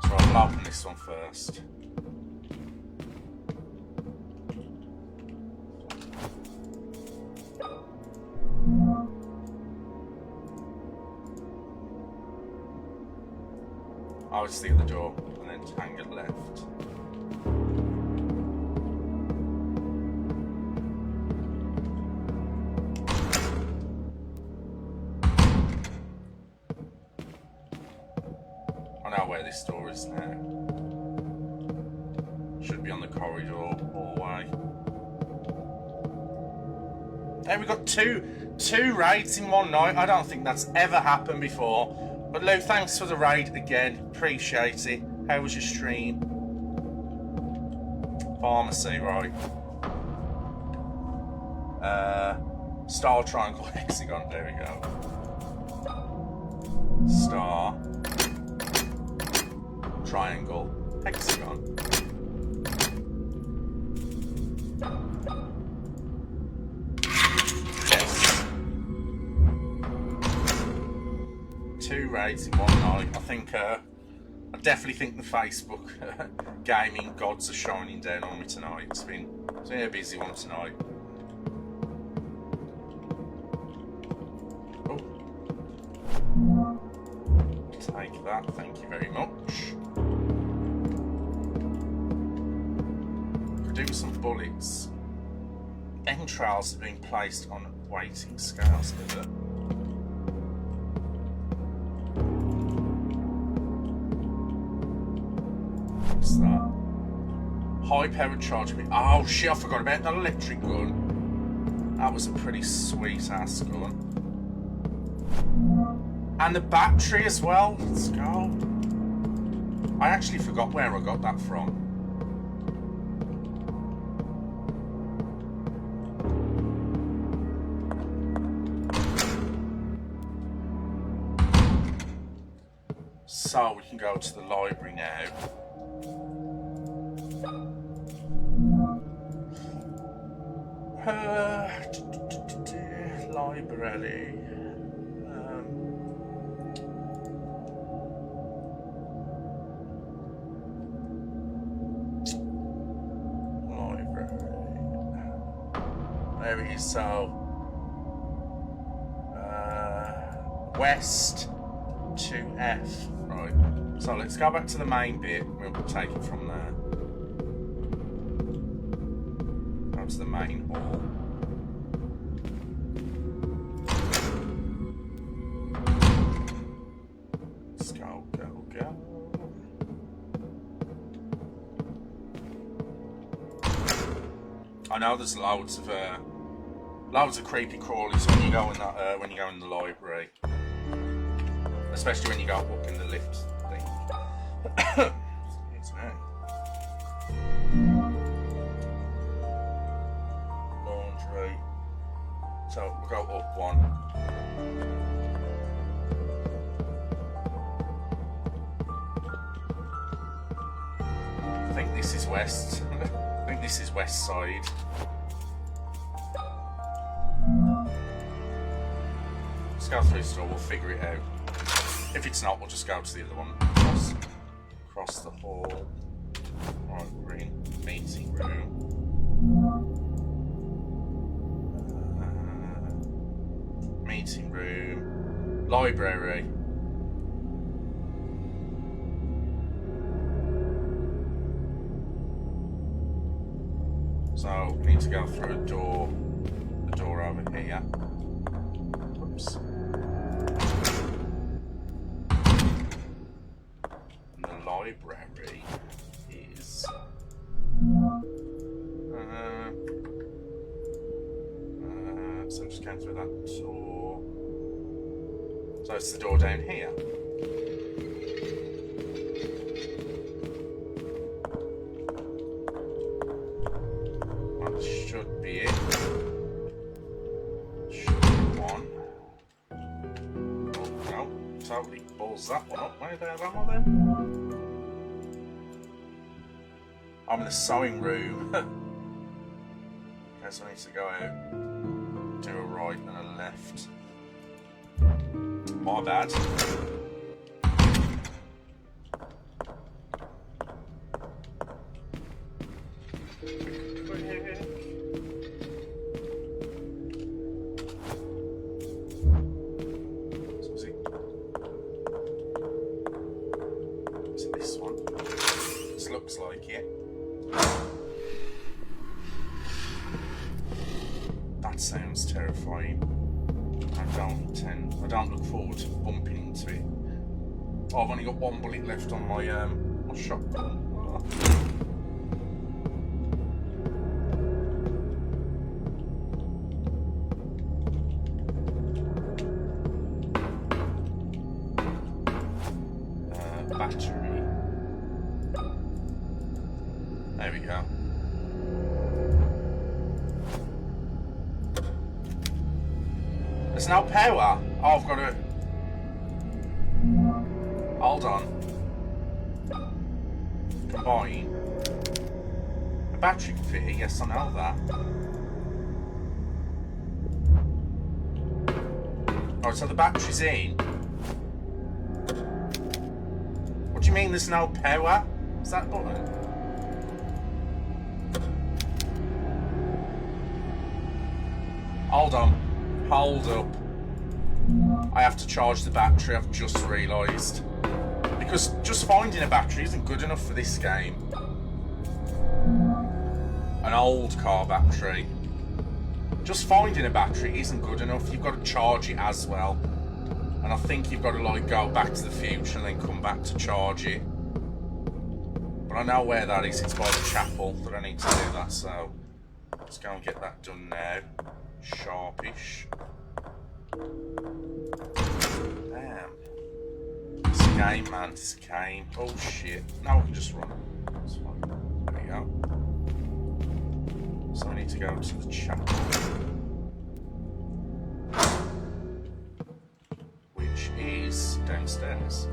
So I'll open this one first. Oh, it's the other door, and then hang it left. I know where this door is now. Should be on the corridor hallway. Hey, we got two raids in one night. I don't think that's ever happened before. But Lou, thanks for the raid again. Appreciate it. How was your stream? Pharmacy, right. Star, triangle, hexagon. There we go. Star, triangle, hexagon. Yes. 2 raids in one night. I think, I definitely think the Facebook gaming gods are shining down on me tonight. It's been a busy one tonight. Oh. Take that, thank you very much. Could do with some bullets. Entrails have been placed on weighting scales with it. What's that? High powered charge. Oh shit, I forgot about that electric gun. That was a pretty sweet ass gun. And the battery as well. Let's go. I actually forgot where I got that from. So we can go to the library now. Library. Library. There it is. So west to F. Right. So let's go back to the main bit. We'll take it from there. Go to the main hall. Let's go, go, go. I know there's loads of creepy crawlies when you go in that when you go in the library. Especially when you go up in the lift thing. Excuse me. Laundry. So we'll go up one. I think this is west. I think this is west side. Let's go through the store, we'll figure it out. If it's not, we'll just go to the other one. Across the hall. Right, we're in meeting room. Meeting room. Library. So we need to go through a door. The door over here. Whoops. And the library is. So I'm just going through that door. So it's the door down here. That should be it. Should be one. Oh no, totally balls that one up. Where the hell am I then? I'm in the sewing room. Okay, so I need to go out, do a right and a left. My bad. So is it this one? This looks like it. That sounds terrifying. I don't look forward to bumping into it. Oh, I've only got one bullet left on my shotgun. Battery. There we go. There's no power. Oh, I've got to. Hold on. Combine. The battery can fit here. Yes, I know that. Alright, so the battery's in. What do you mean there's no power? Is that button? Hold on. Hold up. I have to charge the battery, I've just realised. Because just finding a battery isn't good enough for this game. An old car battery. Just finding a battery isn't good enough, you've got to charge it as well. And I think you've got to like go back to the future and then come back to charge it. But I know where that is, it's by the chapel that I need to do that, so let's go and get that done now. Sharpish. Damn. It's a game, man. It's a game. Oh shit. Now I can just run. That's fine. There we go. So I need to go to the chapel. Which is downstairs.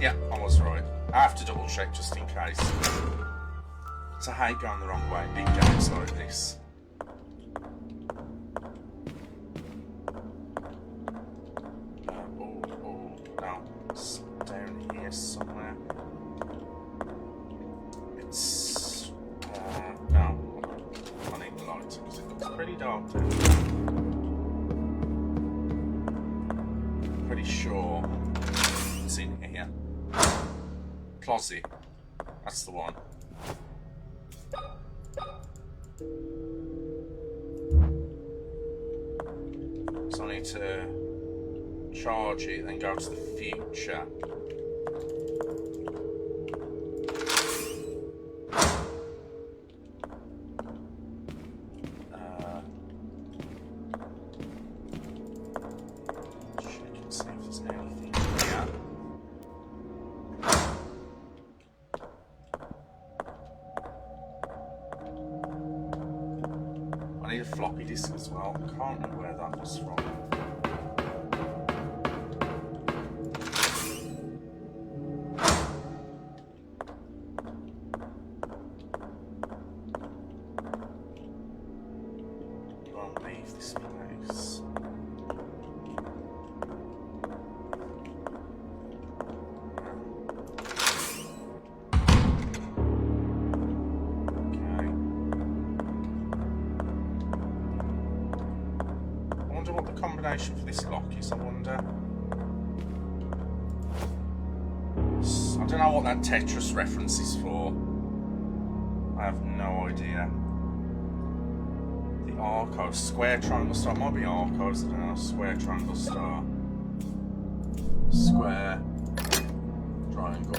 Yeah, I was right. I have to double check just in case. So I hate going the wrong way in big games like this. No, it's down here somewhere. It's no, I need the light because it looks pretty dark down here. Pretty sure it's in here. Closet. That's the one. So I need to charge it, then go to the future. Check and see if there's anything here. I need a floppy disk as well. I can't remember where that was from. I'll leave this place. what the combination for this lock is, I wonder. I don't know what that Tetris reference is for. I have no idea. The archive, square triangle star. It might be archives, I don't know. Square triangle star. Square triangle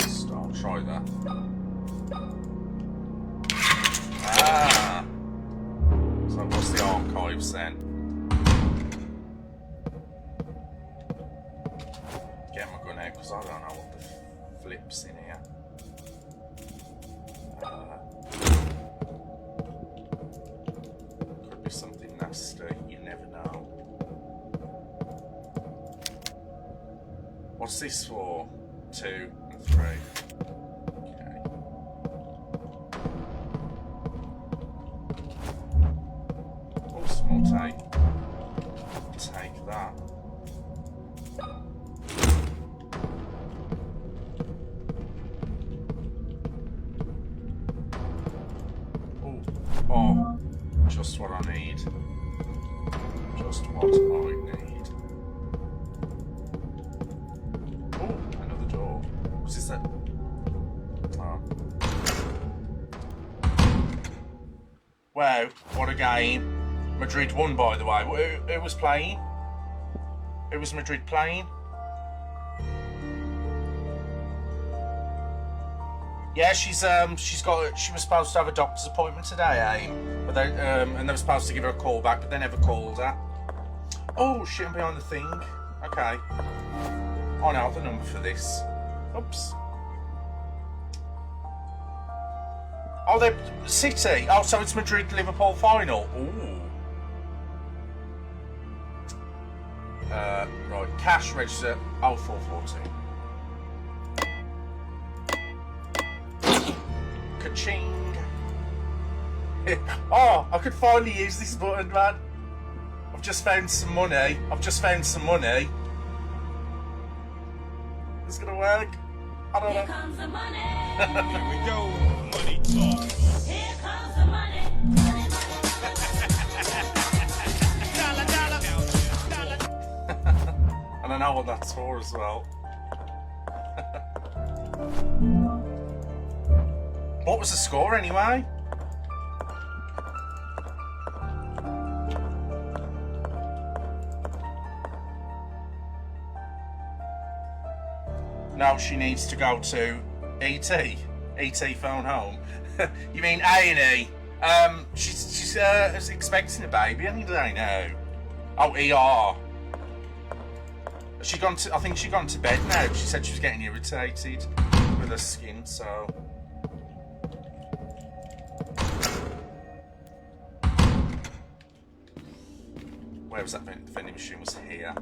star. I'll try that. Ah! So what's the archives then? Get my gun out because I don't know what the flip's in here. Could be something nasty, you never know. What's this for? 2 and 3. Okay. Oh, small take. Take that. Oh, just what I need. Just what I need. Oh, another door. What's this then? Oh. Wow, what a game. Madrid won, by the way. Who was playing? Who was Madrid playing? Yeah, she was supposed to have a doctor's appointment today, but they, and they were supposed to give her a call back, but they never called her. Oh, shit, I'm behind the thing. Okay. I know the number for this. Oops. Oh, they're City. Oh, so it's Madrid-Liverpool final. Ooh. Right, cash register 0414. Ka-ching. Oh, I could finally use this button, man. I've just found some money. It's gonna work. I don't know. Here comes the money. Here we go. Money talk. Here comes the money. And I know what that's for as well. What was the score anyway? Now she needs to go to E.T. E.T. phone home. You mean A&E? She's expecting a baby any day now. Oh, ER. She gone to? I think she gone to bed now. She said she was getting irritated with her skin, so. Where was that vending machine? Was here.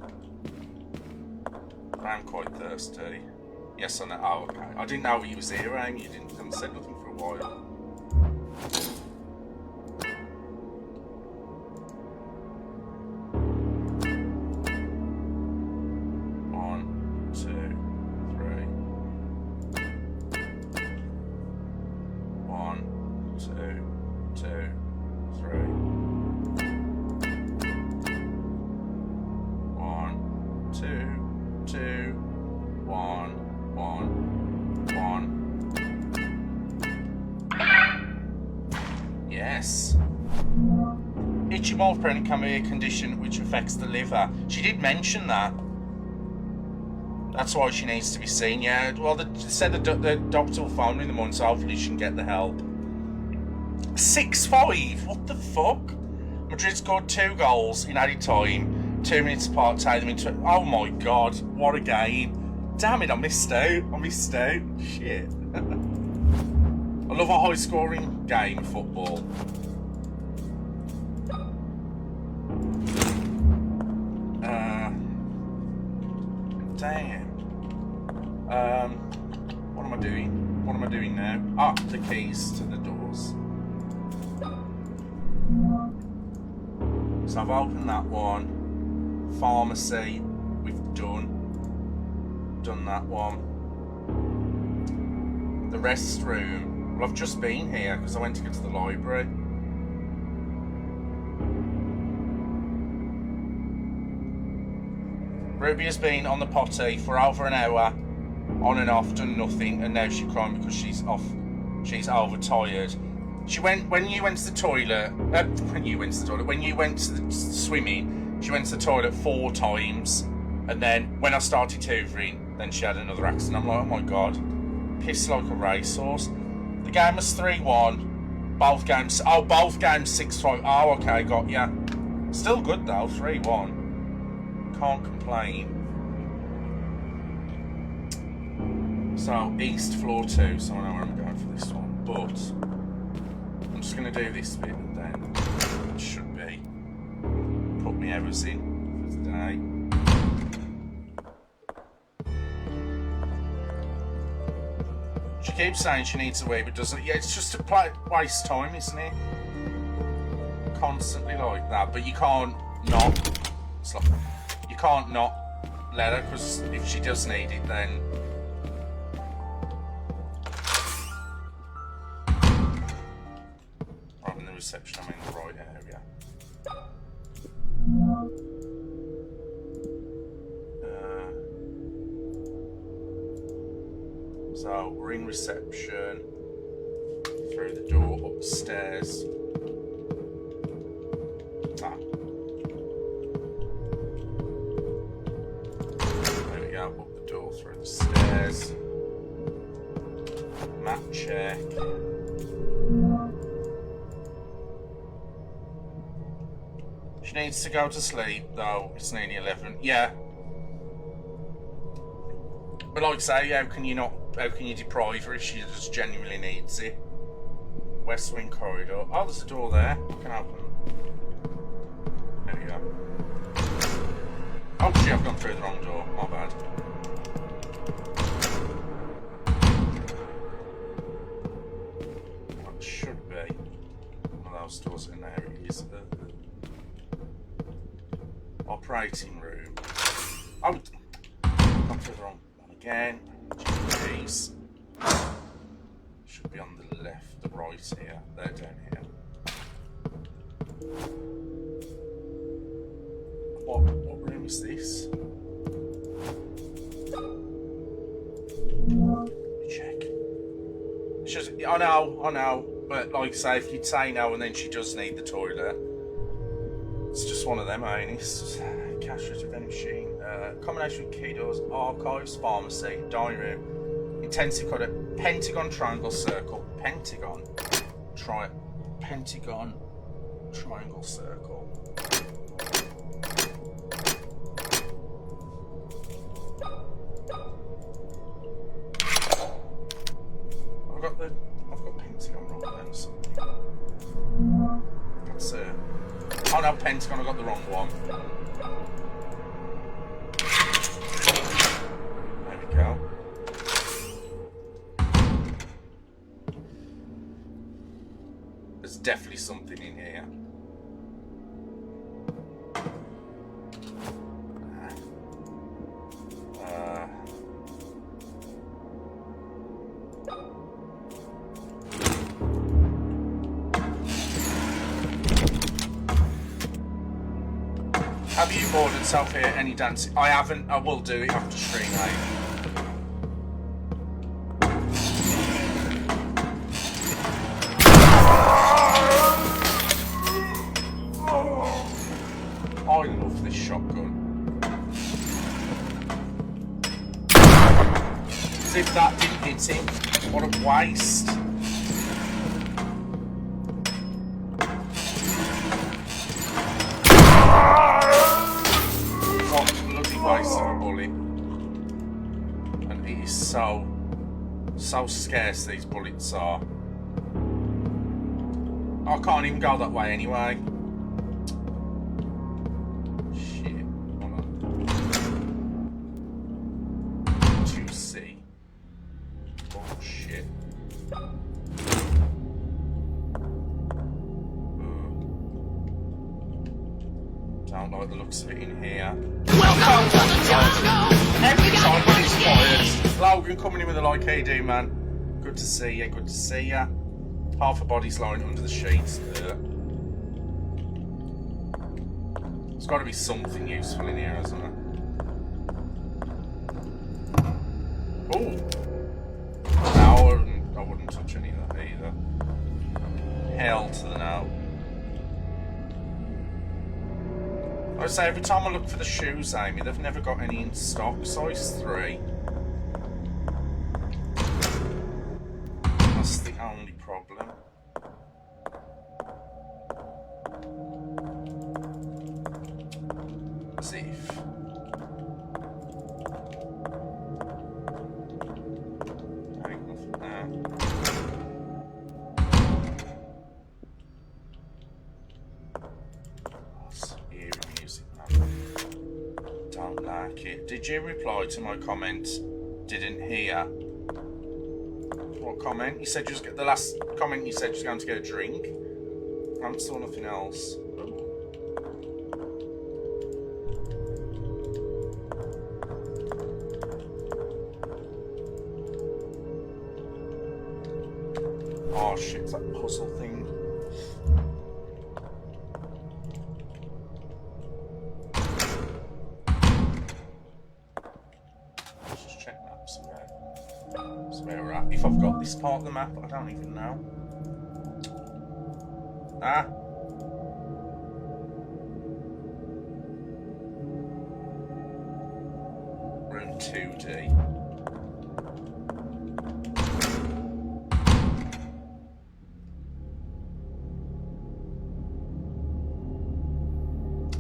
I'm quite thirsty. Yes, I know. Oh, okay. I didn't know he was here, Amy. You haven't said nothing for a while. Pregnant can be a condition which affects the liver. She did mention that. That's why she needs to be seen. Yeah. Well, they said the doctor will phone her in the morning, so hopefully she can get the help. 6-5. What the fuck? Madrid scored 2 goals in added time. 2 minutes apart, tie them into. Oh my god! What a game! Damn it! I missed out. Shit. I love a high-scoring game of football. Damn. What am I doing? What am I doing now? Ah, the keys to the doors. So I've opened that one. Pharmacy, we've done that one. The restroom. Well, I've just been here because I went to go to the library. Ruby has been on the potty for over an hour, on and off, done nothing, and now she's crying because she's overtired. She went, when you went to the toilet, when you went to the swimming, she went to the toilet 4 times, and then when I started hoovering, then she had another accident. I'm like, oh my god, pissed like a racehorse. The game was 3-1, both games 6-5, oh okay, got ya. Still good though, 3-1, can't complain. So, East floor 2, so I know where I'm going for this one, but I'm just going to do this bit and then it should be put me hours in for today. She keeps saying she needs a wee, but doesn't. Yeah, it's just a waste time, isn't it? Constantly like that, but you can't not. It's like, you can't not let her, because if she does need it, then. I'm in the reception, I'm in the right area. So we're in reception, through the door, upstairs. There we go, up the door, through the stairs. Map check. She needs to go to sleep, though. It's nearly 11. Yeah. But like I say, how can you deprive her if she just genuinely needs it? West Wing corridor. Oh, there's a door there. I can open. There we go. Oh shit, I've gone through the wrong door. My bad. That should be one of those doors in there. It is. Operating room. Oh, gone through the wrong one again. Jeez. Should be on the left, the right here. They're down here. What room is this? Check. It's just, I know, but like I say, if you'd say no and then she does need the toilet, it's just one of them, ain't it? It's just cash register vending machine. Combination of key doors, archives, pharmacy, dining room, intensive code, pentagon, triangle, circle, pentagon, triangle, circle. I've got pentagon wrong then, something. That's oh no, pentagon, I got the wrong one. There we go. There's definitely something in here. Have you ordered self here any dancing? I haven't. I will do it after stream, mate. I love this shotgun. As if that didn't hit him. What a waste. What a bloody waste of a bullet. And it is so scarce, these bullets are. I can't even go that way anyway. Shit. Hold on. 2C. Oh shit. Don't like the looks of it in here. Welcome to the jungle! Every time when it's quiet. Logan coming in with a like, hey do man. Good to see you, good to see ya. Half her body's lying under the sheets. There's got to be something useful in here, hasn't there? Oh. No, I wouldn't touch any of that either. Hell to the no. I would say every time I look for the shoes, Amy, they've never got any in stock. Size 3. That's the only problem. As if. Ain't nothing there. Don't like it. Did you reply to my comment? Didn't hear. What comment? You said just get the last comment. You said just going to get a drink. I haven't saw nothing else. Oh shit! It's that puzzle thing. Where we're at. If I've got this part of the map, I don't even know. Ah. Room 2D.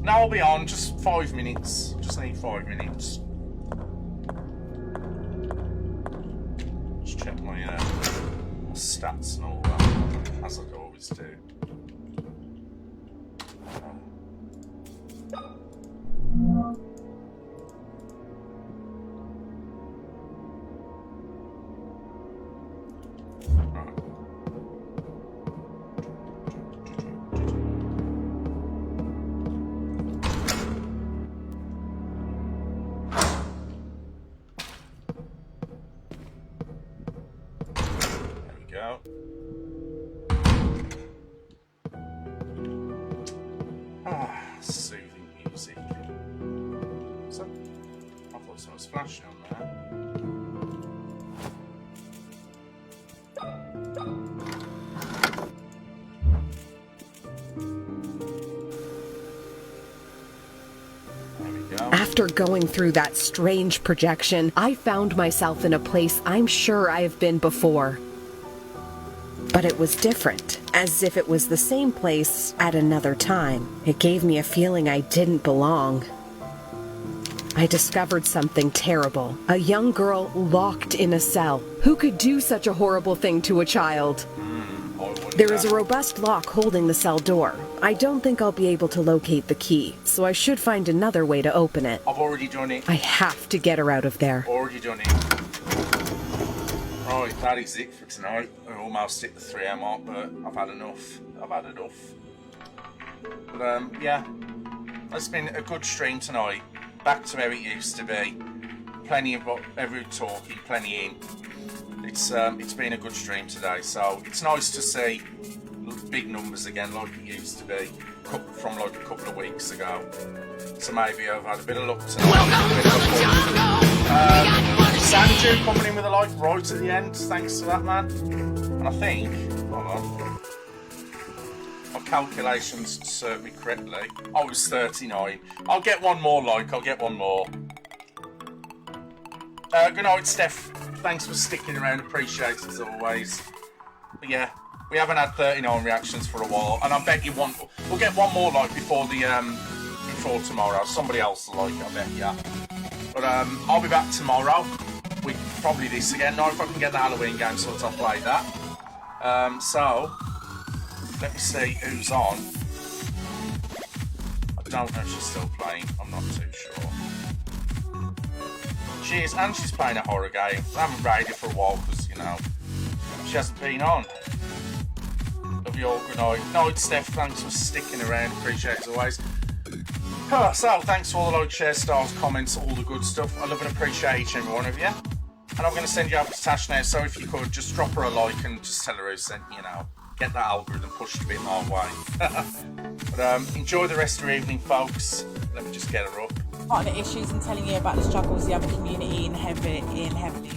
Now I'll be on, just 5 minutes. Just need 5 minutes. Check my stats and all that, as I always do. Go. Ah, soothing music. So, I thought someone was flashing on there. There we go. After going through that strange projection, I found myself in a place I'm sure I have been before. But it was different, as if it was the same place at another time. It gave me a feeling I didn't belong. I discovered something terrible. A young girl locked in a cell. Who could do such a horrible thing to a child? There is a robust lock holding the cell door. I don't think I'll be able to locate the key, so I should find another way to open it. I've already done it. I have to get her out of there. Already done it. Right, that is it for tonight. I almost hit the 3 hour mark, but I've had enough. But yeah, it's been a good stream tonight. Back to where it used to be. Plenty of every talking, plenty in. It's been a good stream today, so it's nice to see big numbers again like it used to be from like a couple of weeks ago. So maybe I've had a bit of luck tonight. Sanju coming in with a like right at the end. Thanks for that, man. And I think, hold on, my calculations serve me correctly. I was 39. I'll get one more like. I'll get one more. Good night, Steph. Thanks for sticking around. Appreciate it as always. But yeah, we haven't had 39 reactions for a while, and I bet you we'll get one more like before the before tomorrow. Somebody else will like it, I bet, yeah. But I'll be back tomorrow with probably this again. Now if I can get the Halloween game sorted, I'll play that. So let me see who's on. I don't know if she's still playing. I'm not too sure. She is, and she's playing a horror game. I haven't raided her for a while because, you know, she hasn't been on. Love you all. Good night. Night, Steph. Thanks for sticking around. Appreciate it as always. So, thanks for all the likes, shares, stars, comments, all the good stuff. I love and appreciate each and every one of you. And I'm going to send you over to Tash now, so if you could, just drop her a like and just tell her who sent, you know, get that algorithm pushed a bit my way. But enjoy the rest of your evening, folks. Let me just get her up. partner issues and telling you about the struggles of the other community in heaven.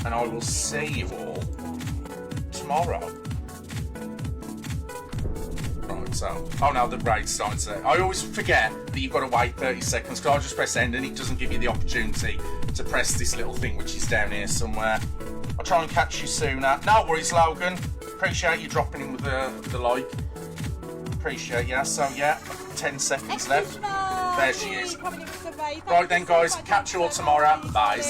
And I will see you all tomorrow. Right, so... Oh no, the raid's starting to... I always forget that you've got to wait 30 seconds because I just press end and it doesn't give you the opportunity to press this little thing which is down here somewhere. I'll try and catch you sooner. No worries, Logan. Appreciate you dropping in with the like. Appreciate you. So yeah, 10 seconds left. There she is. Right then guys, catch you all tomorrow. Bye.